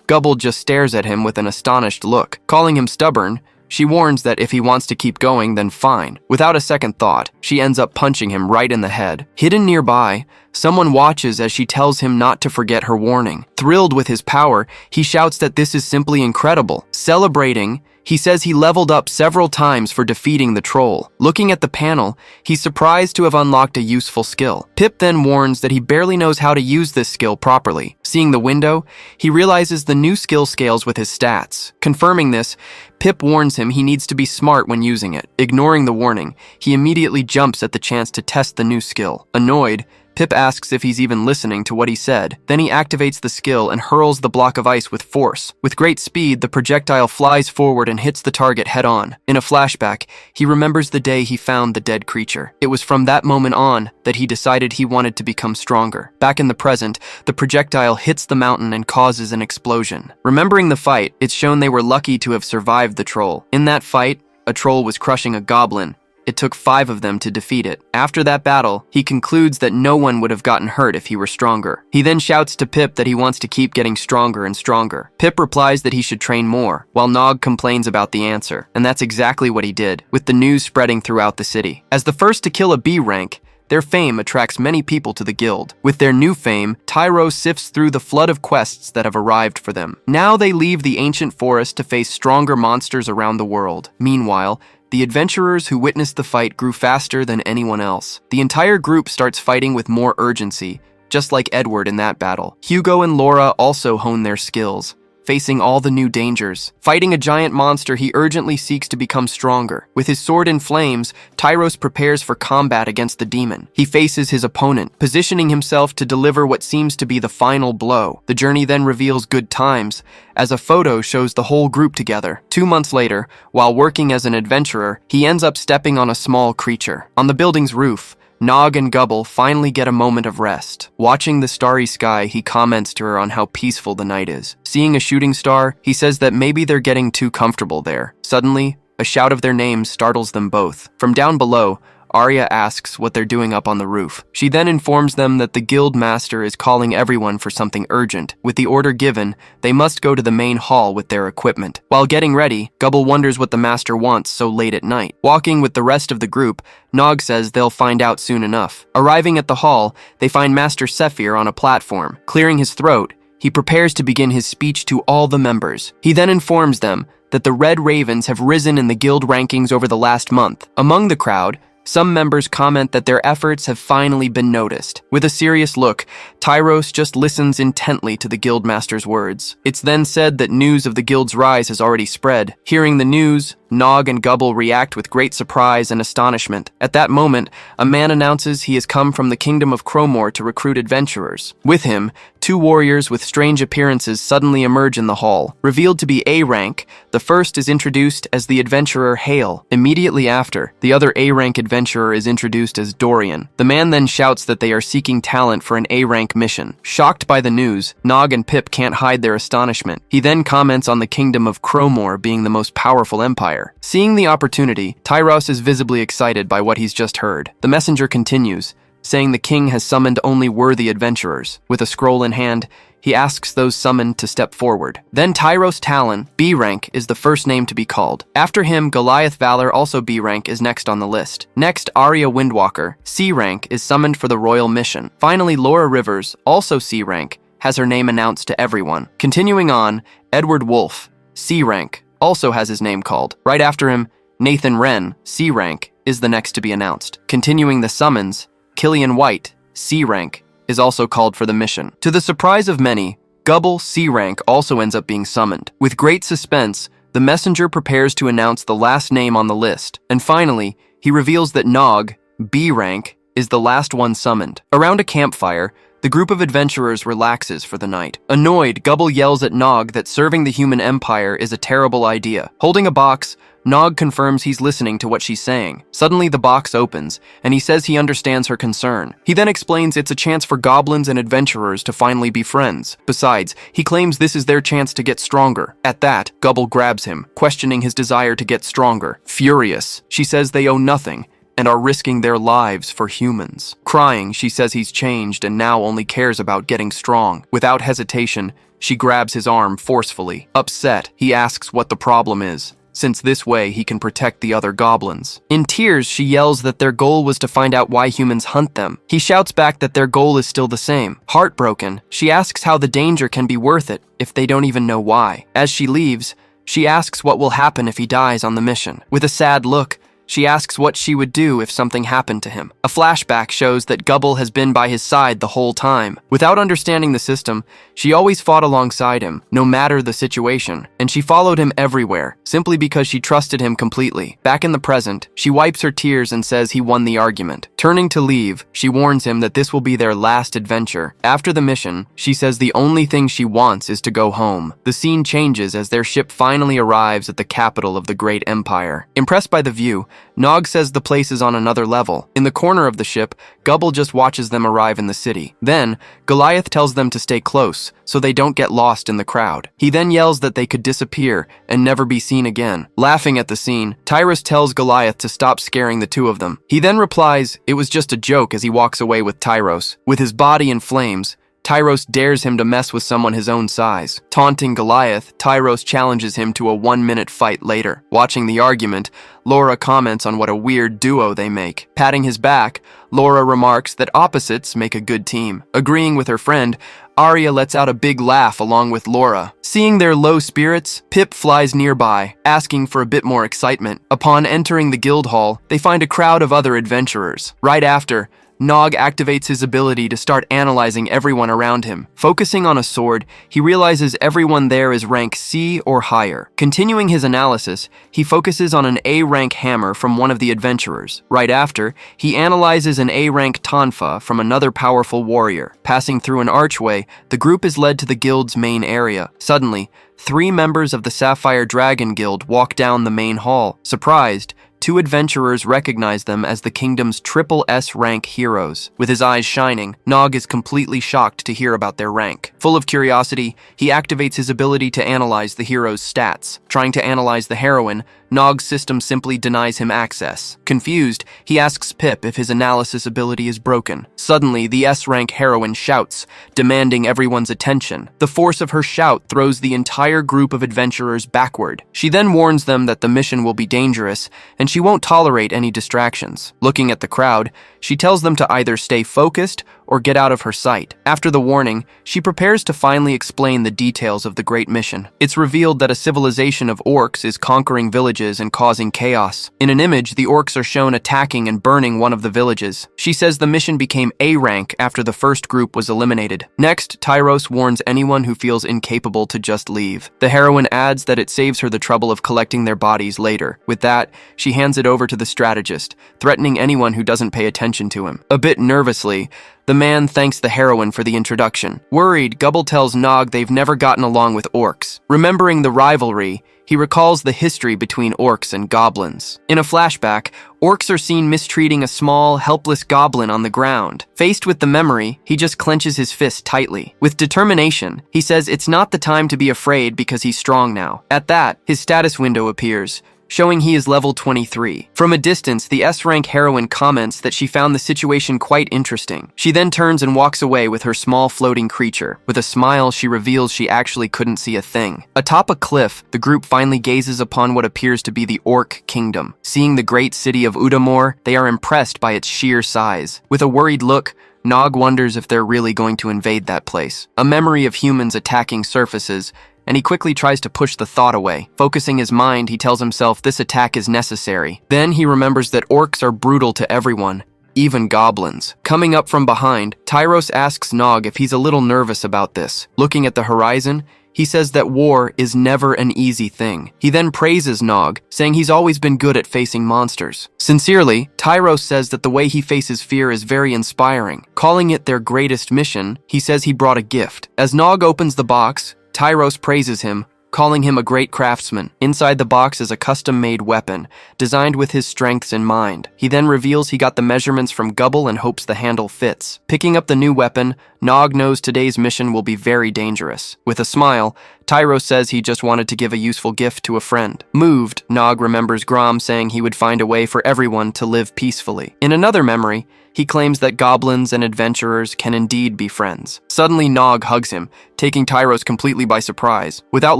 Gubble just stares at him with an astonished look. Calling him stubborn, she warns that if he wants to keep going, then fine. Without a second thought, she ends up punching him right in the head. Hidden nearby, someone watches as she tells him not to forget her warning. Thrilled with his power, he shouts that this is simply incredible. Celebrating, he says he leveled up several times for defeating the troll. Looking at the panel, he's surprised to have unlocked a useful skill. Pip then warns that he barely knows how to use this skill properly. Seeing the window, he realizes the new skill scales with his stats. Confirming this, Pip warns him he needs to be smart when using it. Ignoring the warning, he immediately jumps at the chance to test the new skill. Annoyed, Pip asks if he's even listening to what he said. Then he activates the skill and hurls the block of ice with force. With great speed, the projectile flies forward and hits the target head-on. In a flashback, he remembers the day he found the dead creature. It was from that moment on that he decided he wanted to become stronger. Back in the present, the projectile hits the mountain and causes an explosion. Remembering the fight, it's shown they were lucky to have survived the troll. In that fight, a troll was crushing a goblin. It took 5 of them to defeat it. After that battle, he concludes that no one would have gotten hurt if he were stronger. He then shouts to Pip that he wants to keep getting stronger and stronger. Pip replies that he should train more, while Nog complains about the answer. And that's exactly what he did, with the news spreading throughout the city. As the first to kill a B rank, their fame attracts many people to the guild. With their new fame, Tyro sifts through the flood of quests that have arrived for them. Now they leave the ancient forest to face stronger monsters around the world. Meanwhile, the adventurers who witnessed the fight grew faster than anyone else. The entire group starts fighting with more urgency, just like Edward in that battle. Hugo and Laura also hone their skills, facing all the new dangers. Fighting a giant monster, he urgently seeks to become stronger. With his sword in flames, Tyros prepares for combat against the demon. He faces his opponent, positioning himself to deliver what seems to be the final blow. The journey then reveals good times, as a photo shows the whole group together. 2 months later, while working as an adventurer, he ends up stepping on a small creature. On the building's roof, Nog and Gobble finally get a moment of rest. Watching the starry sky, he comments to her on how peaceful the night is. Seeing a shooting star, he says that maybe they're getting too comfortable there. Suddenly, a shout of their names startles them both. From down below, Arya asks what they're doing up on the roof. She then informs them that the guild master is calling everyone for something urgent. With the order given, they must go to the main hall with their equipment. While getting ready, Gobble wonders what the master wants so late at night. Walking with the rest of the group, Nog says they'll find out soon enough. Arriving at the hall, they find Master Sephir on a platform. Clearing his throat, he prepares to begin his speech to all the members. He then informs them that the Red Ravens have risen in the guild rankings over the last month. Among the crowd, some members comment that their efforts have finally been noticed. With a serious look, Tyros just listens intently to the guildmaster's words. It's then said that news of the guild's rise has already spread. Hearing the news, Nog and Gobble react with great surprise and astonishment. At that moment, a man announces he has come from the kingdom of Cromor to recruit adventurers. With him, 2 warriors with strange appearances suddenly emerge in the hall. Revealed to be A rank, the first is introduced as the adventurer Hale. Immediately after, the other A rank adventurer is introduced as Dorian. The man then shouts that they are seeking talent for an A rank mission. Shocked by the news, Nog and Pip can't hide their astonishment. He then comments on the kingdom of Cromor being the most powerful empire. Seeing the opportunity, Tyros is visibly excited by what he's just heard. The messenger continues, saying the king has summoned only worthy adventurers. With a scroll in hand, he asks those summoned to step forward. Then Tyros Talon, B rank, is the first name to be called. After him, Goliath Valor, also B rank, is next on the list. Next, Arya Windwalker, C rank, is summoned for the royal mission. Finally, Laura Rivers, also C rank, has her name announced to everyone. Continuing on, Edward Wolf, C rank, also has his name called. Right after him, Nathan Wren, C rank, is the next to be announced. Continuing the summons, Killian White, C rank, is also called for the mission. To the surprise of many, Gobble, C rank, also ends up being summoned. With great suspense, the messenger prepares to announce the last name on the list, and finally, he reveals that Nog, B rank, is the last one summoned. Around a campfire, the group of adventurers relaxes for the night. Annoyed, Gobble yells at Nog that serving the human empire is a terrible idea. Holding a box, Nog confirms he's listening to what she's saying. Suddenly, the box opens, and he says he understands her concern. He then explains it's a chance for goblins and adventurers to finally be friends. Besides, he claims this is their chance to get stronger. At that, Gobble grabs him, questioning his desire to get stronger. Furious, she says they owe nothing and are risking their lives for humans. Crying, she says he's changed and now only cares about getting strong. Without hesitation, she grabs his arm forcefully. Upset, he asks what the problem is, since this way he can protect the other goblins. In tears, she yells that their goal was to find out why humans hunt them. He shouts back that their goal is still the same. Heartbroken, she asks how the danger can be worth it if they don't even know why. As she leaves, she asks what will happen if he dies on the mission. With a sad look, she asks what she would do if something happened to him. A flashback shows that Gobble has been by his side the whole time. Without understanding the system, she always fought alongside him, no matter the situation, and she followed him everywhere, simply because she trusted him completely. Back in the present, she wipes her tears and says he won the argument. Turning to leave, she warns him that this will be their last adventure. After the mission, she says the only thing she wants is to go home. The scene changes as their ship finally arrives at the capital of the great empire. Impressed by the view, Nog says the place is on another level. In the corner of the ship, Gobble just watches them arrive in the city. Then, Goliath tells them to stay close, so they don't get lost in the crowd. He then yells that they could disappear and never be seen again. Laughing at the scene, Tyrus tells Goliath to stop scaring the two of them. He then replies it was just a joke as he walks away with Tyros. With his body in flames, Tyros dares him to mess with someone his own size. Taunting Goliath, Tyros challenges him to a 1-minute fight later. Watching the argument, Laura comments on what a weird duo they make. Patting his back, Laura remarks that opposites make a good team. Agreeing with her friend, Arya lets out a big laugh along with Laura. Seeing their low spirits, Pip flies nearby, asking for a bit more excitement. Upon entering the guild hall, they find a crowd of other adventurers. Right after, Nog activates his ability to start analyzing everyone around him. Focusing on a sword, he realizes everyone there is rank C or higher. Continuing his analysis, he focuses on an A-rank hammer from one of the adventurers. Right after, he analyzes an A-rank tonfa from another powerful warrior. Passing through an archway, the group is led to the guild's main area. Suddenly, 3 members of the Sapphire Dragon Guild walk down the main hall. Surprised, 2 adventurers recognize them as the kingdom's triple S rank heroes. With his eyes shining, Nog is completely shocked to hear about their rank. Full of curiosity, he activates his ability to analyze the hero's stats. Trying to analyze the heroine, Nog's system simply denies him access. Confused, he asks Pip if his analysis ability is broken. Suddenly, the S-rank heroine shouts, demanding everyone's attention. The force of her shout throws the entire group of adventurers backward. She then warns them that the mission will be dangerous, and she won't tolerate any distractions. Looking at the crowd, she tells them to either stay focused or get out of her sight. After the warning, she prepares to finally explain the details of the great mission. It's revealed that a civilization of orcs is conquering villages and causing chaos. In an image, the orcs are shown attacking and burning one of the villages. She says the mission became A-rank after the first group was eliminated. Next, Tyros warns anyone who feels incapable to just leave. The heroine adds that it saves her the trouble of collecting their bodies later. With that, she hands it over to the strategist, threatening anyone who doesn't pay attention to him. A bit nervously, the man thanks the heroine for the introduction. Worried, Gubble tells Nog they've never gotten along with orcs. Remembering the rivalry, he recalls the history between orcs and goblins. In a flashback, orcs are seen mistreating a small, helpless goblin on the ground. Faced with the memory, he just clenches his fist tightly. With determination, he says it's not the time to be afraid because he's strong now. At that, his status window appears, showing he is level 23. From a distance, the S-rank heroine comments that she found the situation quite interesting. She then turns and walks away with her small floating creature. With a smile, she reveals she actually couldn't see a thing. Atop a cliff, the group finally gazes upon what appears to be the Orc Kingdom. Seeing the great city of Udamore, they are impressed by its sheer size. With a worried look, Nog wonders if they're really going to invade that place. A memory of humans attacking surfaces, and he quickly tries to push the thought away. Focusing his mind, he tells himself this attack is necessary. Then he remembers that orcs are brutal to everyone, even goblins. Coming up from behind, Tyros asks Nog if he's a little nervous about this. Looking at the horizon, he says that war is never an easy thing. He then praises Nog, saying he's always been good at facing monsters. Sincerely, Tyros says that the way he faces fear is very inspiring. Calling it their greatest mission, he says he brought a gift. As Nog opens the box, Tyros praises him, calling him a great craftsman. Inside the box is a custom-made weapon, designed with his strengths in mind. He then reveals he got the measurements from Gubble and hopes the handle fits. Picking up the new weapon, Nog knows today's mission will be very dangerous. With a smile, Tyros says he just wanted to give a useful gift to a friend. Moved, Nog remembers Grom saying he would find a way for everyone to live peacefully. In another memory, he claims that goblins and adventurers can indeed be friends. Suddenly, Nog hugs him, taking Tyros completely by surprise. Without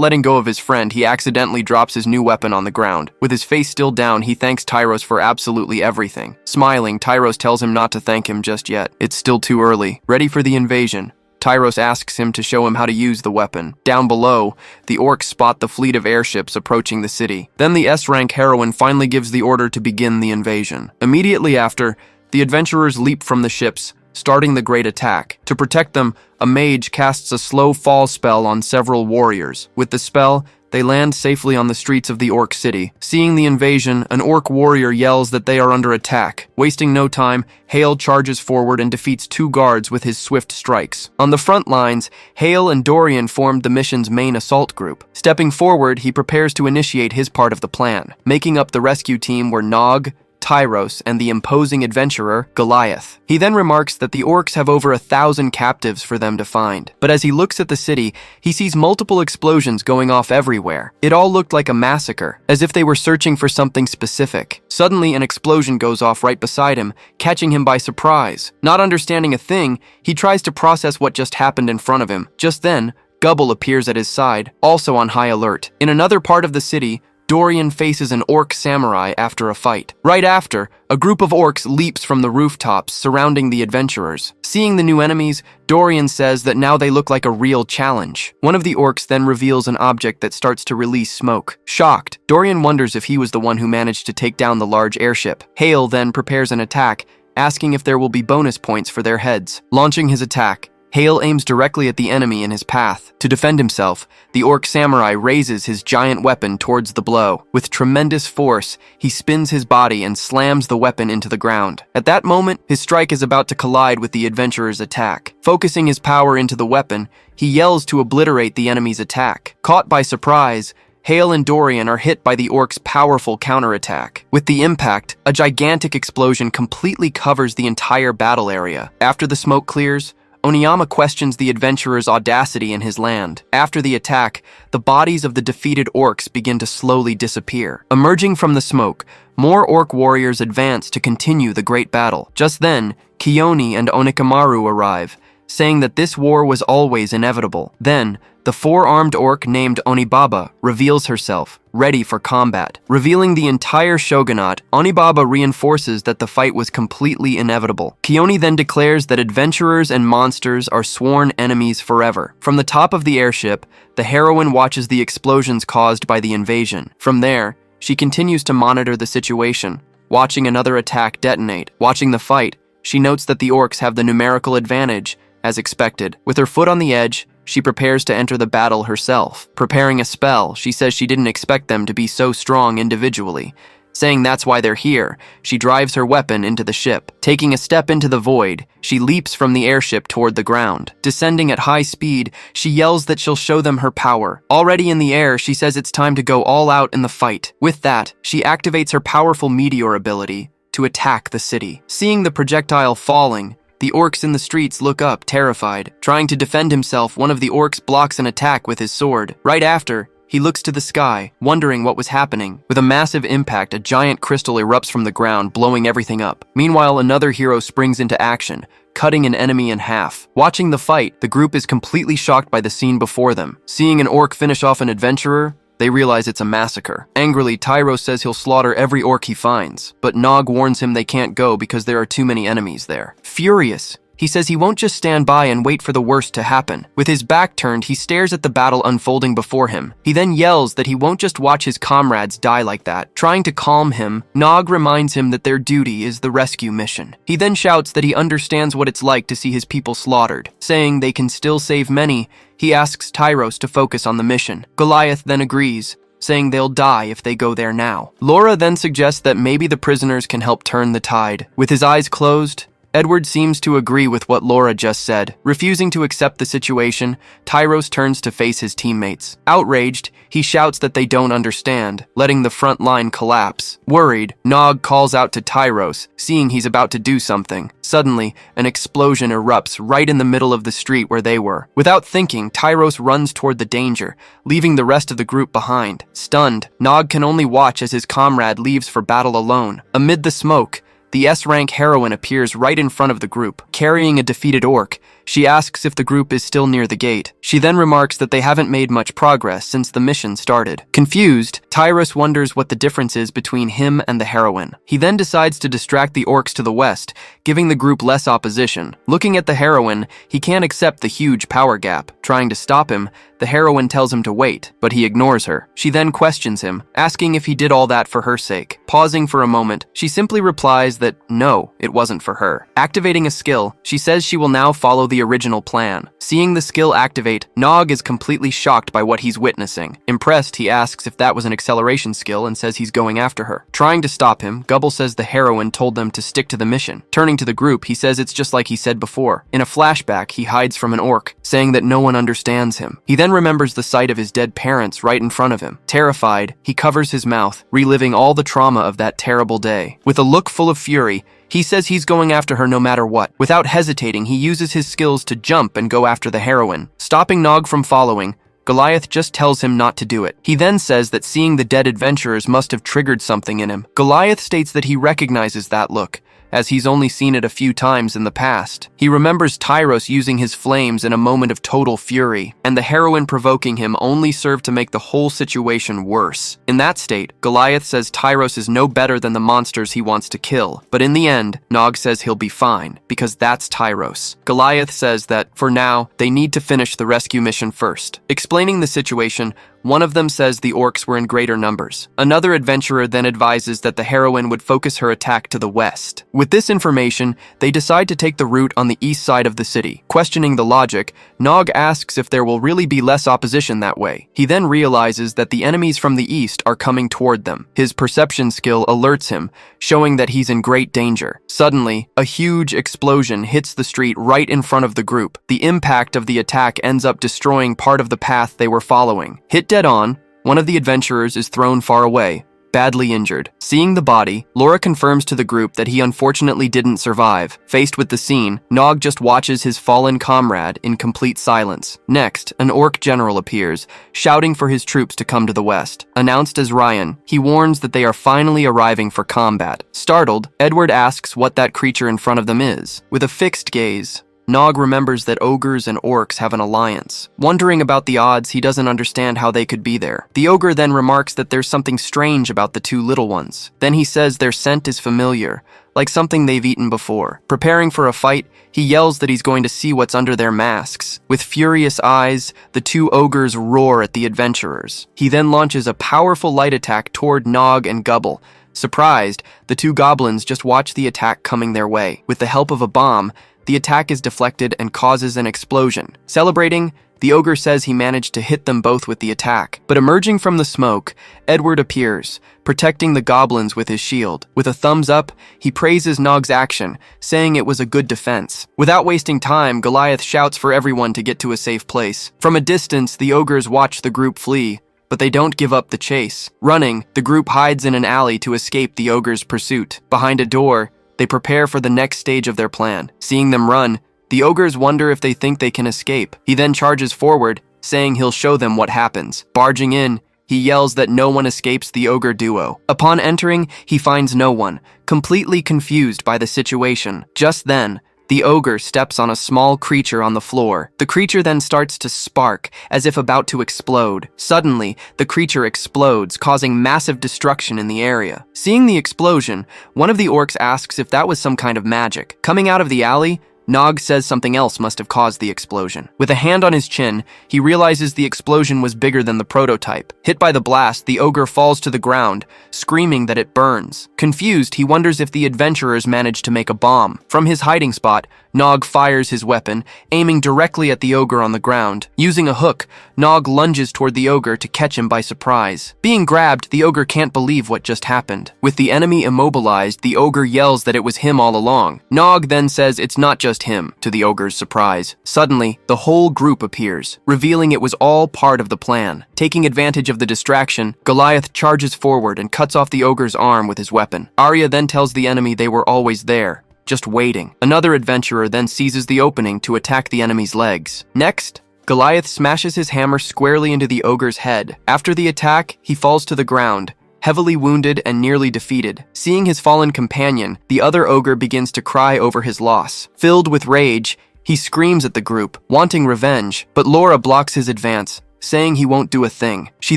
letting go of his friend, he accidentally drops his new weapon on the ground. With his face still down, he thanks Tyros for absolutely everything. Smiling, Tyros tells him not to thank him just yet. It's still too early. Ready for the invasion, Tyros asks him to show him how to use the weapon. Down below, the orcs spot the fleet of airships approaching the city. Then the S-rank heroine finally gives the order to begin the invasion. Immediately after, the adventurers leap from the ships, starting the great attack. To protect them, a mage casts a slow fall spell on several warriors. With the spell, they land safely on the streets of the orc city. Seeing the invasion, an orc warrior yells that they are under attack. Wasting no time, Hale charges forward and defeats 2 guards with his swift strikes. On the front lines, Hale and Dorian formed the mission's main assault group. Stepping forward, he prepares to initiate his part of the plan. Making up the rescue team were Nog, Tyros, and the imposing adventurer, Goliath. He then remarks that the orcs have over 1,000 captives for them to find. But as he looks at the city, he sees multiple explosions going off everywhere. It all looked like a massacre, as if they were searching for something specific. Suddenly, an explosion goes off right beside him, catching him by surprise. Not understanding a thing, he tries to process what just happened in front of him. Just then, Gubble appears at his side, also on high alert. In another part of the city, Dorian faces an orc samurai after a fight. Right after, a group of orcs leaps from the rooftops surrounding the adventurers. Seeing the new enemies, Dorian says that now they look like a real challenge. One of the orcs then reveals an object that starts to release smoke. Shocked, Dorian wonders if he was the one who managed to take down the large airship. Hale then prepares an attack, asking if there will be bonus points for their heads. Launching his attack, Hale aims directly at the enemy in his path. To defend himself, the orc samurai raises his giant weapon towards the blow. With tremendous force, he spins his body and slams the weapon into the ground. At that moment, his strike is about to collide with the adventurer's attack. Focusing his power into the weapon, he yells to obliterate the enemy's attack. Caught by surprise, Hale and Dorian are hit by the orc's powerful counterattack. With the impact, a gigantic explosion completely covers the entire battle area. After the smoke clears, Oniyama questions the adventurer's audacity in his land. After the attack, the bodies of the defeated orcs begin to slowly disappear. Emerging from the smoke, more orc warriors advance to continue the great battle. Just then, Kioni and Onikamaru arrive, saying that this war was always inevitable. Then, the four-armed orc named Onibaba reveals herself, ready for combat. Revealing the entire shogunate, Onibaba reinforces that the fight was completely inevitable. Kioni then declares that adventurers and monsters are sworn enemies forever. From the top of the airship, the heroine watches the explosions caused by the invasion. From there, she continues to monitor the situation, watching another attack detonate. Watching the fight, she notes that the orcs have the numerical advantage, as expected. With her foot on the edge, she prepares to enter the battle herself. Preparing a spell, she says she didn't expect them to be so strong individually. Saying that's why they're here, she drives her weapon into the ship. Taking a step into the void, she leaps from the airship toward the ground. Descending at high speed, she yells that she'll show them her power. Already in the air, she says it's time to go all out in the fight. With that, she activates her powerful meteor ability to attack the city. Seeing the projectile falling, the orcs in the streets look up, terrified. Trying to defend himself, one of the orcs blocks an attack with his sword. Right after, he looks to the sky, wondering what was happening. With a massive impact, a giant crystal erupts from the ground, blowing everything up. Meanwhile, another hero springs into action, cutting an enemy in half. Watching the fight, the group is completely shocked by the scene before them. Seeing an orc finish off an adventurer, they realize it's a massacre. Angrily, Tyro says he'll slaughter every orc he finds, but Nog warns him they can't go because there are too many enemies there. Furious, he says he won't just stand by and wait for the worst to happen. With his back turned, he stares at the battle unfolding before him. He then yells that he won't just watch his comrades die like that. Trying to calm him, Nog reminds him that their duty is the rescue mission. He then shouts that he understands what it's like to see his people slaughtered. Saying they can still save many, he asks Tyros to focus on the mission. Goliath then agrees, saying they'll die if they go there now. Laura then suggests that maybe the prisoners can help turn the tide. With his eyes closed, Edward seems to agree with what Laura just said. Refusing to accept the situation, Tyros turns to face his teammates. Outraged, he shouts that they don't understand, letting the front line collapse. Worried, Nog calls out to Tyros, seeing he's about to do something. Suddenly, an explosion erupts right in the middle of the street where they were. Without thinking, Tyros runs toward the danger, leaving the rest of the group behind. Stunned, Nog can only watch as his comrade leaves for battle alone. Amid the smoke, the S-rank heroine appears right in front of the group, carrying a defeated orc. She asks if the group is still near the gate. She then remarks that they haven't made much progress since the mission started. Confused, Tyros wonders what the difference is between him and the heroine. He then decides to distract the orcs to the west, giving the group less opposition. Looking at the heroine, he can't accept the huge power gap. Trying to stop him, the heroine tells him to wait, but he ignores her. She then questions him, asking if he did all that for her sake. Pausing for a moment, she simply replies that no, it wasn't for her. Activating a skill, she says she will now follow the original plan. Seeing the skill activate, Nog is completely shocked by what he's witnessing. Impressed, he asks if that was an acceleration skill and says he's going after her. Trying to stop him, Gubble says the heroine told them to stick to the mission. Turning to the group, he says it's just like he said before. In a flashback, he hides from an orc, saying that no one understands him. He then remembers the sight of his dead parents right in front of him. Terrified, he covers his mouth, reliving all the trauma of that terrible day. With a look full of fury, he says he's going after her no matter what. Without hesitating, he uses his skills to jump and go after the heroine. Stopping Nog from following, Goliath just tells him not to do it. He then says that seeing the dead adventurers must have triggered something in him. Goliath states that he recognizes that look, as he's only seen it a few times in the past. He remembers Tyros using his flames in a moment of total fury, and the heroine provoking him only served to make the whole situation worse. In that state, Goliath says Tyros is no better than the monsters he wants to kill, but in the end, Nog says he'll be fine, because that's Tyros. Goliath says that, for now, they need to finish the rescue mission first. Explaining the situation, one of them says the orcs were in greater numbers. Another adventurer then advises that the heroine would focus her attack to the west. With this information, they decide to take the route on the east side of the city. Questioning the logic, Nog asks if there will really be less opposition that way. He then realizes that the enemies from the east are coming toward them. His perception skill alerts him, showing that he's in great danger. Suddenly, a huge explosion hits the street right in front of the group. The impact of the attack ends up destroying part of the path they were following. Hit dead on, one of the adventurers is thrown far away, badly injured. Seeing the body, Laura confirms to the group that he unfortunately didn't survive. Faced with the scene, Nog just watches his fallen comrade in complete silence. Next, an orc general appears, shouting for his troops to come to the west. Announced as Ryan, he warns that they are finally arriving for combat. Startled, Edward asks what that creature in front of them is. With a fixed gaze, Nog remembers that ogres and orcs have an alliance. Wondering about the odds, he doesn't understand how they could be there. The ogre then remarks that there's something strange about the two little ones. Then he says their scent is familiar, like something they've eaten before. Preparing for a fight, he yells that he's going to see what's under their masks. With furious eyes, the two ogres roar at the adventurers. He then launches a powerful light attack toward Nog and Gubble. Surprised, the two goblins just watch the attack coming their way. With the help of a bomb, the attack is deflected and causes an explosion. Celebrating, the ogre says he managed to hit them both with the attack. But emerging from the smoke, Edward appears, protecting the goblins with his shield. With a thumbs up, he praises Nog's action, saying it was a good defense. Without wasting time, Goliath shouts for everyone to get to a safe place. From a distance, the ogres watch the group flee, but they don't give up the chase. Running, the group hides in an alley to escape the ogre's pursuit. Behind a door, they prepare for the next stage of their plan. Seeing them run, the ogres wonder if they think they can escape. He then charges forward, saying he'll show them what happens. Barging in, he yells that no one escapes the ogre duo. Upon entering, he finds no one, completely confused by the situation. Just then, the ogre steps on a small creature on the floor. The creature then starts to spark, as if about to explode. Suddenly, the creature explodes, causing massive destruction in the area. Seeing the explosion, one of the orcs asks if that was some kind of magic. Coming out of the alley, Nog says something else must have caused the explosion. With a hand on his chin, he realizes the explosion was bigger than the prototype. Hit by the blast, the ogre falls to the ground, screaming that it burns. Confused, he wonders if the adventurers managed to make a bomb. From his hiding spot, Nog fires his weapon, aiming directly at the ogre on the ground. Using a hook, Nog lunges toward the ogre to catch him by surprise. Being grabbed, the ogre can't believe what just happened. With the enemy immobilized, the ogre yells that it was him all along. Nog then says it's not just him, to the ogre's surprise. Suddenly, the whole group appears, revealing it was all part of the plan. Taking advantage of the distraction, Goliath charges forward and cuts off the ogre's arm with his weapon. Arya then tells the enemy they were always there, just waiting. Another adventurer then seizes the opening to attack the enemy's legs. Next, Goliath smashes his hammer squarely into the ogre's head. After the attack, he falls to the ground, heavily wounded and nearly defeated. Seeing his fallen companion, the other ogre begins to cry over his loss. Filled with rage, he screams at the group, wanting revenge, but Laura blocks his advance, saying he won't do a thing. She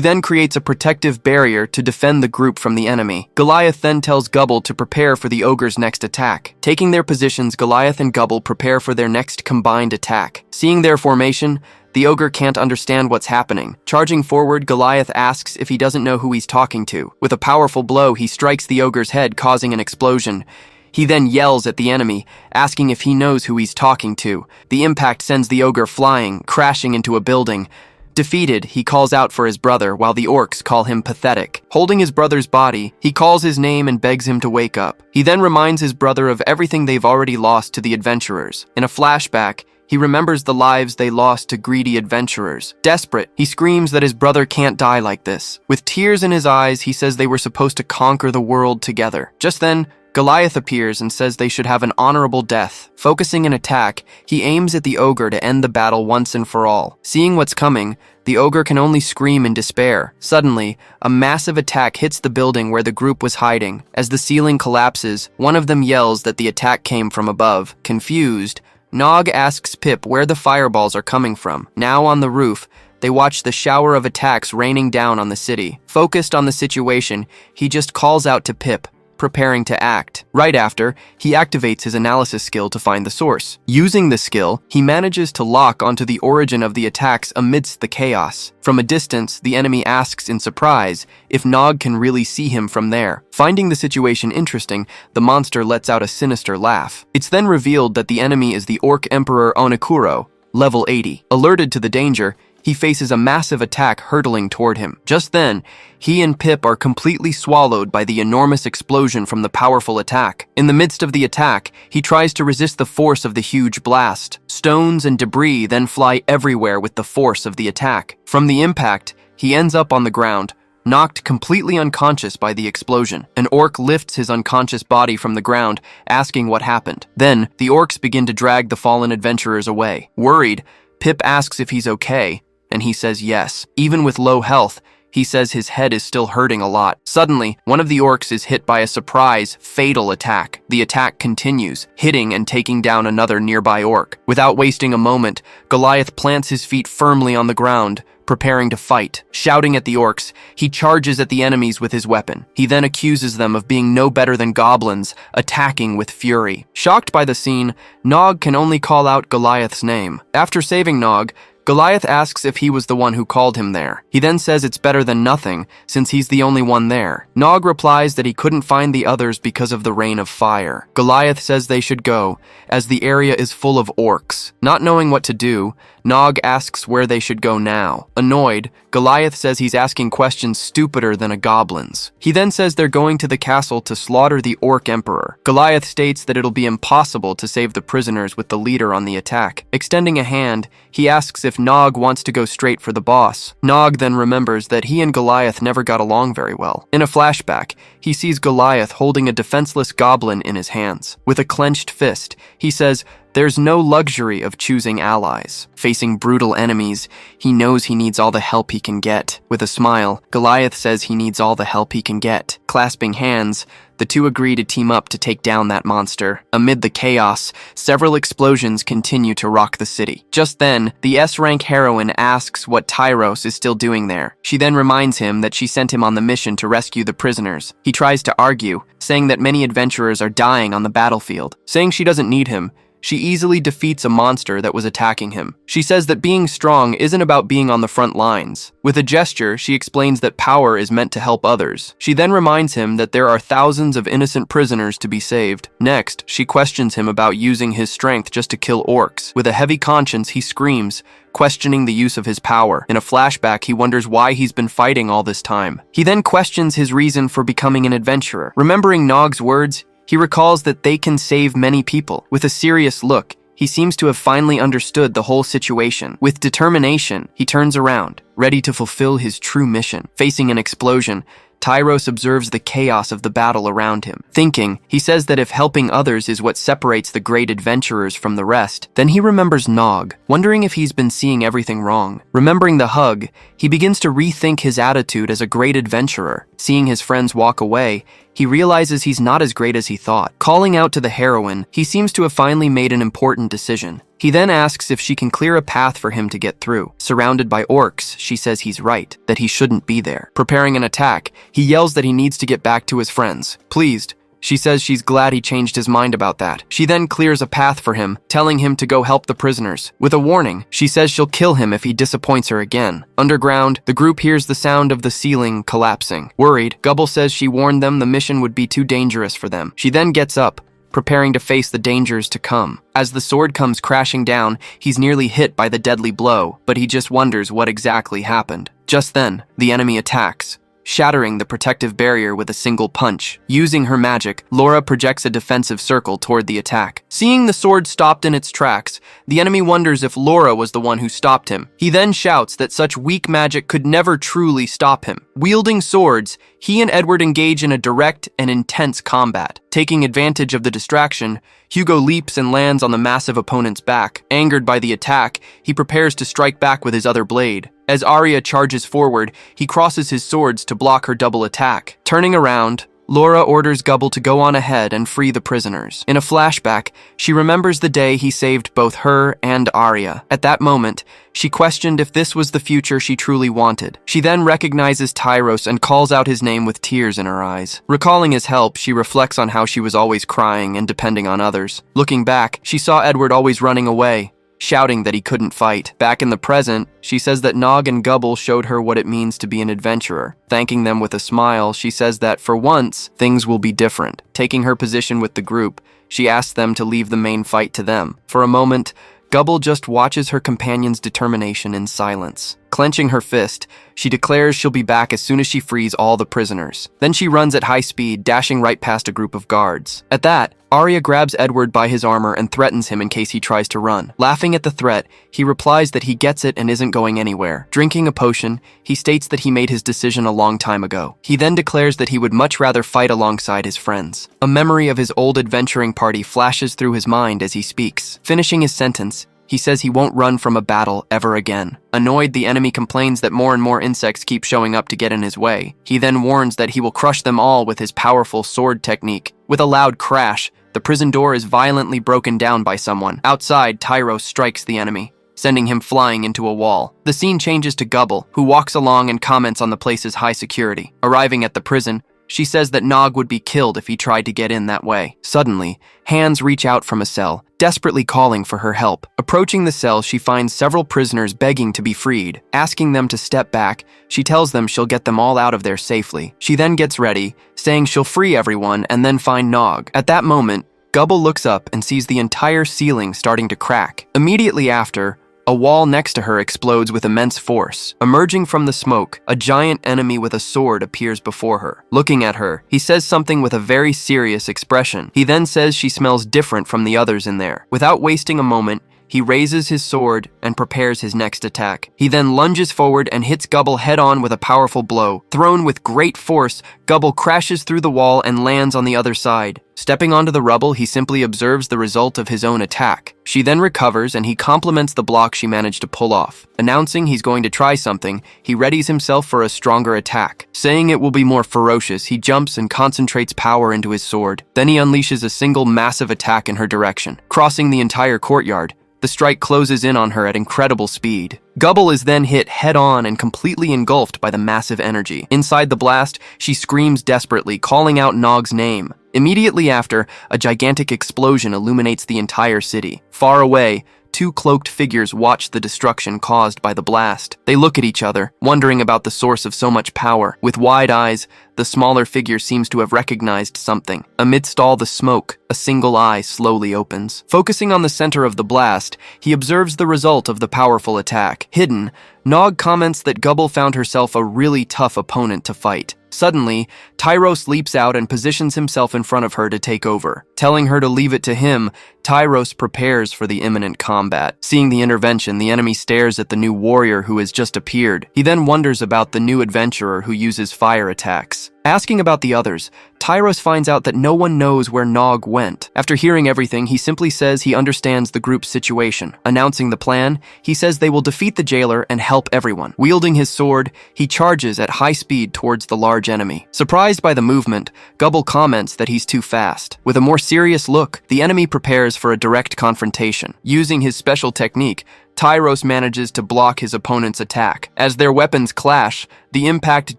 then creates a protective barrier to defend the group from the enemy. Goliath then tells Gubble to prepare for the ogre's next attack. Taking their positions, Goliath and Gubble prepare for their next combined attack. Seeing their formation, the ogre can't understand what's happening. Charging forward, Goliath asks if he doesn't know who he's talking to. With a powerful blow, he strikes the ogre's head, causing an explosion. He then yells at the enemy, asking if he knows who he's talking to. The impact sends the ogre flying, crashing into a building. Defeated, he calls out for his brother, while the orcs call him pathetic. Holding his brother's body, he calls his name and begs him to wake up. He then reminds his brother of everything they've already lost to the adventurers. In a flashback, he remembers the lives they lost to greedy adventurers. Desperate, he screams that his brother can't die like this. With tears in his eyes, he says they were supposed to conquer the world together. Just then, Goliath appears and says they should have an honorable death. Focusing an attack, he aims at the ogre to end the battle once and for all. Seeing what's coming, the ogre can only scream in despair. Suddenly, a massive attack hits the building where the group was hiding. As the ceiling collapses, one of them yells that the attack came from above. Confused, Nog asks Pip where the fireballs are coming from. Now on the roof, they watch the shower of attacks raining down on the city. Focused on the situation, he just calls out to Pip, preparing to act. Right after, he activates his analysis skill to find the source. Using the skill, he manages to lock onto the origin of the attacks amidst the chaos. From a distance, the enemy asks in surprise if Nog can really see him from there. Finding the situation interesting, the monster lets out a sinister laugh. It's then revealed that the enemy is the Orc Emperor Onokuro, level 80. Alerted to the danger, he faces a massive attack hurtling toward him. Just then, he and Pip are completely swallowed by the enormous explosion from the powerful attack. In the midst of the attack, he tries to resist the force of the huge blast. Stones and debris then fly everywhere with the force of the attack. From the impact, he ends up on the ground, knocked completely unconscious by the explosion. An orc lifts his unconscious body from the ground, asking what happened. Then, the orcs begin to drag the fallen adventurers away. Worried, Pip asks if he's okay, and he says yes. Even with low health, he says his head is still hurting a lot. Suddenly, one of the orcs is hit by a surprise, fatal attack. The attack continues, hitting and taking down another nearby orc. Without wasting a moment, Goliath plants his feet firmly on the ground, preparing to fight. Shouting at the orcs, he charges at the enemies with his weapon. He then accuses them of being no better than goblins, attacking with fury. Shocked by the scene, Nog can only call out Goliath's name. After saving Nog, Goliath asks if he was the one who called him there. He then says it's better than nothing, since he's the only one there. Nog replies that he couldn't find the others because of the rain of fire. Goliath says they should go, as the area is full of orcs. Not knowing what to do, Nog asks where they should go now. Annoyed, Goliath says he's asking questions stupider than a goblin's. He then says they're going to the castle to slaughter the Orc Emperor. Goliath states that it'll be impossible to save the prisoners with the leader on the attack. Extending a hand, he asks if Nog wants to go straight for the boss. Nog then remembers that he and Goliath never got along very well. In a flashback, he sees Goliath holding a defenseless goblin in his hands. With a clenched fist, he says, "There's no luxury of choosing allies." Facing brutal enemies, he knows he needs all the help he can get. With a smile, Goliath says he needs all the help he can get. Clasping hands, the two agree to team up to take down that monster. Amid the chaos, several explosions continue to rock the city. Just then, the S-rank heroine asks what Tyros is still doing there. She then reminds him that she sent him on the mission to rescue the prisoners. He tries to argue, saying that many adventurers are dying on the battlefield. Saying she doesn't need him, she easily defeats a monster that was attacking him. She says that being strong isn't about being on the front lines. With a gesture, she explains that power is meant to help others. She then reminds him that there are thousands of innocent prisoners to be saved. Next, she questions him about using his strength just to kill orcs. With a heavy conscience, he screams, questioning the use of his power. In a flashback, he wonders why he's been fighting all this time. He then questions his reason for becoming an adventurer. Remembering Nog's words, he recalls that they can save many people. With a serious look, he seems to have finally understood the whole situation. With determination, he turns around, ready to fulfill his true mission. Facing an explosion, Tyros observes the chaos of the battle around him. Thinking, he says that if helping others is what separates the great adventurers from the rest, then he remembers Nog, wondering if he's been seeing everything wrong. Remembering the hug, he begins to rethink his attitude as a great adventurer. Seeing his friends walk away, he realizes he's not as great as he thought. Calling out to the heroine, he seems to have finally made an important decision. He then asks if she can clear a path for him to get through. Surrounded by orcs, she says he's right, that he shouldn't be there. Preparing an attack, he yells that he needs to get back to his friends. Pleased, she says she's glad he changed his mind about that. She then clears a path for him, telling him to go help the prisoners. With a warning, she says she'll kill him if he disappoints her again. Underground, the group hears the sound of the ceiling collapsing. Worried, Gubble says she warned them the mission would be too dangerous for them. She then gets up, preparing to face the dangers to come. As the sword comes crashing down, he's nearly hit by the deadly blow, but he just wonders what exactly happened. Just then, the enemy attacks. shattering the protective barrier with a single punch. Using her magic, Laura projects a defensive circle toward the attack. Seeing the sword stopped in its tracks, the enemy wonders if Laura was the one who stopped him. He then shouts that such weak magic could never truly stop him. Wielding swords, he and Edward engage in a direct and intense combat. Taking advantage of the distraction, Hugo leaps and lands on the massive opponent's back. Angered by the attack, he prepares to strike back with his other blade. As Arya charges forward, he crosses his swords to block her double attack. Turning around, Laura orders Goblin to go on ahead and free the prisoners. In a flashback, she remembers the day he saved both her and Arya. At that moment, she questioned if this was the future she truly wanted. She then recognizes Tyros and calls out his name with tears in her eyes. Recalling his help, she reflects on how she was always crying and depending on others. Looking back, she saw Edward always running away, shouting that he couldn't fight. Back in the present, she says that Nog and Goblin showed her what it means to be an adventurer. Thanking them with a smile, she says that for once, things will be different. Taking her position with the group, she asks them to leave the main fight to them. For a moment, Goblin just watches her companion's determination in silence. Clenching her fist, she declares she'll be back as soon as she frees all the prisoners. Then she runs at high speed, dashing right past a group of guards. At that, Arya grabs Edward by his armor and threatens him in case he tries to run. Laughing at the threat, he replies that he gets it and isn't going anywhere. Drinking a potion, he states that he made his decision a long time ago. He then declares that he would much rather fight alongside his friends. A memory of his old adventuring party flashes through his mind as he speaks. Finishing his sentence, he says he won't run from a battle ever again. Annoyed, the enemy complains that more and more insects keep showing up to get in his way. He then warns that he will crush them all with his powerful sword technique. With a loud crash, the prison door is violently broken down by someone. Outside, Tyros strikes the enemy, sending him flying into a wall. The scene changes to Goblin, who walks along and comments on the place's high security. Arriving at the prison, she says that Nog would be killed if he tried to get in that way. Suddenly, hands reach out from a cell, desperately calling for her help. Approaching the cell, she finds several prisoners begging to be freed. Asking them to step back, she tells them she'll get them all out of there safely. She then gets ready, saying she'll free everyone and then find Nog. At that moment, Goblin looks up and sees the entire ceiling starting to crack. Immediately after, a wall next to her explodes with immense force. Emerging from the smoke, a giant enemy with a sword appears before her. Looking at her, he says something with a very serious expression. He then says she smells different from the others in there. Without wasting a moment, he raises his sword and prepares his next attack. He then lunges forward and hits Goblin head-on with a powerful blow. Thrown with great force, Goblin crashes through the wall and lands on the other side. Stepping onto the rubble, he simply observes the result of his own attack. She then recovers and he compliments the block she managed to pull off. Announcing he's going to try something, he readies himself for a stronger attack. Saying it will be more ferocious, he jumps and concentrates power into his sword. Then he unleashes a single massive attack in her direction. Crossing the entire courtyard, the strike closes in on her at incredible speed. Goblin is then hit head-on and completely engulfed by the massive energy. Inside the blast, she screams desperately, calling out Nog's name. Immediately after, a gigantic explosion illuminates the entire city. Far away, two cloaked figures watch the destruction caused by the blast. They look at each other, wondering about the source of so much power. With wide eyes, the smaller figure seems to have recognized something. Amidst all the smoke, a single eye slowly opens. Focusing on the center of the blast, he observes the result of the powerful attack. Hidden, Nog comments that Goblin found herself a really tough opponent to fight. Suddenly, Tyros leaps out and positions himself in front of her to take over. Telling her to leave it to him, Tyros prepares for the imminent combat. Seeing the intervention, the enemy stares at the new warrior who has just appeared. He then wonders about the new adventurer who uses fire attacks. Asking about the others, Tyros finds out that no one knows where Nog went. After hearing everything, he simply says he understands the group's situation. Announcing the plan, he says they will defeat the jailer and help everyone. Wielding his sword, he charges at high speed towards the large enemy. Surprised by the movement, Goblin comments that he's too fast. With a more serious look, the enemy prepares for a direct confrontation. Using his special technique, Tyros manages to block his opponent's attack. As their weapons clash, the impact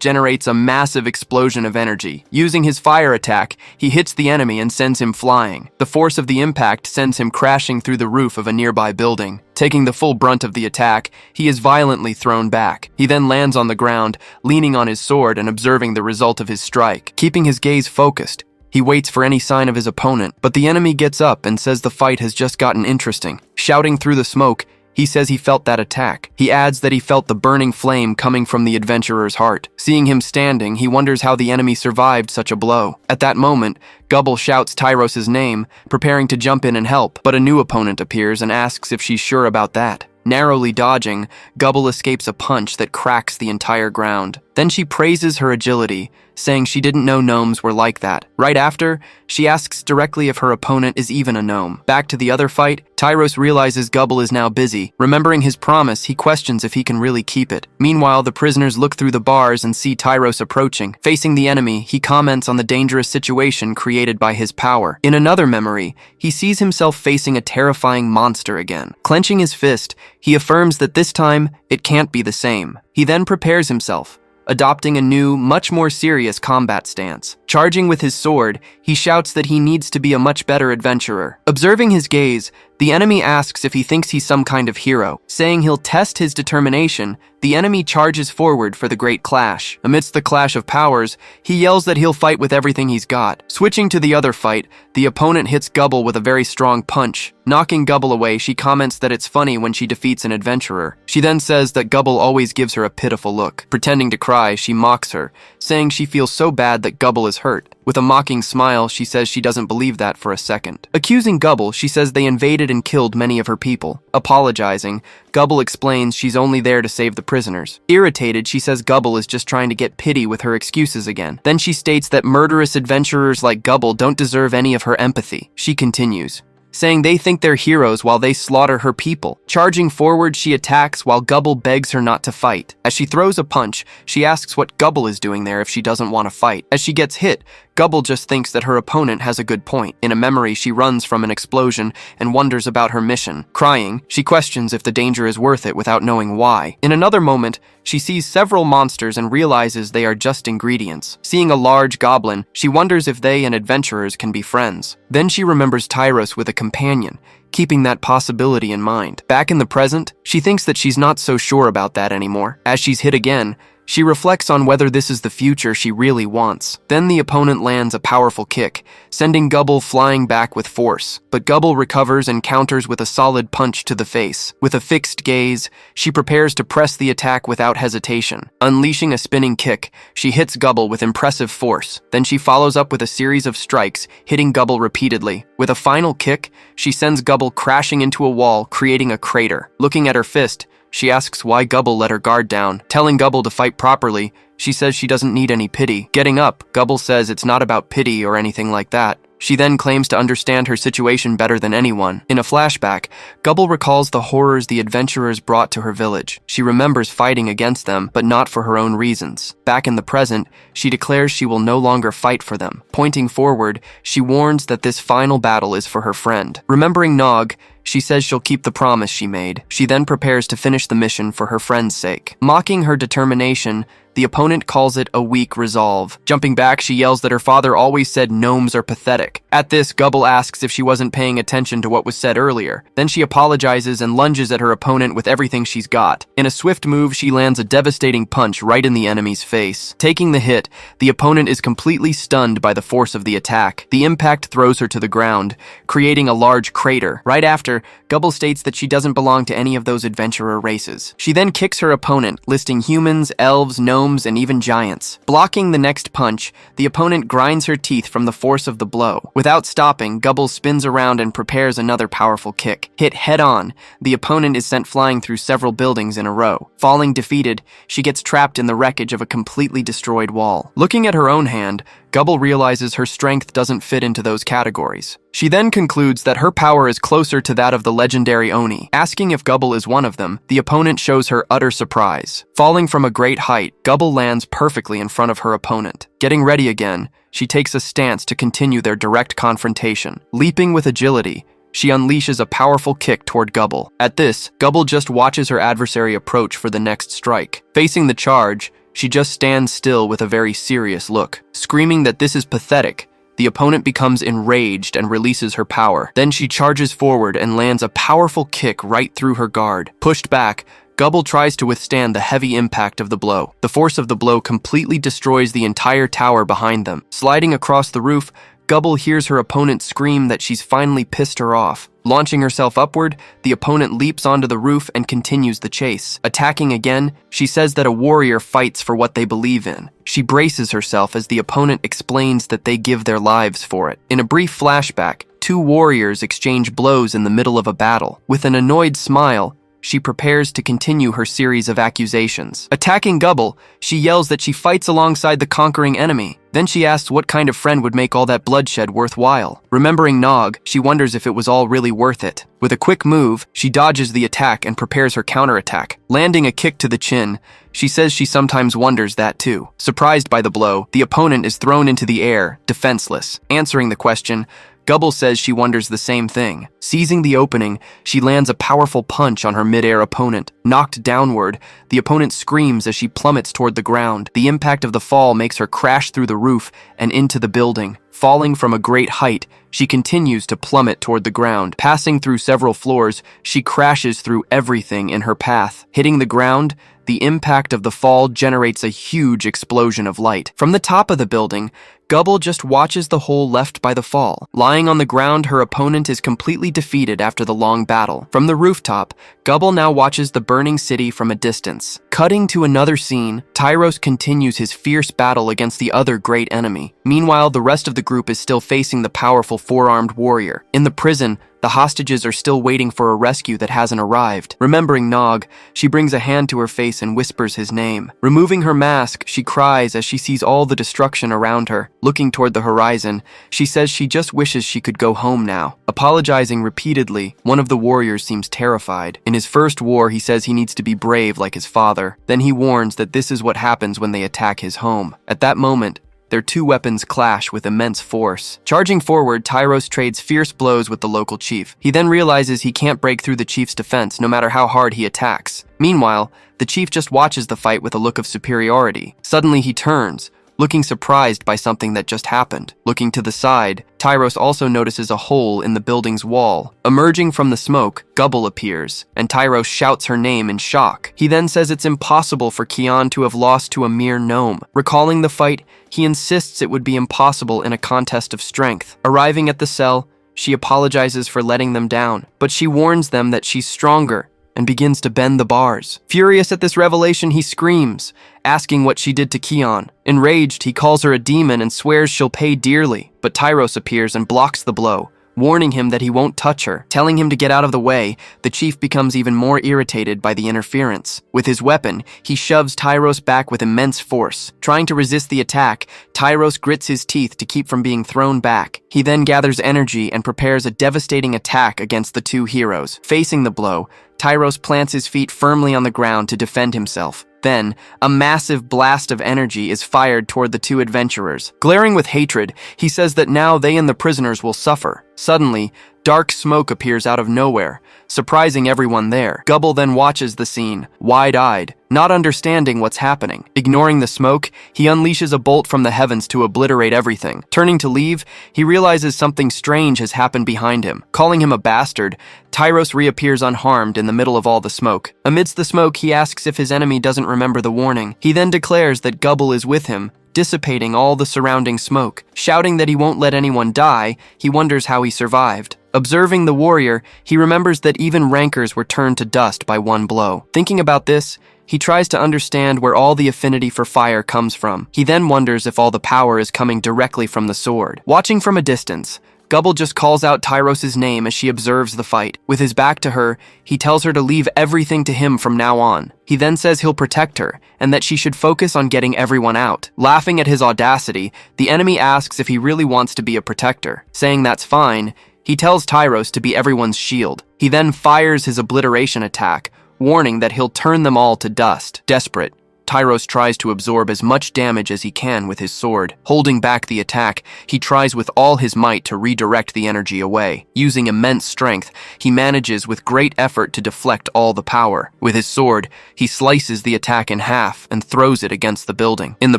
generates a massive explosion of energy. Using his fire attack, he hits the enemy and sends him flying. The force of the impact sends him crashing through the roof of a nearby building. Taking the full brunt of the attack, he is violently thrown back. He then lands on the ground, leaning on his sword and observing the result of his strike. Keeping his gaze focused, he waits for any sign of his opponent, but the enemy gets up and says the fight has just gotten interesting. Shouting through the smoke, He says he felt that attack. He adds that he felt the burning flame coming from the adventurer's heart. Seeing him standing, he wonders how the enemy survived such a blow. At that moment, Gobble shouts Tyros' name, preparing to jump in and help, but a new opponent appears and asks if she's sure about that. Narrowly dodging, Gobble escapes a punch that cracks the entire ground. Then she praises her agility, saying she didn't know gnomes were like that. Right after, she asks directly if her opponent is even a gnome. Back to the other fight, Tyros realizes Gobble is now busy. Remembering his promise, he questions if he can really keep it. Meanwhile, the prisoners look through the bars and see Tyros approaching. Facing the enemy, he comments on the dangerous situation created by his power. In another memory, he sees himself facing a terrifying monster again. Clenching his fist, he affirms that this time, it can't be the same. He then prepares himself, adopting a new, much more serious combat stance. Charging with his sword, he shouts that he needs to be a much better adventurer. Observing his gaze, the enemy asks if he thinks he's some kind of hero. Saying he'll test his determination, the enemy charges forward for the great clash. Amidst the clash of powers, he yells that he'll fight with everything he's got. Switching to the other fight, the opponent hits Gobble with a very strong punch. Knocking Gobble away, she comments that it's funny when she defeats an adventurer. She then says that Gobble always gives her a pitiful look. Pretending to cry, she mocks her, saying she feels so bad that Gobble is hurt. With a mocking smile, she says she doesn't believe that for a second. Accusing Gobble, she says they invaded and killed many of her people. Apologizing, Gobble explains she's only there to save the prisoners. Irritated, she says Gobble is just trying to get pity with her excuses again. Then she states that murderous adventurers like Gobble don't deserve any of her empathy. She continues, saying they think they're heroes while they slaughter her people. Charging forward, she attacks while Gobble begs her not to fight. As she throws a punch, she asks what Gobble is doing there if she doesn't want to fight. As she gets hit, Gobble just thinks that her opponent has a good point. In a memory, she runs from an explosion and wonders about her mission. Crying, she questions if the danger is worth it without knowing why. In another moment, she sees several monsters and realizes they are just ingredients. Seeing a large goblin, she wonders if they and adventurers can be friends. Then she remembers Tyros with a companion, keeping that possibility in mind. Back in the present, she thinks that she's not so sure about that anymore. As she's hit again, she reflects on whether this is the future she really wants. Then the opponent lands a powerful kick, sending Gobble flying back with force. But Gobble recovers and counters with a solid punch to the face. With a fixed gaze, she prepares to press the attack without hesitation. Unleashing a spinning kick, she hits Gobble with impressive force. Then she follows up with a series of strikes, hitting Gobble repeatedly. With a final kick, she sends Gobble crashing into a wall, creating a crater. Looking at her fist, she asks why Gobble let her guard down. Telling Gobble to fight properly, she says she doesn't need any pity. Getting up, Gobble says it's not about pity or anything like that. She then claims to understand her situation better than anyone. In a flashback, Gobble recalls the horrors the adventurers brought to her village. She remembers fighting against them, but not for her own reasons. Back in the present, she declares she will no longer fight for them. Pointing forward, she warns that this final battle is for her friend. Remembering Nog, she says she'll keep the promise she made. She then prepares to finish the mission for her friend's sake. Mocking her determination, the opponent calls it a weak resolve. Jumping back, she yells that her father always said gnomes are pathetic. At this, Gobble asks if she wasn't paying attention to what was said earlier. Then she apologizes and lunges at her opponent with everything she's got. In a swift move, she lands a devastating punch right in the enemy's face. Taking the hit, the opponent is completely stunned by the force of the attack. The impact throws her to the ground, creating a large crater. Right after, Gobble states that she doesn't belong to any of those adventurer races. She then kicks her opponent, listing humans, elves, gnomes, and even giants. Blocking the next punch, the opponent grinds her teeth from the force of the blow. Without stopping, Gobble spins around and prepares another powerful kick. Hit head-on, the opponent is sent flying through several buildings in a row. Falling defeated, she gets trapped in the wreckage of a completely destroyed wall. Looking at her own hand, Gobble realizes her strength doesn't fit into those categories. She then concludes that her power is closer to that of the legendary Oni. Asking if Gobble is one of them, the opponent shows her utter surprise. Falling from a great height, Gobble lands perfectly in front of her opponent. Getting ready again, she takes a stance to continue their direct confrontation. Leaping with agility, she unleashes a powerful kick toward Gobble. At this, Gobble just watches her adversary approach for the next strike. Facing the charge, she just stands still with a very serious look. Screaming that this is pathetic, the opponent becomes enraged and releases her power. Then she charges forward and lands a powerful kick right through her guard. Pushed back, Gobble tries to withstand the heavy impact of the blow. The force of the blow completely destroys the entire tower behind them. Sliding across the roof, Gobble hears her opponent scream that she's finally pissed her off. Launching herself upward, the opponent leaps onto the roof and continues the chase. Attacking again, she says that a warrior fights for what they believe in. She braces herself as the opponent explains that they give their lives for it. In a brief flashback, two warriors exchange blows in the middle of a battle. With an annoyed smile, she prepares to continue her series of accusations. Attacking Gobble, she yells that she fights alongside the conquering enemy. Then she asks what kind of friend would make all that bloodshed worthwhile. Remembering Nog, she wonders if it was all really worth it. With a quick move, she dodges the attack and prepares her counterattack. Landing a kick to the chin, she says she sometimes wonders that too. Surprised by the blow, the opponent is thrown into the air, defenseless. Answering the question, Gobble says she wonders the same thing. Seizing the opening, she lands a powerful punch on her mid-air opponent. Knocked downward, the opponent screams as she plummets toward the ground. The impact of the fall makes her crash through the roof and into the building. Falling from a great height, she continues to plummet toward the ground. Passing through several floors, she crashes through everything in her path. Hitting the ground, the impact of the fall generates a huge explosion of light. From the top of the building, Gobble just watches the hole left by the fall. Lying on the ground, her opponent is completely defeated after the long battle. From the rooftop, Gobble now watches the burning city from a distance. Cutting to another scene, Tyros continues his fierce battle against the other great enemy. Meanwhile, the rest of the group is still facing the powerful four-armed warrior. In the prison, the hostages are still waiting for a rescue that hasn't arrived. Remembering Nog, she brings a hand to her face and whispers his name. Removing her mask, she cries as she sees all the destruction around her. Looking toward the horizon, she says she just wishes she could go home now. Apologizing repeatedly, one of the warriors seems terrified. In his first war, he says he needs to be brave like his father. Then he warns that this is what happens when they attack his home. At that moment, their two weapons clash with immense force. Charging forward, Tyros trades fierce blows with the local chief. He then realizes he can't break through the chief's defense no matter how hard he attacks. Meanwhile, the chief just watches the fight with a look of superiority. Suddenly he turns, looking surprised by something that just happened. Looking to the side, Tyros also notices a hole in the building's wall. Emerging from the smoke, Gobble appears, and Tyros shouts her name in shock. He then says it's impossible for Kian to have lost to a mere gnome. Recalling the fight, he insists it would be impossible in a contest of strength. Arriving at the cell, she apologizes for letting them down, but she warns them that she's stronger and begins to bend the bars. Furious at this revelation, he screams, asking what she did to Kian. Enraged, he calls her a demon and swears she'll pay dearly, but Tyros appears and blocks the blow, warning him that he won't touch her. Telling him to get out of the way, the chief becomes even more irritated by the interference. With his weapon, he shoves Tyros back with immense force. Trying to resist the attack, Tyros grits his teeth to keep from being thrown back. He then gathers energy and prepares a devastating attack against the two heroes. Facing the blow, Tyros plants his feet firmly on the ground to defend himself. Then, a massive blast of energy is fired toward the two adventurers. Glaring with hatred, he says that now they and the prisoners will suffer. Suddenly, dark smoke appears out of nowhere, surprising everyone there. Gobble then watches the scene, wide-eyed, not understanding what's happening. Ignoring the smoke, he unleashes a bolt from the heavens to obliterate everything. Turning to leave, he realizes something strange has happened behind him. Calling him a bastard, Tyros reappears unharmed in the middle of all the smoke. Amidst the smoke, he asks if his enemy doesn't remember the warning. He then declares that Gobble is with him, dissipating all the surrounding smoke. Shouting that he won't let anyone die, he wonders how he survived. Observing the warrior, he remembers that even rankers were turned to dust by one blow. Thinking about this, he tries to understand where all the affinity for fire comes from. He then wonders if all the power is coming directly from the sword. Watching from a distance, Gobble just calls out Tyros' name as she observes the fight. With his back to her, he tells her to leave everything to him from now on. He then says he'll protect her, and that she should focus on getting everyone out. Laughing at his audacity, the enemy asks if he really wants to be a protector. Saying that's fine, he tells Tyros to be everyone's shield. He then fires his obliteration attack, warning that he'll turn them all to dust. Desperate, Tyros tries to absorb as much damage as he can with his sword. Holding back the attack, he tries with all his might to redirect the energy away. Using immense strength, he manages with great effort to deflect all the power. With his sword, he slices the attack in half and throws it against the building. In the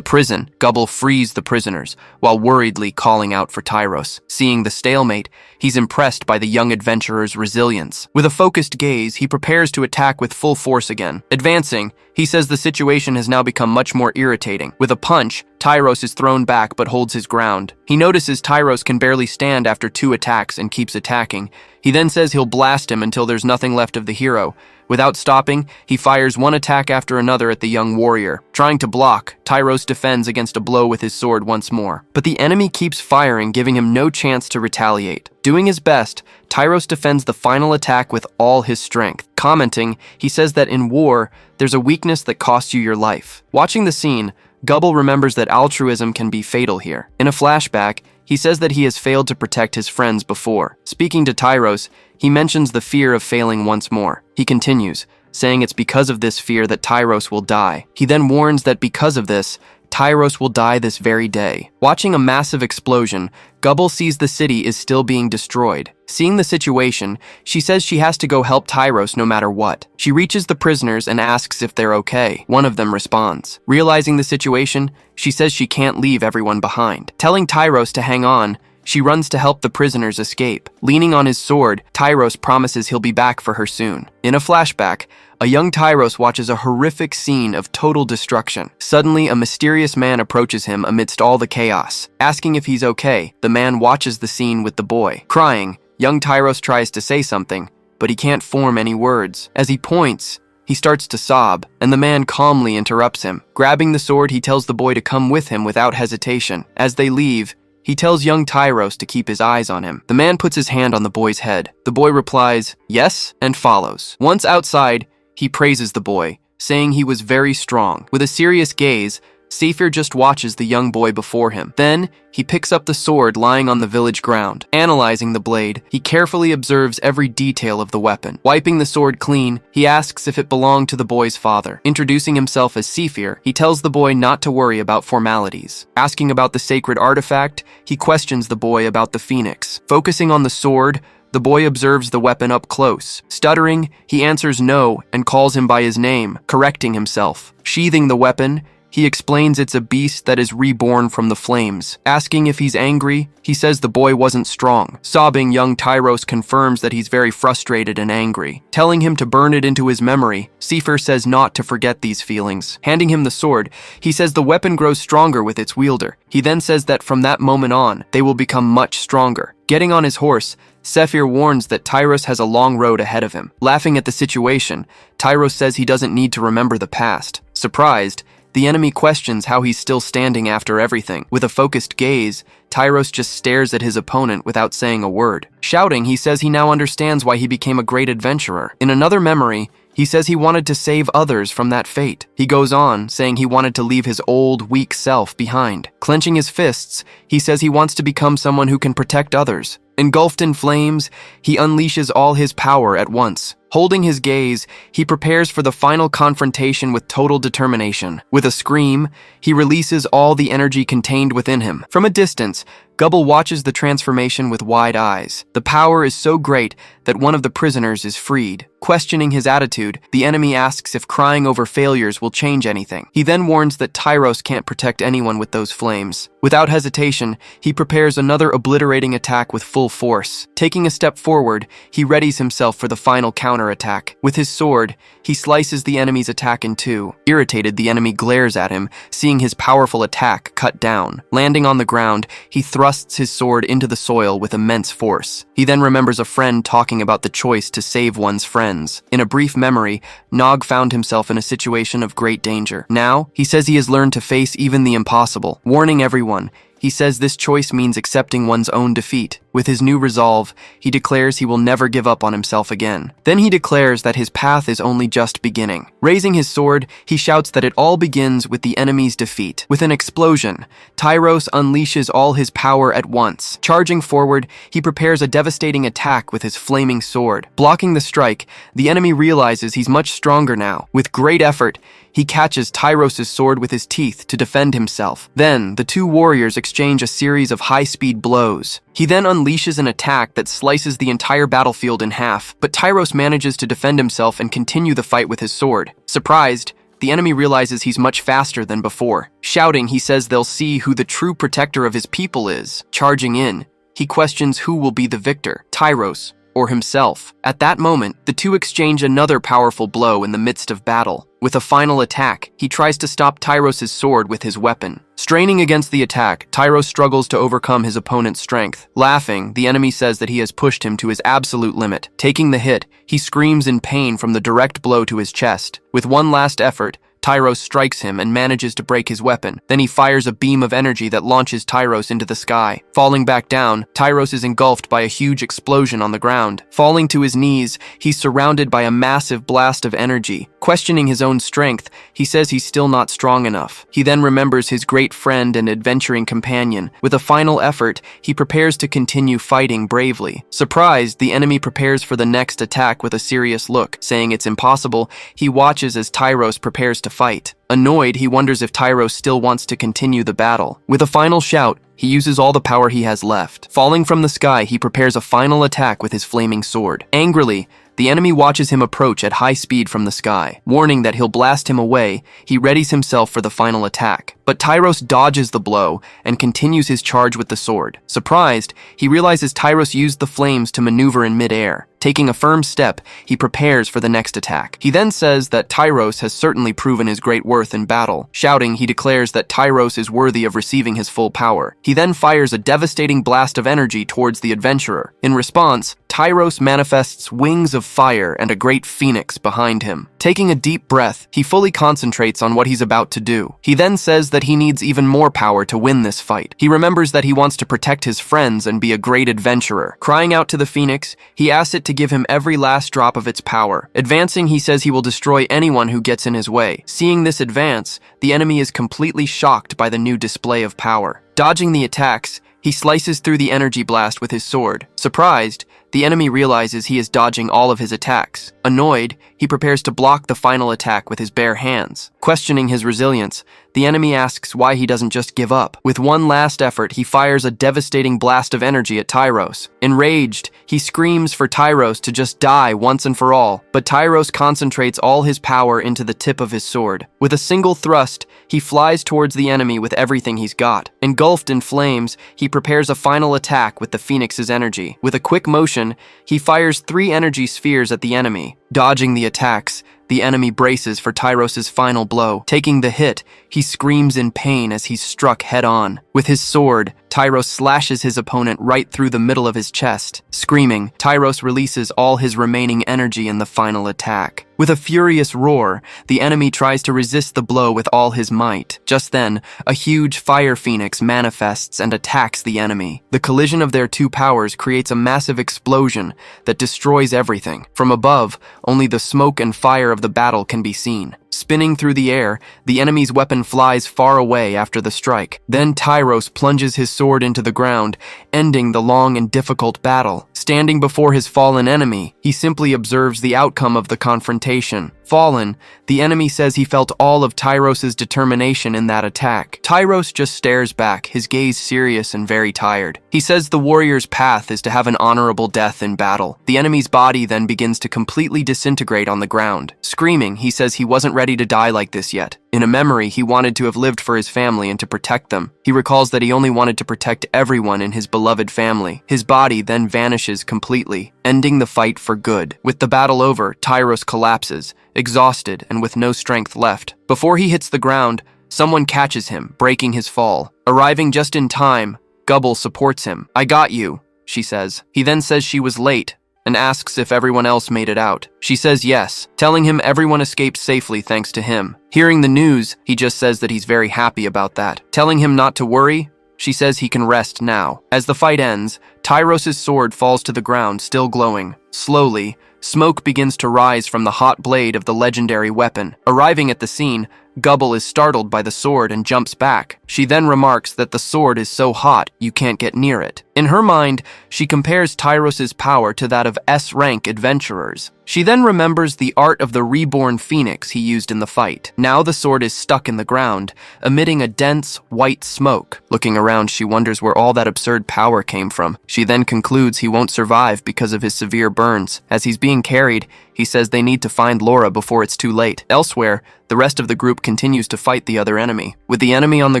prison, Gobble frees the prisoners, while worriedly calling out for Tyros. Seeing the stalemate, he's impressed by the young adventurer's resilience. With a focused gaze, he prepares to attack with full force again. Advancing, he says the situation situation has now become much more irritating. With a punch, Tyros is thrown back but holds his ground. He notices Tyros can barely stand after 2 attacks and keeps attacking. He then says he'll blast him until there's nothing left of the hero. Without stopping, he fires one attack after another at the young warrior. Trying to block, Tyros defends against a blow with his sword once more. But the enemy keeps firing, giving him no chance to retaliate. Doing his best, Tyros defends the final attack with all his strength. Commenting, he says that in war, there's a weakness that costs you your life. Watching the scene, Goblin remembers that altruism can be fatal here. In a flashback, he says that he has failed to protect his friends before. Speaking to Tyros, he mentions the fear of failing once more. He continues, saying it's because of this fear that Tyros will die. He then warns that because of this, Tyros will die this very day. Watching a massive explosion, Goblin sees the city is still being destroyed. Seeing the situation, she says she has to go help Tyros no matter what. She reaches the prisoners and asks if they're okay. One of them responds. Realizing the situation, she says she can't leave everyone behind. Telling Tyros to hang on, she runs to help the prisoners escape. Leaning on his sword, Tyros promises he'll be back for her soon. In a flashback, a young Tyros watches a horrific scene of total destruction. Suddenly, a mysterious man approaches him amidst all the chaos. Asking if he's okay, the man watches the scene with the boy. Crying, young Tyros tries to say something, but he can't form any words. As he points, he starts to sob, and the man calmly interrupts him. Grabbing the sword, he tells the boy to come with him without hesitation. As they leave, he tells young Tyros to keep his eyes on him. The man puts his hand on the boy's head. The boy replies, yes, and follows. Once outside, he praises the boy, saying he was very strong. With a serious gaze, Saphir just watches the young boy before him. Then, he picks up the sword lying on the village ground. Analyzing the blade, he carefully observes every detail of the weapon. Wiping the sword clean, he asks if it belonged to the boy's father. Introducing himself as Saphir, he tells the boy not to worry about formalities. Asking about the sacred artifact, he questions the boy about the phoenix. Focusing on the sword, the boy observes the weapon up close. Stuttering, he answers no and calls him by his name, correcting himself. Sheathing the weapon, he explains it's a beast that is reborn from the flames. Asking if he's angry, he says the boy wasn't strong. Sobbing, young Tyros confirms that he's very frustrated and angry. Telling him to burn it into his memory, Saphir says not to forget these feelings. Handing him the sword, he says the weapon grows stronger with its wielder. He then says that from that moment on, they will become much stronger. Getting on his horse, Saphir warns that Tyros has a long road ahead of him. Laughing at the situation, Tyros says he doesn't need to remember the past. Surprised, the enemy questions how he's still standing after everything. With a focused gaze, Tyros just stares at his opponent without saying a word. Shouting, he says he now understands why he became a great adventurer. In another memory, he says he wanted to save others from that fate. He goes on, saying he wanted to leave his old, weak self behind. Clenching his fists, he says he wants to become someone who can protect others. Engulfed in flames, he unleashes all his power at once. Holding his gaze, he prepares for the final confrontation with total determination. With a scream, he releases all the energy contained within him. From a distance, Goblin watches the transformation with wide eyes. The power is so great that one of the prisoners is freed. Questioning his attitude, the enemy asks if crying over failures will change anything. He then warns that Tyros can't protect anyone with those flames. Without hesitation, he prepares another obliterating attack with full force. Taking a step forward, he readies himself for the final counterattack. With his sword, he slices the enemy's attack in two. Irritated, the enemy glares at him, seeing his powerful attack cut down. Landing on the ground, he thrusts his sword into the soil with immense force. He then remembers a friend talking about the choice to save one's friends. In a brief memory, Nog found himself in a situation of great danger. Now, he says he has learned to face even the impossible. Warning everyone, he says this choice means accepting one's own defeat. With his new resolve, he declares he will never give up on himself again. Then he declares that his path is only just beginning. Raising his sword, he shouts that it all begins with the enemy's defeat. With an explosion, Tyros unleashes all his power at once. Charging forward, he prepares a devastating attack with his flaming sword. Blocking the strike, the enemy realizes he's much stronger now. With great effort, he catches Tyros' sword with his teeth to defend himself. Then, the two warriors exchange a series of high-speed blows. He then unleashes an attack that slices the entire battlefield in half, but Tyros manages to defend himself and continue the fight with his sword. Surprised, the enemy realizes he's much faster than before. Shouting, he says they'll see who the true protector of his people is. Charging in, he questions who will be the victor. Tyros, or himself. At that moment, the two exchange another powerful blow in the midst of battle. With a final attack, he tries to stop Tyros' sword with his weapon. Straining against the attack, Tyros struggles to overcome his opponent's strength. Laughing, the enemy says that he has pushed him to his absolute limit. Taking the hit, he screams in pain from the direct blow to his chest. With one last effort, Tyros strikes him and manages to break his weapon. Then he fires a beam of energy that launches Tyros into the sky. Falling back down, Tyros is engulfed by a huge explosion on the ground. Falling to his knees, he's surrounded by a massive blast of energy. Questioning his own strength, he says he's still not strong enough. He then remembers his great friend and adventuring companion. With a final effort, he prepares to continue fighting bravely. Surprised, the enemy prepares for the next attack with a serious look. Saying it's impossible, he watches as Tyros prepares to fight. Annoyed, he wonders if Tyros still wants to continue the battle. With a final shout, he uses all the power he has left. Falling from the sky, he prepares a final attack with his flaming sword. Angrily, the enemy watches him approach at high speed from the sky. Warning that he'll blast him away, he readies himself for the final attack. But Tyros dodges the blow and continues his charge with the sword. Surprised, he realizes Tyros used the flames to maneuver in midair. Taking a firm step, he prepares for the next attack. He then says that Tyros has certainly proven his great worth in battle. Shouting, he declares that Tyros is worthy of receiving his full power. He then fires a devastating blast of energy towards the adventurer. In response, Tyros manifests wings of fire and a great phoenix behind him. Taking a deep breath, he fully concentrates on what he's about to do. He then says that he needs even more power to win this fight. He remembers that he wants to protect his friends and be a great adventurer. Crying out to the phoenix, he asks it to give him every last drop of its power. Advancing, he says he will destroy anyone who gets in his way. Seeing this advance, the enemy is completely shocked by the new display of power. Dodging the attacks, he slices through the energy blast with his sword. Surprised, the enemy realizes he is dodging all of his attacks. Annoyed, he prepares to block the final attack with his bare hands. Questioning his resilience, the enemy asks why he doesn't just give up. With one last effort, he fires a devastating blast of energy at Tyros. Enraged, he screams for Tyros to just die once and for all, but Tyros concentrates all his power into the tip of his sword. With a single thrust, he flies towards the enemy with everything he's got. Engulfed in flames, he prepares a final attack with the Phoenix's energy. With a quick motion, he fires 3 energy spheres at the enemy. Dodging the attacks, the enemy braces for Tyros' final blow. Taking the hit, he screams in pain as he's struck head-on. With his sword, Tyros slashes his opponent right through the middle of his chest. Screaming, Tyros releases all his remaining energy in the final attack. With a furious roar, the enemy tries to resist the blow with all his might. Just then, a huge fire phoenix manifests and attacks the enemy. The collision of their two powers creates a massive explosion that destroys everything. From above, only the smoke and fire of the battle can be seen. Spinning through the air, the enemy's weapon flies far away after the strike. Then Tyros plunges his sword into the ground, ending the long and difficult battle. Standing before his fallen enemy, he simply observes the outcome of the confrontation. Fallen, the enemy says he felt all of Tyros' determination in that attack. Tyros just stares back, his gaze serious and very tired. He says the warrior's path is to have an honorable death in battle. The enemy's body then begins to completely disintegrate on the ground. Screaming, he says he wasn't ready to die like this yet. In a memory, he wanted to have lived for his family and to protect them. He recalls that he only wanted to protect everyone in his beloved family. His body then vanishes completely, ending the fight for good. With the battle over, Tyros collapses, exhausted and with no strength left. Before he hits the ground, someone catches him, breaking his fall. Arriving just in time, Goblin supports him. "I got you," she says. He then says she was late and asks if everyone else made it out. She says yes, telling him everyone escaped safely thanks to him. Hearing the news, he just says that he's very happy about that. Telling him not to worry, she says he can rest now. As the fight ends, Tyros' sword falls to the ground, still glowing. Slowly, smoke begins to rise from the hot blade of the legendary weapon. Arriving at the scene, Goblin is startled by the sword and jumps back. She then remarks that the sword is so hot you can't get near it. In her mind, she compares Tyros' power to that of S-rank adventurers. She then remembers the art of the reborn phoenix he used in the fight. Now the sword is stuck in the ground, emitting a dense, white smoke. Looking around, she wonders where all that absurd power came from. She then concludes he won't survive because of his severe burns. As he's being carried, He says they need to find Laura before it's too late. Elsewhere, the rest of the group continues to fight the other enemy. With the enemy on the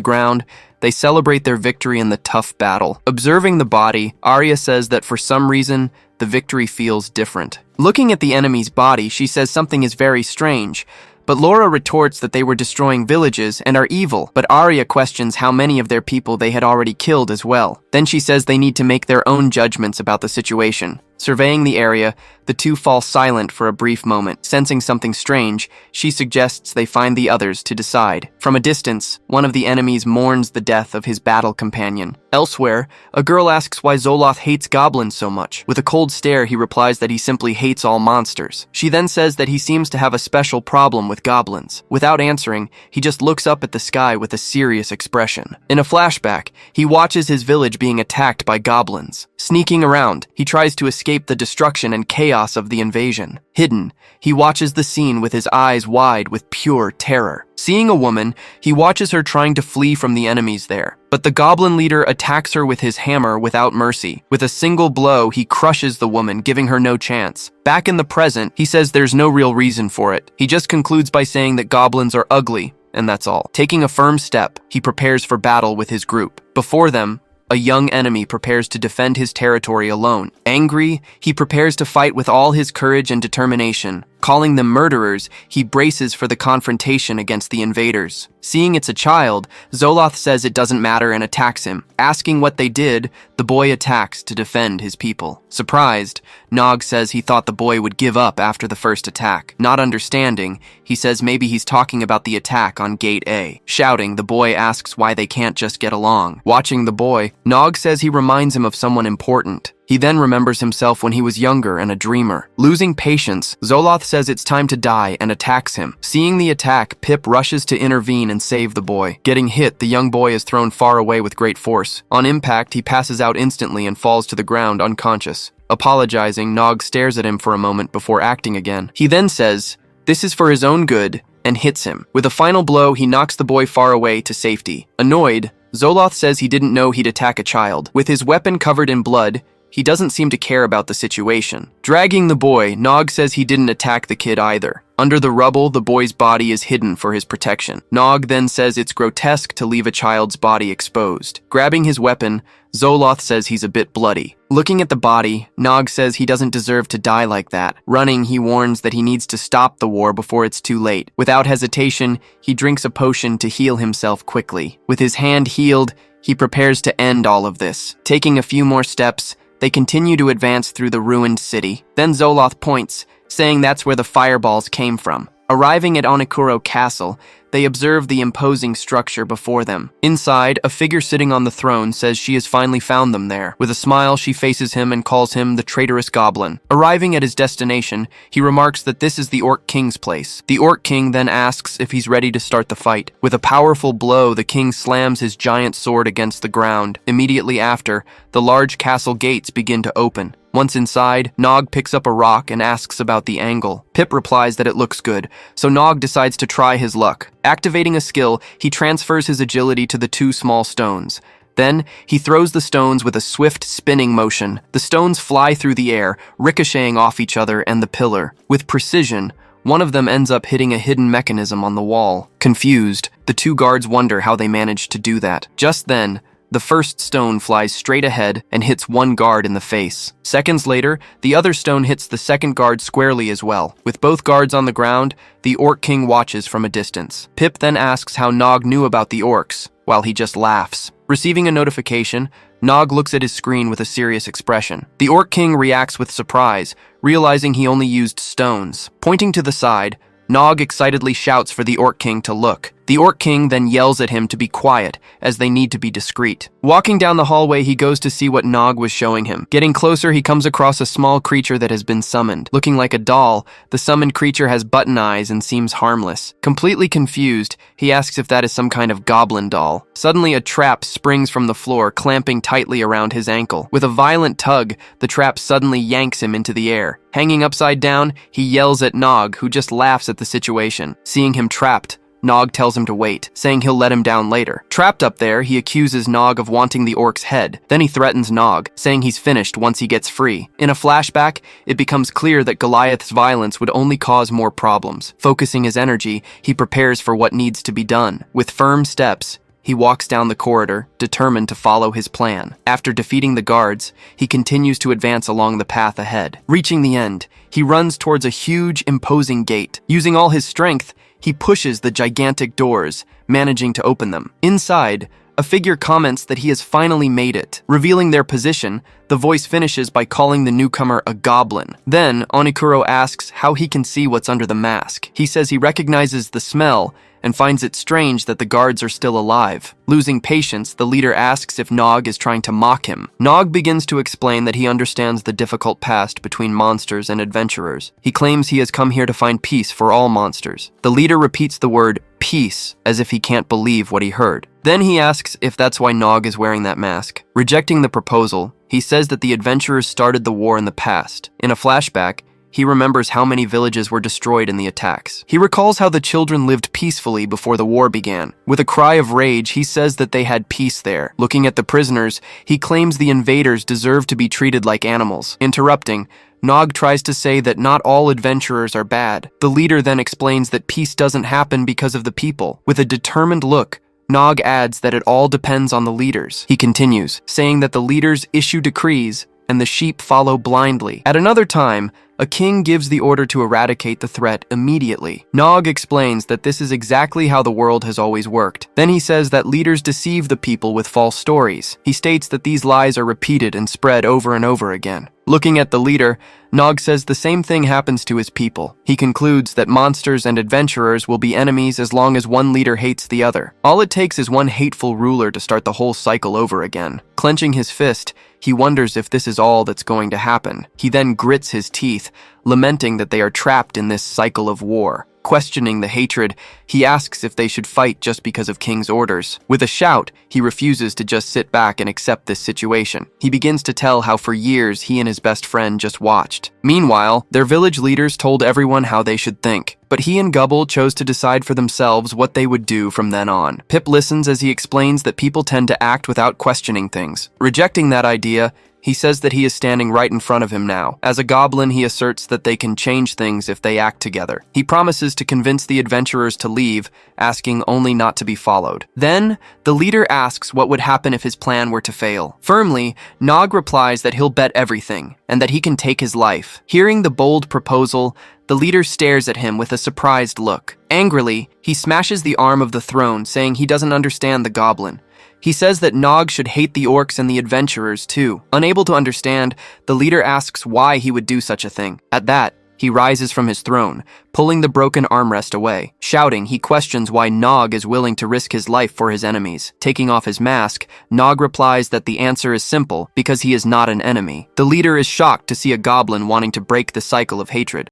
ground, they celebrate their victory in the tough battle. Observing the body, Arya says that for some reason, the victory feels different. Looking at the enemy's body, she says something is very strange. But Laura retorts that they were destroying villages and are evil, but Arya questions how many of their people they had already killed as well. Then she says they need to make their own judgments about the situation. Surveying the area, the two fall silent for a brief moment. Sensing something strange, she suggests they find the others to decide. From a distance, one of the enemies mourns the death of his battle companion. Elsewhere, a girl asks why Zoloth hates goblins so much. With a cold stare, he replies that he simply hates all monsters. She then says that he seems to have a special problem with goblins. Without answering, he just looks up at the sky with a serious expression. In a flashback, he watches his village being attacked by goblins. Sneaking around, he tries to escape the destruction and chaos of the invasion. Hidden, he watches the scene with his eyes wide with pure terror. Seeing a woman, he watches her trying to flee from the enemies there. But the goblin leader attacks her with his hammer without mercy. With a single blow, he crushes the woman, giving her no chance. Back in the present, he says there's no real reason for it. He just concludes by saying that goblins are ugly, and that's all. Taking a firm step, he prepares for battle with his group. Before them, a young enemy prepares to defend his territory alone. Angry, he prepares to fight with all his courage and determination. Calling them murderers, he braces for the confrontation against the invaders. Seeing it's a child, Zoloth says it doesn't matter and attacks him. Asking what they did, the boy attacks to defend his people. Surprised, Nog says he thought the boy would give up after the first attack. Not understanding, he says maybe he's talking about the attack on Gate A. Shouting, the boy asks why they can't just get along. Watching the boy, Nog says he reminds him of someone important. He then remembers himself when he was younger and a dreamer. Losing patience, Zoloth says it's time to die and attacks him. Seeing the attack, Pip rushes to intervene and save the boy. Getting hit, the young boy is thrown far away with great force. On impact, he passes out instantly and falls to the ground unconscious. Apologizing, Nog stares at him for a moment before acting again. He then says, "This is for his own good," and hits him. With a final blow, he knocks the boy far away to safety. Annoyed, Zoloth says he didn't know he'd attack a child. With his weapon covered in blood, he doesn't seem to care about the situation. Dragging the boy, Nog says he didn't attack the kid either. Under the rubble, the boy's body is hidden for his protection. Nog then says it's grotesque to leave a child's body exposed. Grabbing his weapon, Zoloth says he's a bit bloody. Looking at the body, Nog says he doesn't deserve to die like that. Running, he warns that he needs to stop the war before it's too late. Without hesitation, he drinks a potion to heal himself quickly. With his hand healed, he prepares to end all of this. Taking a few more steps, they continue to advance through the ruined city. Then Zoloth points, saying that's where the fireballs came from. Arriving at Onikuro Castle, they observe the imposing structure before them. Inside, a figure sitting on the throne says she has finally found them there. With a smile, she faces him and calls him the traitorous Goblin. Arriving at his destination, he remarks that this is the Orc King's place. The Orc King then asks if he's ready to start the fight. With a powerful blow, the king slams his giant sword against the ground. Immediately after, the large castle gates begin to open. Once inside, Nog picks up a rock and asks about the angle. Pip replies that it looks good, so Nog decides to try his luck. Activating a skill, he transfers his agility to the two small stones. Then, he throws the stones with a swift spinning motion. The stones fly through the air, ricocheting off each other and the pillar. With precision, one of them ends up hitting a hidden mechanism on the wall. Confused, the two guards wonder how they managed to do that. Just then, the first stone flies straight ahead and hits one guard in the face. Seconds later, the other stone hits the second guard squarely as well. With both guards on the ground, the Orc King watches from a distance. Pip then asks how Nog knew about the orcs, while he just laughs. Receiving a notification, Nog looks at his screen with a serious expression. The Orc King reacts with surprise, realizing he only used stones. Pointing to the side, Nog excitedly shouts for the Orc King to look. The Orc King then yells at him to be quiet, as they need to be discreet. Walking down the hallway, he goes to see what Nog was showing him. Getting closer, he comes across a small creature that has been summoned. Looking like a doll, the summoned creature has button eyes and seems harmless. Completely confused, he asks if that is some kind of goblin doll. Suddenly, a trap springs from the floor, clamping tightly around his ankle. With a violent tug, the trap suddenly yanks him into the air. Hanging upside down, he yells at Nog, who just laughs at the situation. Seeing him trapped, Nog tells him to wait, saying he'll let him down later. Trapped up there, he accuses Nog of wanting the orc's head. Then he threatens Nog, saying he's finished once he gets free. In a flashback, it becomes clear that Goliath's violence would only cause more problems. Focusing his energy, he prepares for what needs to be done. With firm steps, he walks down the corridor, determined to follow his plan. After defeating the guards, he continues to advance along the path ahead. Reaching the end, he runs towards a huge, imposing gate. Using all his strength, he pushes the gigantic doors, managing to open them. Inside, a figure comments that he has finally made it. Revealing their position, the voice finishes by calling the newcomer a goblin. Then, Onikuro asks how he can see what's under the mask. He says he recognizes the smell and finds it strange that the guards are still alive. Losing patience, the leader asks if Nog is trying to mock him. Nog begins to explain that he understands the difficult past between monsters and adventurers. He claims he has come here to find peace for all monsters. The leader repeats the word peace as if he can't believe what he heard. Then he asks if that's why Nog is wearing that mask. Rejecting the proposal, he says that the adventurers started the war in the past. In a flashback, he remembers how many villages were destroyed in the attacks. He recalls how the children lived peacefully before the war began. With a cry of rage, he says that they had peace there. Looking at the prisoners, he claims the invaders deserve to be treated like animals. Interrupting, Nog tries to say that not all adventurers are bad. The leader then explains that peace doesn't happen because of the people. With a determined look, Nog adds that it all depends on the leaders. He continues, saying that the leaders issue decrees and the sheep follow blindly. At another time, a king gives the order to eradicate the threat immediately. Nog explains that this is exactly how the world has always worked. Then he says that leaders deceive the people with false stories. He states that these lies are repeated and spread over and over again. Looking at the leader, Nog says the same thing happens to his people. He concludes that monsters and adventurers will be enemies as long as one leader hates the other. All it takes is one hateful ruler to start the whole cycle over again. Clenching his fist, he wonders if this is all that's going to happen. He then grits his teeth, lamenting that they are trapped in this cycle of war. Questioning the hatred, he asks if they should fight just because of King's orders. With a shout, he refuses to just sit back and accept this situation. He begins to tell how for years he and his best friend just watched. Meanwhile, their village leaders told everyone how they should think, but he and Gubble chose to decide for themselves what they would do from then on. Pip listens as he explains that people tend to act without questioning things. Rejecting that idea, he says that he is standing right in front of him now. As a goblin, he asserts that they can change things if they act together. He promises to convince the adventurers to leave, asking only not to be followed. Then, the leader asks what would happen if his plan were to fail. Firmly, Nog replies that he'll bet everything, and that he can take his life. Hearing the bold proposal, the leader stares at him with a surprised look. Angrily, he smashes the arm of the throne, saying he doesn't understand the goblin. He says that Nog should hate the orcs and the adventurers too. Unable to understand, the leader asks why he would do such a thing. At that, he rises from his throne, pulling the broken armrest away. Shouting, he questions why Nog is willing to risk his life for his enemies. Taking off his mask, Nog replies that the answer is simple, because he is not an enemy. The leader is shocked to see a goblin wanting to break the cycle of hatred.